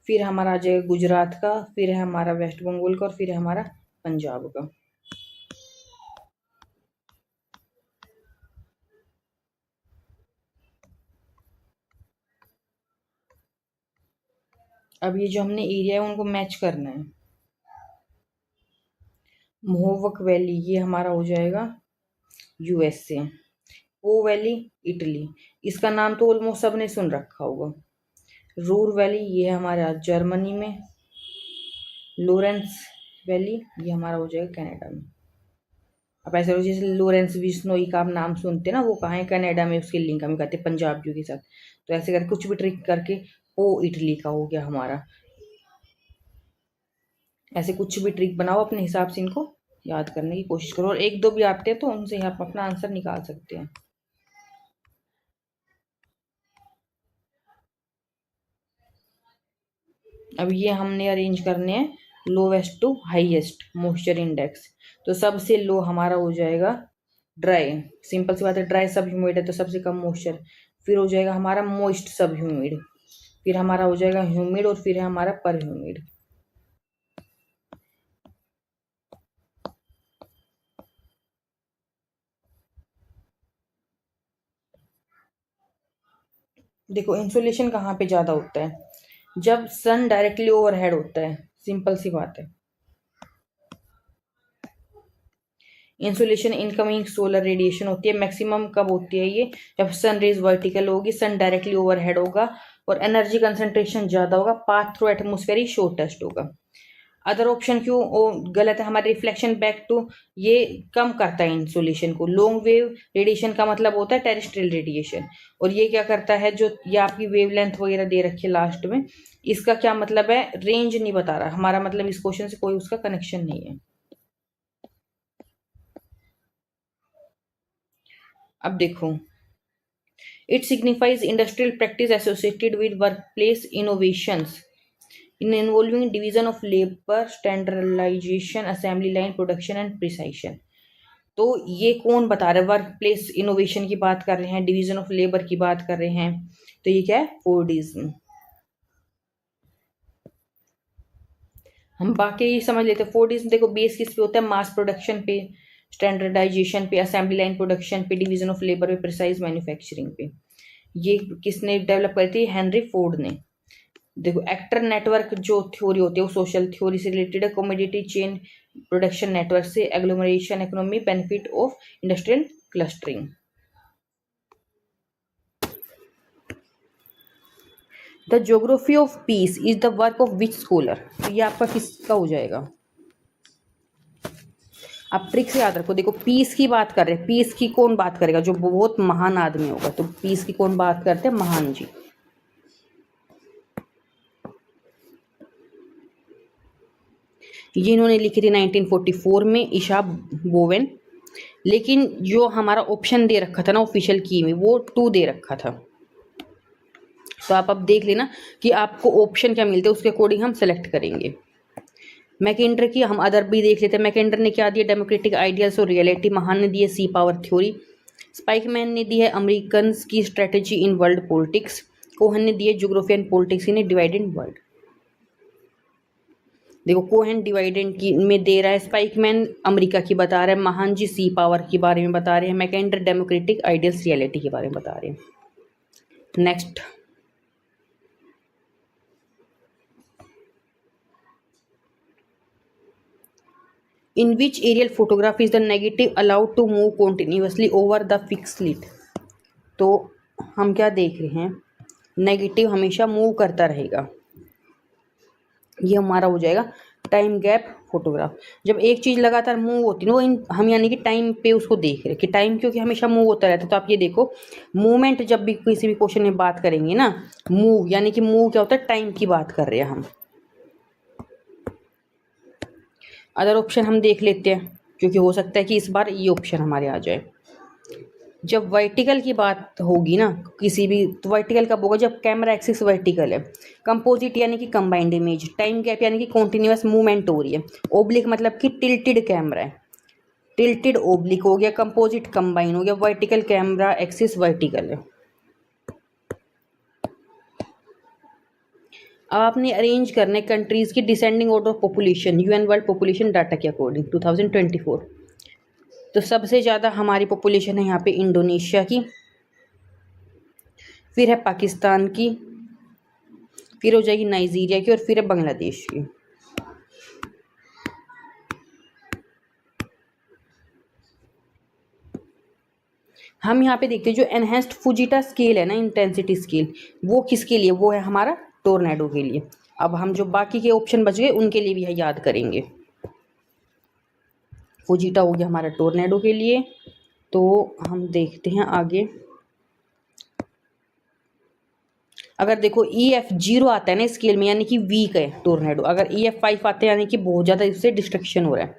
फिर हमारा आ जाएगा गुजरात का, फिर है हमारा वेस्ट बंगाल का, और फिर है हमारा पंजाब का। अब ये जो हमने एरिया है उनको मैच करना है। मोहवक वैली ये हमारा हो जाएगा USA, पो वैली इटली, इसका नाम तो ऑलमोस्ट सबने सुन रखा होगा। रूर वैली ये है हमारा जर्मनी में, लोरेंस वैली ये हमारा हो जाएगा कनाडा में। अब ऐसे हो जैसे लोरेंस बिश्नोई का आप नाम सुनते हैं ना, वो कहाँ है, कनाडा में, उसके लिंक हम कहते हैं पंजाबियों के साथ। तो ऐसे करके कुछ भी ट्रिक करके पो इटली का हो गया हमारा। ऐसे कुछ भी ट्रिक बनाओ अपने हिसाब से, इनको याद करने की कोशिश करो, और एक दो भी आते हैं तो उनसे आप अपना आंसर निकाल सकते हैं। अब ये हमने अरेंज करने हैं lowest to highest moisture index. तो सबसे लो हमारा हो जाएगा ड्राई, सिंपल सी बात है, ड्राई सब ह्यूमिड है तो सबसे कम मॉइस्चर। फिर हो जाएगा हमारा मॉइस्ट सब ह्यूमिड, फिर हमारा हो जाएगा ह्यूमिड, और फिर है हमारा पर ह्यूमिड। देखो इंसोलेशन कहाँ पे ज़्यादा होता है, जब सन डायरेक्टली ओवरहेड होता है, सिंपल सी बात है। इंसोलेशन इनकमिंग सोलर रेडिएशन होती है, मैक्सिमम कब होती है ये, जब सन रेज वर्टिकल होगी, सन डायरेक्टली ओवरहेड होगा, और एनर्जी कंसंट्रेशन ज़्यादा होगा, पाथ थ्रू एटमोस्फेयर ही शॉर्टेस्ट होगा। अदर ऑप्शन क्यों गलत है, हमारे रिफ्लेक्शन बैक टू ये कम करता है इंसोलेशन को। लॉन्ग वेव रेडिएशन का मतलब होता है टेरेस्ट्रियल रेडिएशन, और ये क्या करता है, जो ये आपकी वेवलेंथ वगैरह दे रखी है लास्ट में, इसका क्या मतलब है, रेंज नहीं बता रहा हमारा, मतलब इस क्वेश्चन से कोई उसका कनेक्शन नहीं है। अब देखो, it signifies industrial practice associated with workplace innovations in involving division of labor, standardization, assembly line, production and precision। तो ये कौन बता रहा है, वर्क प्लेस इनोवेशन की बात कर रहे हैं, डिवीजन ऑफ लेबर की बात कर रहे हैं, तो ये क्या है, फोर्डिज्म। हम बाकी समझ लेते हैं। फोर्डिज्म देखो बेस किस पे होता है, मास प्रोडक्शन पे, स्टैंडर्डाइजेशन पे, असेंबली लाइन प्रोडक्शन पे, डिवीजन ऑफ लेबर पे, प्रिसाइज मैन्युफैक्चरिंग पे। ये किसने डेवलप करी थी, हेनरी फोर्ड ने। देखो एक्टर नेटवर्क जो थ्योरी होती है वो सोशल थ्योरी से रिलेटेड है, कमोडिटी चेन प्रोडक्शन नेटवर्क से, agglomeration economy, benefit of industrial clustering. The geography of peace is the work of which scholar, तो ये आपका किसका हो जाएगा। आप ट्रिक से याद रखो, देखो पीस की बात कर रहे हैं, पीस की कौन बात करेगा, जो बहुत महान आदमी होगा, तो पीस की कौन बात करते हैं, महान जी। ये इन्होंने लिखी थी 1944 में, ईशा बोवेन। लेकिन जो हमारा ऑप्शन दे रखा था ना ऑफिशियल की में, वो 2 दे रखा था, तो आप अब देख लेना कि आपको ऑप्शन क्या मिलते हैं, उसके अकॉर्डिंग हम सेलेक्ट करेंगे। मैकेंडर की हम अदर भी देख लेते हैं। मैकेंडर ने क्या दिया, डेमोक्रेटिक आइडियल्स और रियलिटी। महान ने दी है सी पावर थ्योरी। स्पाइकमैन ने दी है अमेरिकन की strategy in world politics. Cohen ने दिए geography and politics in a divided world. देखो कोहेन डिवाइडेंट की में दे रहा है, स्पाइकमैन अमेरिका की बता रहा है, महान जी सी पावर के बारे में बता रहे हैं, मैकेंडर डेमोक्रेटिक आइडियल्स रियलिटी के बारे में बता रहे हैं। Next, in which aerial photograph is the negative allowed to move continuously over the fix slit. तो हम क्या देख रहे हैं, नेगेटिव हमेशा मूव करता रहेगा, ये हमारा हो जाएगा टाइम गैप फोटोग्राफ। जब एक चीज़ लगातार मूव होती है वो हम यानी कि टाइम पे उसको देख रहे हैं कि टाइम क्योंकि हमेशा मूव होता रहता है। तो आप ये देखो मूवमेंट, जब भी किसी भी क्वेश्चन में बात करेंगे ना, मूव यानी कि मूव क्या होता है, टाइम की बात कर रहे हैं हम। अदर ऑप्शन हम देख लेते हैं क्योंकि हो सकता है कि इस बार ये ऑप्शन हमारे आ जाए। जब वर्टिकल की बात होगी ना किसी भी, तो वर्टिकल कब होगा, जब कैमरा एक्सिस वर्टिकल है, कंपोजिट यानी कि कंबाइंड इमेज, टाइम गैप यानी कि कॉन्टिन्यूस मूवमेंट हो रही है, ओब्लिक मतलब कि टिल्टेड कैमरा है, टिल्टेड ओब्लिक हो गया, कंपोजिट कंबाइन हो गया, वर्टिकल कैमरा एक्सिस वर्टिकल है। अब आपने अरेंज करने कंट्रीज की descending order of population UN world population data के अकॉर्डिंग 2024। तो सबसे ज़्यादा हमारी पॉपुलेशन है यहाँ पे इंडोनेशिया की, फिर है पाकिस्तान की, फिर हो जाएगी नाइजीरिया की, और फिर है बांग्लादेश की। हम यहाँ पे देखते हैं जो एनहेंस्ड फुजिटा स्केल है ना, इंटेंसिटी स्केल, वो किसके लिए, वो है हमारा टोर्नेडो के लिए। अब हम जो बाकी के ऑप्शन बच गए उनके लिए भी यह याद करेंगे। फुजिटा हो गया हमारा टोर्नेडो के लिए। तो हम देखते हैं आगे। अगर देखो EF0 आता है ना स्केल में यानी कि वीक है टोर्नेडो, अगर EF5 आता है यानी कि बहुत ज़्यादा इससे डिस्ट्रक्शन हो रहा है।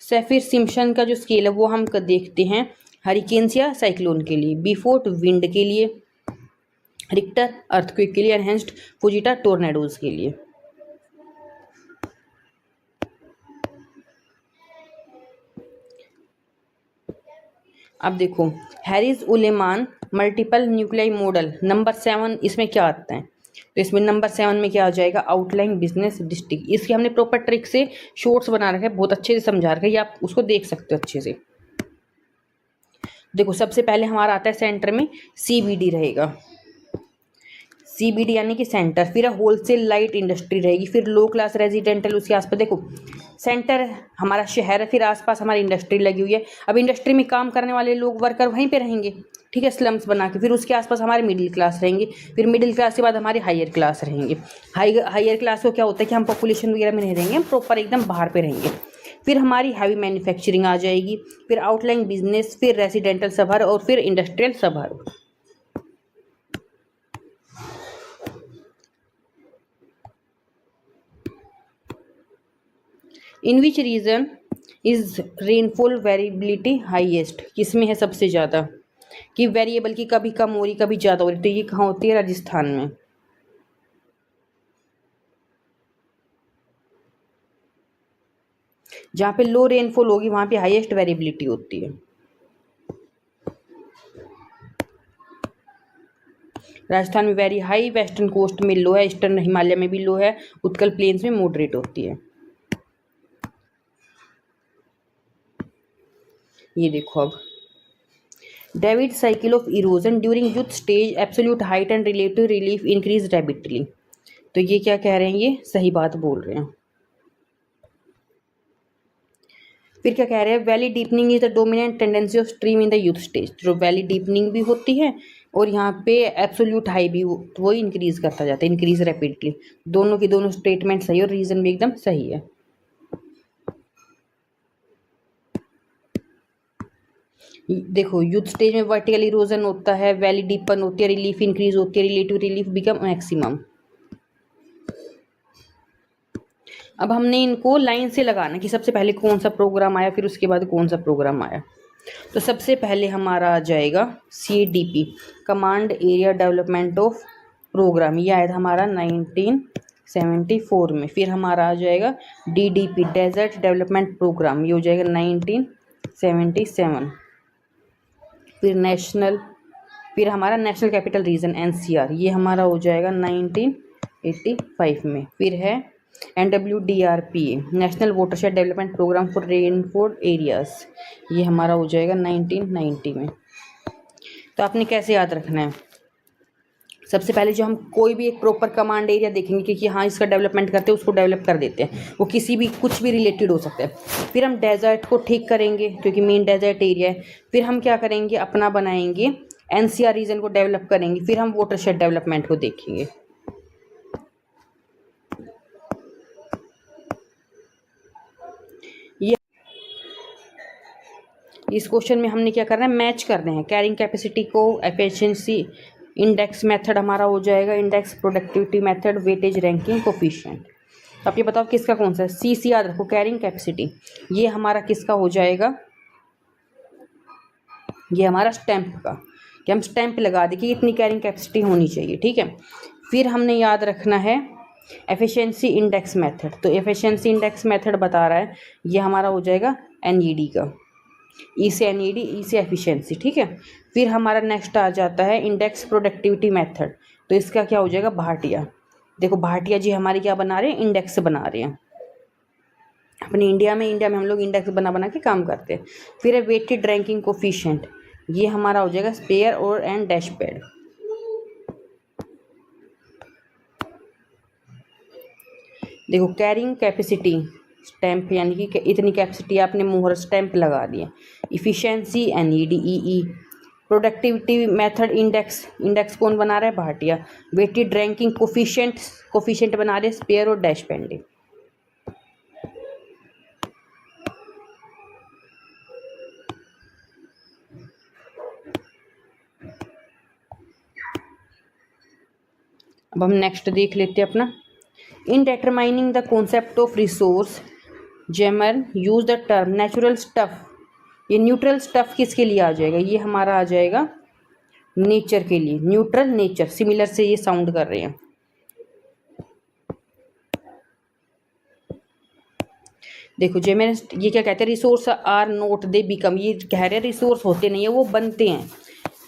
सैफिर सिम्पसन का जो स्केल है वो हम देखते हैं हरिकेन्स या साइक्लोन के लिए, B4 विंड के लिए, रिक्टर अर्थक्वेक के लिए, एनहेंस्ड फुजिटा टोर्नेडोज के लिए। अब देखो Harris Ullman multiple nuclei model number 7, इसमें क्या आता है, तो इसमें नंबर 7 में क्या आ जाएगा, आउटलाइन बिजनेस डिस्ट्रिक्ट। इसकी हमने प्रॉपर ट्रिक से शॉर्ट्स बना रखा है, बहुत अच्छे से समझा रखा है, ये आप उसको देख सकते हो अच्छे से। देखो सबसे पहले हमारा आता है सेंटर में CBD रहेगा, CBD यानी कि सेंटर, फिर होलसेल लाइट इंडस्ट्री रहेगी, फिर लो क्लास रेजिडेंटल उसके आसपास। देखो सेंटर हमारा शहर है, फिर आसपास हमारी इंडस्ट्री लगी हुई है। अब इंडस्ट्री में काम करने वाले लोग वर्कर वहीं पे रहेंगे, ठीक है, स्लम्स बना के। फिर उसके आसपास हमारे मिडिल क्लास रहेंगे, फिर मिडिल क्लास के बाद हमारे हायर क्लास रहेंगे। हायर क्लास को क्या होता है कि हम पॉपुलेशन वगैरह में नहीं रहेंगे, हम प्रॉपर एकदम बाहर पे रहेंगे। फिर हमारी हैवी मैन्युफैक्चरिंग आ जाएगी, फिर आउटलाइन बिजनेस, फिर रेजिडेंटल सभर, और फिर industrial suburb. In which region is rainfall variability highest, किसमें है सबसे ज़्यादा, कि वेरिएबल की कभी कम हो रही कभी ज़्यादा हो रही, तो ये कहाँ होती है, राजस्थान में। जहाँ पे लो रेनफॉल होगी वहाँ पे हाईएस्ट वेरिएबिलिटी होती है। राजस्थान में वेरी हाई, वेस्टर्न कोस्ट में लो है, ईस्टर्न हिमालय में भी लो है, उत्कल प्लेन्स में मॉडरेट होती है। ये देखो अब David cycle of erosion during youth stage absolute height and relative relief increase rapidly. तो ये क्या कह रहे हैं, ये सही बात बोल रहे हैं। फिर क्या कह रहे हैं, valley deepening is the dominant tendency of stream in the youth stage. जो वैली डीपनिंग भी होती है और यहाँ पे एब्सोल्यूट हाई भी वो इंक्रीज करता जाता है, इंक्रीज रैपिडली। दोनों की दोनों स्टेटमेंट सही और रीजन भी एकदम सही है। देखो यूथ स्टेज में वर्टिकल इरोजन होता है, वैली डीपन होती है, रिलीफ इंक्रीज होती है, रिलेटिव रिलीफ बिकम मैक्सिमम। अब हमने इनको लाइन से लगाना कि सबसे पहले कौन सा प्रोग्राम आया, फिर उसके बाद कौन सा प्रोग्राम आया। तो सबसे पहले हमारा आ जाएगा CDP, command area development of programme, ये आया था हमारा 1974 में। फिर हमारा आ जाएगा DDP, डेजर्ट डेवलपमेंट प्रोग्राम, ये हो जाएगा 1977। फिर नेशनल फिर हमारा नेशनल कैपिटल रीजन NCR, ये हमारा हो जाएगा 1985 में। फिर है NWDRPA, national watershed development programme for rainfed areas, ये हमारा हो जाएगा 1990 में। तो आपने कैसे याद रखना है, सबसे पहले जो हम कोई भी एक प्रॉपर कमांड एरिया देखेंगे कि हाँ इसका डेवलपमेंट करते हैं, उसको डेवलप कर देते हैं, वो किसी भी कुछ भी रिलेटेड हो सकता है। फिर हम डेजर्ट को ठीक करेंगे क्योंकि मेन डेजर्ट एरिया है। फिर हम क्या करेंगे, अपना बनाएंगे NCR रीजन को डेवलप करेंगे। फिर हम वाटरशेड डेवलपमेंट को देखेंगे। ये इस क्वेश्चन में हमने क्या करना है, मैच करना है कैरिंग कैपेसिटी को एफिशिएंसी इंडेक्स मेथड हमारा हो जाएगा index productivity method weightage ranking coefficient. तो आप ये बताओ किसका कौन सा है, CC याद रखो कैरिंग कैपेसिटी, ये हमारा किसका हो जाएगा, ये हमारा स्टैंप का, कि हम स्टैंप लगा दें कि इतनी कैरिंग कैपेसिटी होनी चाहिए, ठीक है। फिर हमने याद रखना है एफिशिएंसी इंडेक्स मेथड, तो एफिशिएंसी इंडेक्स मेथड बता रहा है ये हमारा हो जाएगा NED का, E से NED, E से एफिशिएंसी, ठीक है। फिर हमारा नेक्स्ट आ जाता है इंडेक्स प्रोडक्टिविटी मेथड, तो इसका क्या हो जाएगा, भाटिया। देखो भाटिया जी हमारे क्या बना रहे हैं, इंडेक्स बना रहे हैं अपने इंडिया में हम लोग इंडेक्स बना बना के काम करते हैं। फिर है वेटेड रैंकिंग कोफिशिएंट, ये हमारा हो जाएगा स्पेयर और एंड डैशपैड। देखो कैरिंग कैपेसिटी स्टैंप, यानी कि इतनी कैपेसिटी आपने मोहर स्टैंप लगा दिया। Efficiency NED EE। Productivity method index कौन बना रहा है, भाटिया। वेटेड रैंकिंग कोफिशिएंट बना रहे स्पेयर और डैशपैड। अब हम नेक्स्ट देख लेते हैं अपना, in determining the concept of resource Zimmermann use the term natural stuff. ये न्यूट्रल स्टफ किसके लिए आ जाएगा, ये हमारा आ जाएगा नेचर के लिए, न्यूट्रल नेचर, सिमिलर से ये साउंड कर रहे हैं। देखो जेमर ये क्या कहते हैं, resource are not they become, ये कह रहे हैं रिसोर्स होते नहीं है, वो बनते हैं।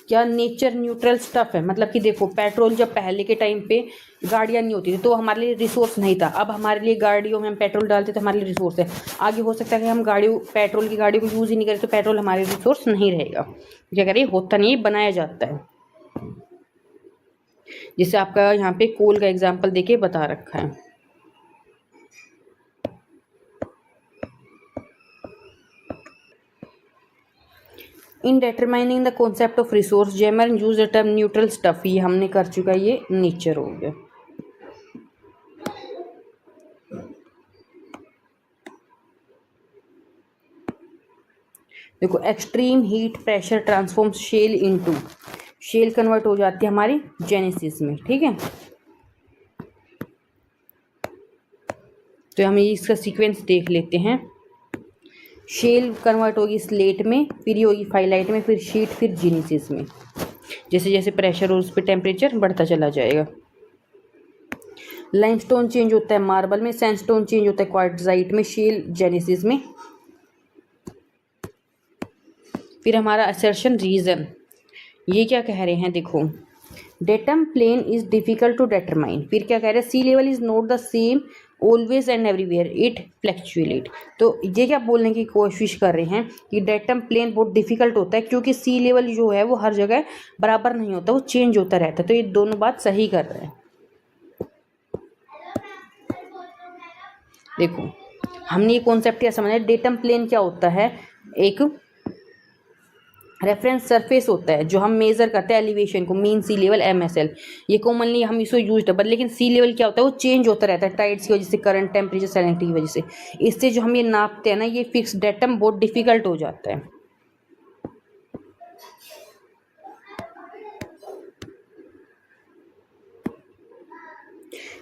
क्या नेचर न्यूट्रल स्टफ है, मतलब कि देखो पेट्रोल जब पहले के टाइम पे गाड़ियाँ नहीं होती थी तो हमारे लिए रिसोर्स नहीं था, अब हमारे लिए गाड़ियों में हम पेट्रोल डालते तो हमारे लिए रिसोर्स है। आगे हो सकता है कि हम पेट्रोल की गाड़ी को यूज़ ही नहीं करें तो पेट्रोल हमारे रिसोर्स नहीं रहेगा। क्या कह रही है, होता नहीं, बनाया जाता है। जिससे आपका यहाँ पे कोल का एग्जाम्पल देके बता रखा है। In determining the concept of resource Zimmermann use the term neutral stuff, ये हमने कर चुका, ये नेचर हो गया। देखो extreme heat pressure transforms shale into, shale convert हो जाती है हमारी जेनेसिस में, ठीक है। तो हम इसका सीक्वेंस देख लेते हैं, शेल कन्वर्ट होगी स्लेट में, फिर ये होगी फाइलाइट में, फिर शीट, फिर जेनेसिस में। जैसे जैसे प्रेशर और उस पर टेम्परेचर बढ़ता चला जाएगा। लाइमस्टोन चेंज होता है मार्बल में, सैंडस्टोन चेंज होता है क्वार्टजाइट में, शेल जेनेसिस में। फिर हमारा असर्शन रीजन, ये क्या कह रहे हैं, देखो datum plane is difficult to determine. फिर क्या कह रहे हैं, sea level is not the same always and everywhere, it fluctuate. तो ये क्या बोलने की कोशिश कर रहे हैं कि डेटम प्लेन बहुत डिफिकल्ट होता है क्योंकि सी लेवल जो है वो हर जगह बराबर नहीं होता, वो चेंज होता रहता है। तो ये दोनों बात सही कर रहे हैं। देखो हमने ये कॉन्सेप्ट क्या समझा, डेटम प्लेन क्या होता है, एक रेफरेंस सरफेस होता है जो हम मेजर करते हैं एलिवेशन को, मीन सी लेवल MSL। ये कॉमनली हम इसको यूज है, बट लेकिन सी लेवल क्या होता है, वो चेंज होता रहता है टाइड्स की वजह से, करंट, टेम्परेचर, सैलिनिटी की वजह से। इससे जो हम ये नापते हैं ना, ये फिक्स डेटम बहुत डिफिकल्ट हो जाता है।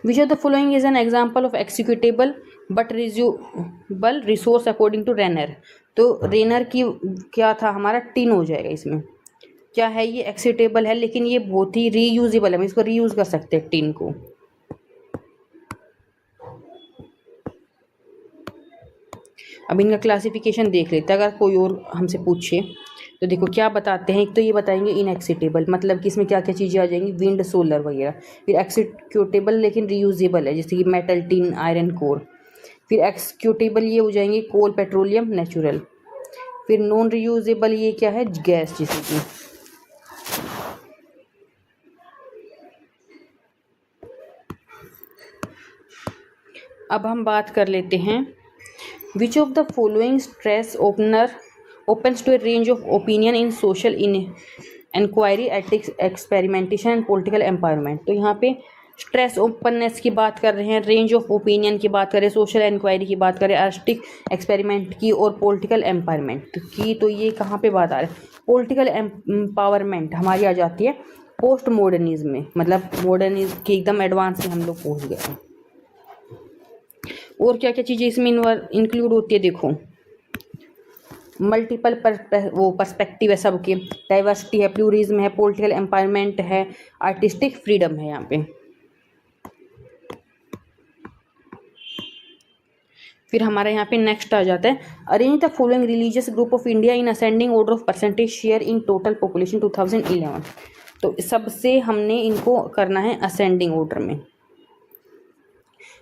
Which of the following is an example of exhaustible but reusable resource according to Renner. तो रेनर की क्या था, हमारा टिन हो जाएगा। इसमें क्या है, ये एक्सिक्यूटेबल है लेकिन ये बहुत ही रीयूजेबल है, हम इसको रीयूज कर सकते हैं टिन को। अब इनका क्लासिफिकेशन देख लेते हैं, अगर कोई और हमसे पूछे तो देखो क्या बताते हैं, एक तो ये बताएंगे इनएक्सिटेबल, मतलब कि इसमें क्या क्या चीज़ें आ जाएंगी, विंड सोलर वगैरह। फिर एक्सिक्यूटेबल लेकिन रीयूजेबल है, जैसे कि मेटल टिन आयरन कोर। फिर एक्सिक्यूटेबल ये हो जाएंगे कोल पेट्रोलियम नेचुरल। फिर नॉन रीयूजेबल ये क्या है, गैस, जैसे कि अब हम बात कर लेते हैं विच of the following stress opener opens to a range of opinion in social inquiry, ethics, experimentation and political empowerment। तो यहाँ पे स्ट्रेस ओपननेस की बात कर रहे हैं, रेंज ऑफ ओपिनियन की बात करें, सोशल इंक्वायरी की बात करें, आर्टिस्टिक एक्सपेरिमेंट की और पॉलिटिकल एम्पावरमेंट की। तो ये कहाँ पे बात आ रही है, पॉलिटिकल एम्पावरमेंट हमारी आ जाती है पोस्ट मॉडर्निज्म में, मतलब मॉडर्निज्म के एकदम एडवांस में हम लोग पहुँच गए हैं। और क्या क्या चीज़ें इसमें इंक्लूड होती है, देखो मल्टीपल पर्सपेक्टिव है सबके, डाइवर्सिटी है, प्लूरिज्म है, पॉलिटिकल एम्पावरमेंट है, आर्टिस्टिक फ्रीडम है यहाँ पे। फिर हमारा यहाँ पे नेक्स्ट आ जाता है arrange the following religious group of India in ascending order of percentage share in total population 2011। तो सबसे हमने इनको करना है असेंडिंग ऑर्डर में।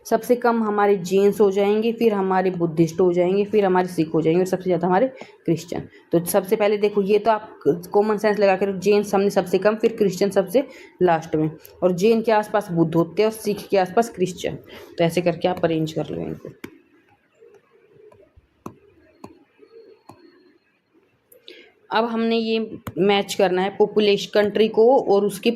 सबसे कम हमारे जैन्स हो जाएंगे, फिर हमारे बुद्धिस्ट हो जाएंगे, फिर हमारे सिख हो जाएंगे और सबसे ज़्यादा हमारे क्रिश्चियन। तो सबसे पहले देखो ये तो आप कॉमन सेंस लगा कर, जैन्स हमने सबसे कम, फिर क्रिश्चियन सबसे लास्ट में, और जैन के आसपास बुद्ध होते हैं और सिख के आसपास क्रिश्चियन। तो ऐसे करके आप अरेंज कर लो इनको। अब हमने ये मैच करना है पॉपुलेशन कंट्री को और उसकी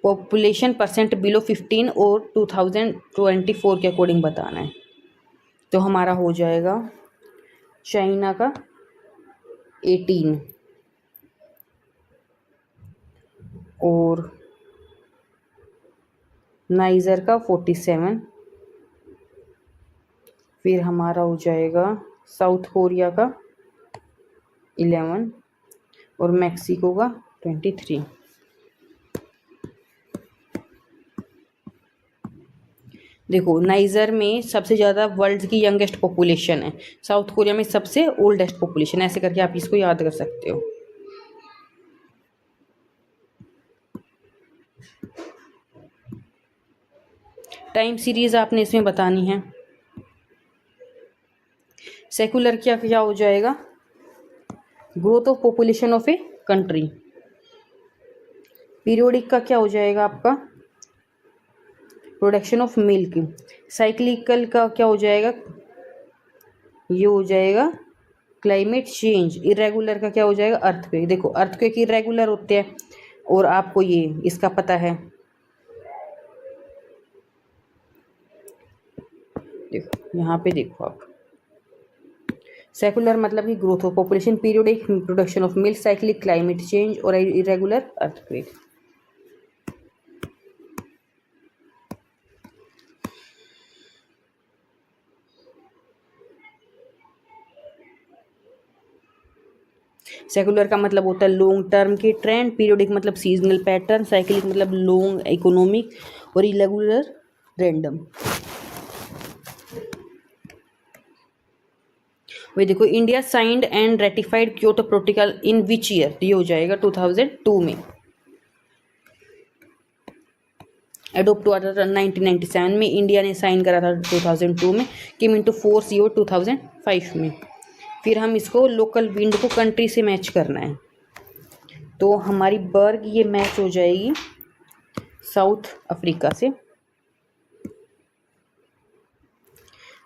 पॉपुलेशन परसेंट बिलो 15 और 2024 के अकॉर्डिंग बताना है। तो हमारा हो जाएगा चाइना का 18 और नाइजर का 47, फिर हमारा हो जाएगा साउथ कोरिया का 11 और मैक्सिको का 23। देखो नाइजर में सबसे ज़्यादा वर्ल्ड की यंगेस्ट पॉपुलेशन है, साउथ कोरिया में सबसे ओल्डेस्ट पॉपुलेशन, ऐसे करके आप इसको याद कर सकते हो। टाइम सीरीज आपने इसमें बतानी है। सेकुलर क्या क्या हो जाएगा, growth of population of a country. Periodic का क्या हो जाएगा आपका, प्रोडक्शन ऑफ मिल्क। साइक्लिकल का क्या हो जाएगा, ये हो जाएगा क्लाइमेट चेंज। इरेगुलर का क्या हो जाएगा, अर्थक्वेक। देखो अर्थक्वेक इरेगुलर होते हैं और आपको ये इसका पता है, देखो यहाँ पे देखो आप, सेकुलर मतलब कि growth of population, periodic production of milk, cyclic climate change और इरेगुलर अर्थक्वेक। सेकुलर का मतलब होता है लॉन्ग टर्म के ट्रेंड, पीरियोडिक मतलब सीजनल पैटर्न, साइक्लिक मतलब लॉन्ग इकोनॉमिक और इरेगुलर रैंडम। वही देखो India signed and ratified Kyoto protocol in which year, ये हो जाएगा 2002 में। एडोप्ट हुआ था 1997 में, इंडिया ने साइन करा था 2002 में, केम इनटू फोर्स ये 2005 में। फिर हम इसको लोकल विंड को कंट्री से मैच करना है। तो हमारी बर्ग ये मैच हो जाएगी साउथ अफ्रीका से,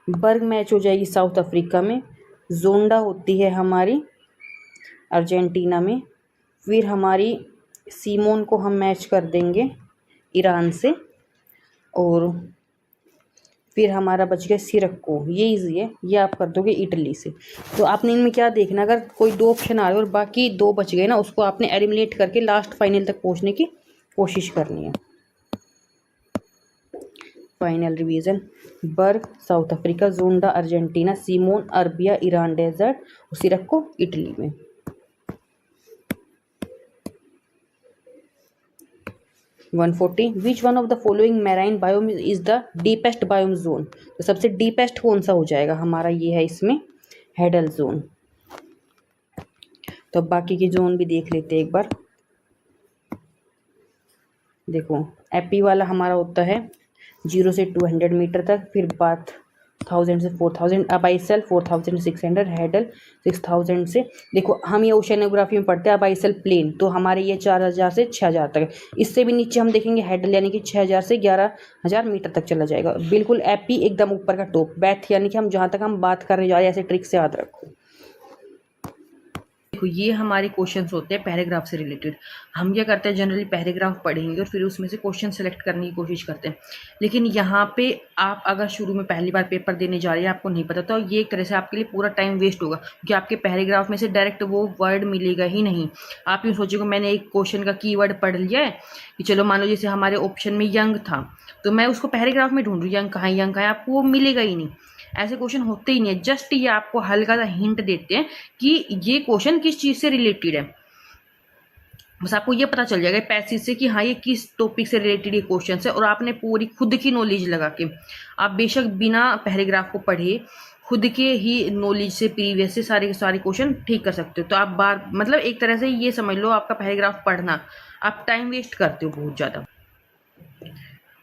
बर्ग मैच हो जाएगी साउथ अफ्रीका में। जोंडा होती है हमारी अर्जेंटीना में। फिर हमारी सीमोन को हम मैच कर देंगे ईरान से, और फिर हमारा बच गया सिरक्को, ये इजी है, ये आप कर दोगे इटली से। तो आपने इनमें क्या देखना, अगर कोई 2 ऑप्शन आ रहे और बाकी 2 बच गए ना, उसको आपने एलिमिनेट करके लास्ट फाइनल तक पहुंचने की कोशिश करनी है। Final revision, berg South Africa, zonda Argentina, simoom Arabia Iran desert और सिरक्को इटली में। Which one of the following marine biome is the deepest biome zone. तो सबसे डीपेस्ट कौन सा हो जाएगा हमारा, ये है इसमें हेडल जोन। तो अब बाकी के जोन भी देख लेते हैं एक बार। देखो एपी वाला हमारा होता है 0 से 200 मीटर तक, फिर बाथ 1000 से 4000, अब आईसेल 4600, हैडल 6000 से। देखो हम ये ओशियनोग्राफी में पढ़ते हैं, अब आईसेल प्लेन तो हमारे ये 4000 से 6000 तक है। इससे भी नीचे हम देखेंगे हैडल यानी कि 6000 से 11000 मीटर तक चला जाएगा। बिल्कुल एपी एकदम ऊपर का टॉप, बैथ यानी कि हम जहाँ तक हम बात करने जा रहे हैं, ऐसे ट्रिक से याद रखो। देखो ये हमारे क्वेश्चंस होते हैं पैराग्राफ से रिलेटेड। हम क्या करते हैं, जनरली पैराग्राफ पढ़ेंगे और फिर उसमें से क्वेश्चन सेलेक्ट करने की कोशिश करते हैं। लेकिन यहाँ पे आप अगर शुरू में पहली बार पेपर देने जा रहे हैं, आपको नहीं पता, तो ये एक तरह से आपके लिए पूरा टाइम वेस्ट होगा, क्योंकि आपके पैराग्राफ में से डायरेक्ट वो वर्ड मिलेगा ही नहीं। आप यूँ सोचेंगे मैंने एक क्वेश्चन का कीवर्ड पढ़ लिया है कि चलो मान लो जैसे हमारे ऑप्शन में यंग था, तो मैं उसको पैराग्राफ में ढूंढूँ यंग कहाँ है, यंग कहाँ है, आपको वो मिलेगा ही नहीं। ऐसे क्वेश्चन होते ही नहीं है। जस्ट ये आपको हल्का सा हिंट देते हैं कि ये क्वेश्चन किस चीज से रिलेटेड है, बस आपको ये पता चल जाएगा पैसेज से कि हाँ ये किस टॉपिक से रिलेटेड ये क्वेश्चन है। और आपने पूरी खुद की नॉलेज लगा के, आप बेशक बिना पैराग्राफ को पढ़े खुद के ही नॉलेज से प्रीवियस से सारे के सारे क्वेश्चन ठीक कर सकते हो। तो आप बार मतलब एक तरह से ये समझ लो आपका पैराग्राफ पढ़ना आप टाइम वेस्ट करते हो बहुत ज़्यादा।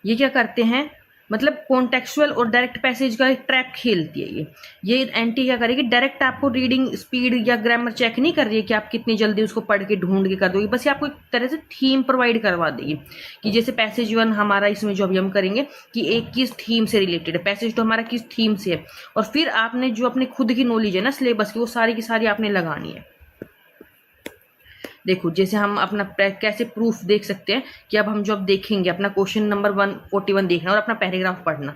ये क्या करते हैं, मतलब कॉन्टेक्चुअल और डायरेक्ट पैसेज का एक ट्रैप खेलती है ये एंटी क्या करेगी, डायरेक्ट आपको रीडिंग स्पीड या ग्रामर चेक नहीं कर रही है कि आप कितनी जल्दी उसको पढ़ के ढूंढ के कर दोगे, बस ये आपको एक तरह से थीम प्रोवाइड करवा देगी कि जैसे पैसेज 1 हमारा इसमें जो अभी हम करेंगे कि एक किस थीम से रिलेटेड है, पैसेज 2 हमारा किस थीम से है, और फिर आपने जो अपने खुद की नॉलेज है ना सिलेबस की, वो सारी की सारी आपने लगानी है। देखो जैसे हम अपना कैसे प्रूफ देख सकते हैं कि अब हम जो अब देखेंगे अपना क्वेश्चन नंबर 141 देखना और अपना पैराग्राफ पढ़ना।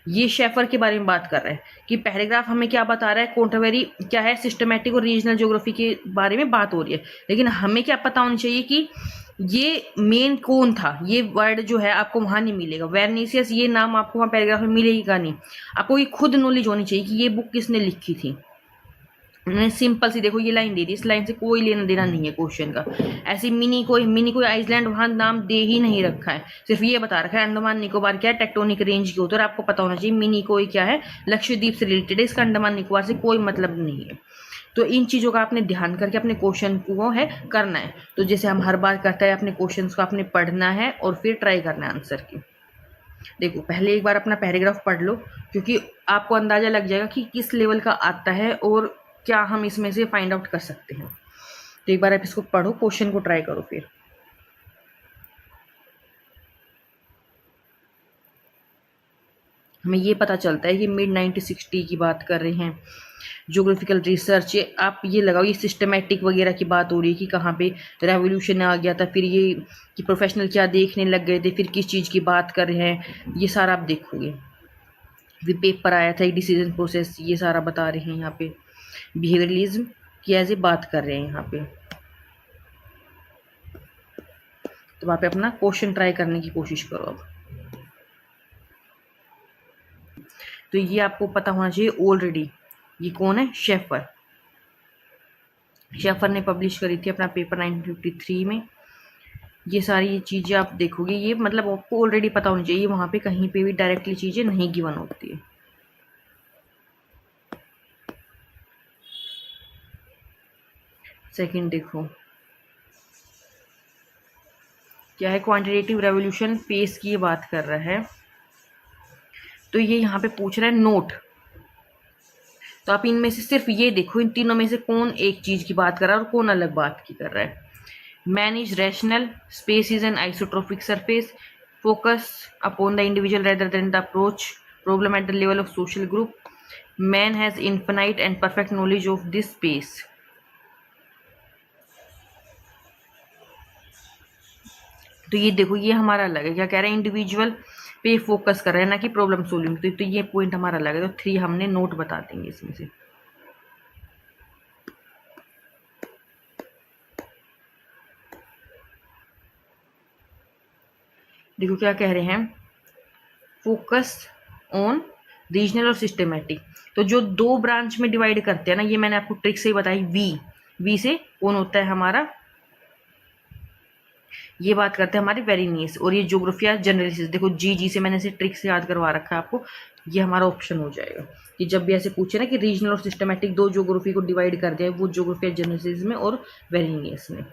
ये शेफर के बारे में बात कर रहा है कि पैराग्राफ हमें क्या बता रहा है, कॉन्ट्रोवेरी क्या है, सिस्टमैटिक और रीजनल ज्योग्राफी के बारे में बात हो रही है। लेकिन हमें क्या पता होनी चाहिए कि ये मेन कौन था, ये वर्ड जो है आपको वहां नहीं मिलेगा, वेरनीसियस ये नाम आपको वहां पैराग्राफ में मिलेगा नहीं। आपको ये खुद नॉलेज होनी चाहिए कि ये बुक किसने लिखी थी। उन्होंने सिंपल सी देखो ये लाइन दे दी, इस लाइन से कोई लेना देना नहीं है क्वेश्चन का। ऐसी मिनी कोई आइसलैंड वहां नाम दे ही नहीं रखा है, सिर्फ ये बता रखा है अंडमान निकोबार क्या है, टेक्टोनिक रेंज के होते, और आपको पता होना चाहिए मिनी कोई क्या है, लक्षद्वीप से रिलेटेड है, इसका अंडमान निकोबार से कोई मतलब नहीं है। तो इन चीज़ों का आपने ध्यान करके अपने क्वेश्चन को है करना है। तो जैसे हम हर बार करते हैं, अपने क्वेश्चन को आपने पढ़ना है और फिर ट्राई करना है आंसर की। देखो पहले एक बार अपना पैराग्राफ पढ़ लो, क्योंकि आपको अंदाजा लग जाएगा कि किस लेवल का आता है और क्या हम इसमें से फाइंड आउट कर सकते हैं। तो एक बार आप इसको पढ़ो, क्वेश्चन को ट्राई करो। फिर हमें ये पता चलता है कि मिड 1960 की बात कर रहे हैं, ज्योग्राफिकल रिसर्च, आप ये लगाओ ये सिस्टमैटिक वगैरह की बात हो रही है कि कहाँ पे रेवोल्यूशन आ गया था, फिर ये कि प्रोफेशनल क्या देखने लग गए थे, फिर किस चीज़ की बात कर रहे हैं, ये सारा आप देखोगे। फिर पेपर आया था डिसीजन प्रोसेस, ये सारा बता रहे हैं यहाँ पे, बिहेवियरलिज्म की एज ए बात कर रहे हैं यहाँ पे। तो वहाँ पे अपना क्वेश्चन ट्राई करने की कोशिश करो अब। तो ये आपको पता होना चाहिए ऑलरेडी, ये कौन है, शेफर। शेफर ने पब्लिश करी थी अपना पेपर 1953 में। ये सारी चीज़ें आप देखोगे, ये मतलब आपको ऑलरेडी पता होनी चाहिए, वहाँ पे कहीं पे भी डायरेक्टली चीज़ें नहीं गिवन होती है। सेकंड देखो क्या है, क्वांटिटेटिव रेवोल्यूशन पेस की बात कर रहा है। तो ये यहाँ पे पूछ रहा है नोट, तो आप इनमें से सिर्फ ये देखो इन तीनों में से कौन एक चीज की बात कर रहा है और कौन अलग बात की कर रहा है। Man is rational, space is an isotropic surface, focus upon the individual rather than the approach, problem at the level of social group, man has infinite and perfect knowledge of this space. तो ये देखो ये हमारा अलग है, क्या कह रहे हैं, इंडिविजुअल पे फोकस कर रहे हैं ना कि प्रॉब्लम सोल्विंग। तो ये पॉइंट हमारा अलग है, तो 3 हमने नोट बता देंगे इसमें से। देखो क्या कह रहे हैं, फोकस ऑन रीजनल और सिस्टमेटिक। तो जो 2 ब्रांच में डिवाइड करते हैं ना, ये मैंने आपको ट्रिक से ही बताई। वी से कौन होता है हमारा, ये बात करते हैं हमारे वेरिनियस। और ये ज्योग्राफिया जनरलिसिस, देखो जी से मैंने इसे ट्रिक से याद करवा रखा है आपको, ये हमारा ऑप्शन हो जाएगा कि जब भी ऐसे पूछे ना कि रीजनल और सिस्टमैटिक दो ज्योग्राफी को डिवाइड कर दिया है, वो ज्योग्राफिया जनरलिसिस में और वेरिनियस में।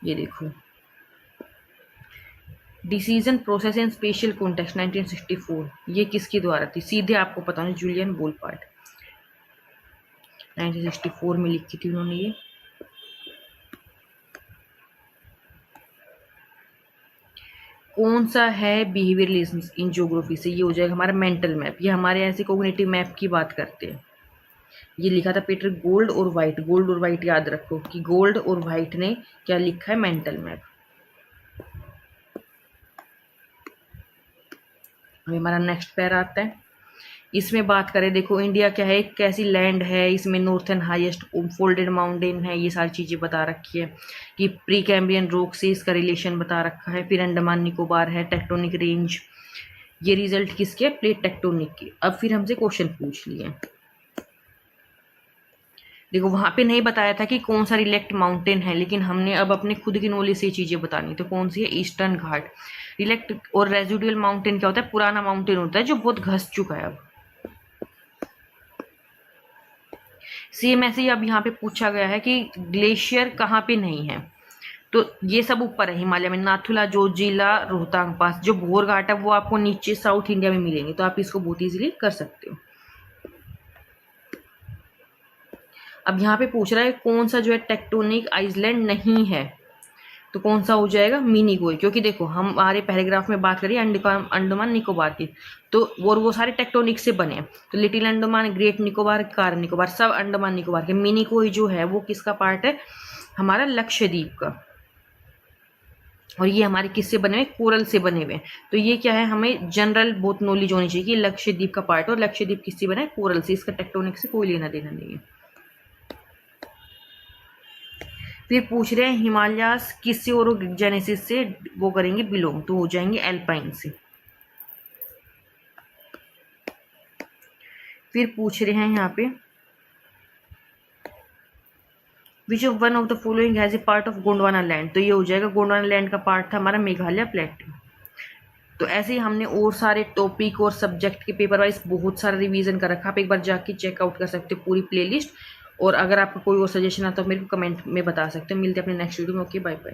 ये देखो, decision process in special context 1964, ये किसके द्वारा थी? सीधे आपको पता नहीं, जूलियन बोलपार्ट 1964 में लिखी थी उन्होंने ये। कौन सा है बिहेवियरलिज्म इन ज्योग्राफी से? ये हो जाएगा हमारा मेंटल मैप। ये हमारे ऐसे कोग्निटिव मैप की बात करते हैं। ये लिखा था पीटर गोल्ड और वाइट। गोल्ड और वाइट याद रखो कि गोल्ड और वाइट ने क्या लिखा है? Mental map. अभी हमारा नेक्स्ट पैरा आता है, इसमें बात करें, देखो इंडिया क्या है, कैसी लैंड है, इसमें नॉर्थन हाईएस्ट फोल्डेड माउंटेन है, ये सारी चीज़ें बता रखी है कि प्री कैम्ब्रियन रॉक से इसका रिलेशन बता रखा है। फिर अंडमान निकोबार है, टेक्टोनिक रेंज, ये रिजल्ट किसके? प्लेट टेक्टोनिक के। अब फिर हमसे क्वेश्चन पूछ लिए, देखो वहां पे नहीं बताया था कि कौन सा रिलेक्ट माउंटेन है, लेकिन हमने अब अपने खुद की नॉलेज से चीजें बतानी। तो कौन सी है? ईस्टर्न घाट। रिलेक्ट और रेजिडुअल माउंटेन क्या होता है? पुराना माउंटेन होता है जो बहुत घस चुका है अब। सेम ऐसे ही अब यहाँ पे पूछा गया है कि ग्लेशियर कहाँ पे नहीं है, तो ये सब ऊपर है हिमालय में, नाथुला, जोजिला, रोहतांग पास। जो भोर घाट है वो आपको नीचे साउथ इंडिया में मिलेंगे, तो आप इसको बहुत इजीली कर सकते हो। अब यहाँ पे पूछ रहा है कौन सा जो है टेक्टोनिक आइसलैंड नहीं है, तो कौन सा हो जाएगा? मिनिकोय। क्योंकि देखो हम हमारे पैराग्राफ में बात करिए अंडमान निकोबार की, तो वो सारे टेक्टोनिक से बने हैं। तो little Andaman, great Nicobar, car Nicobar, सब अंडमान निकोबार के। मिनिकोय जो है वो किसका पार्ट है? हमारा लक्षद्वीप का। और ये हमारे किससे बने हुए? कोरल से बने हुए। तो ये क्या है, हमें जनरल बहुत नॉलेज होनी चाहिए कि लक्षद्वीप का पार्ट, और लक्षद्वीप किससे बना है? कोरल से। इसका टेक्टोनिक से कोई लेना देना नहीं है। फिर पूछ रहे हैं हिमालयास किससे ओरोजेनेसिस से वो करेंगे बिलोंग, तो हो जाएंगे एल्पाइन से। फिर पूछ रहे हैं यहाँ पे which of one of the following has a part of Gondwana land, तो ये हो जाएगा गोंडवाना लैंड का पार्ट था हमारा मेघालय प्लेट्यू। तो ऐसे ही हमने और सारे टॉपिक और सब्जेक्ट के पेपर वाइज बहुत सारा रिवीजन कर रखा, आप एक बार जाके चेकआउट कर सकते हो पूरी प्लेलिस्ट। और अगर आपको कोई और सजेशन आता तो मेरे को कमेंट में बता सकते हो। मिलते हैं अपने नेक्स्ट वीडियो में। Okay, bye bye.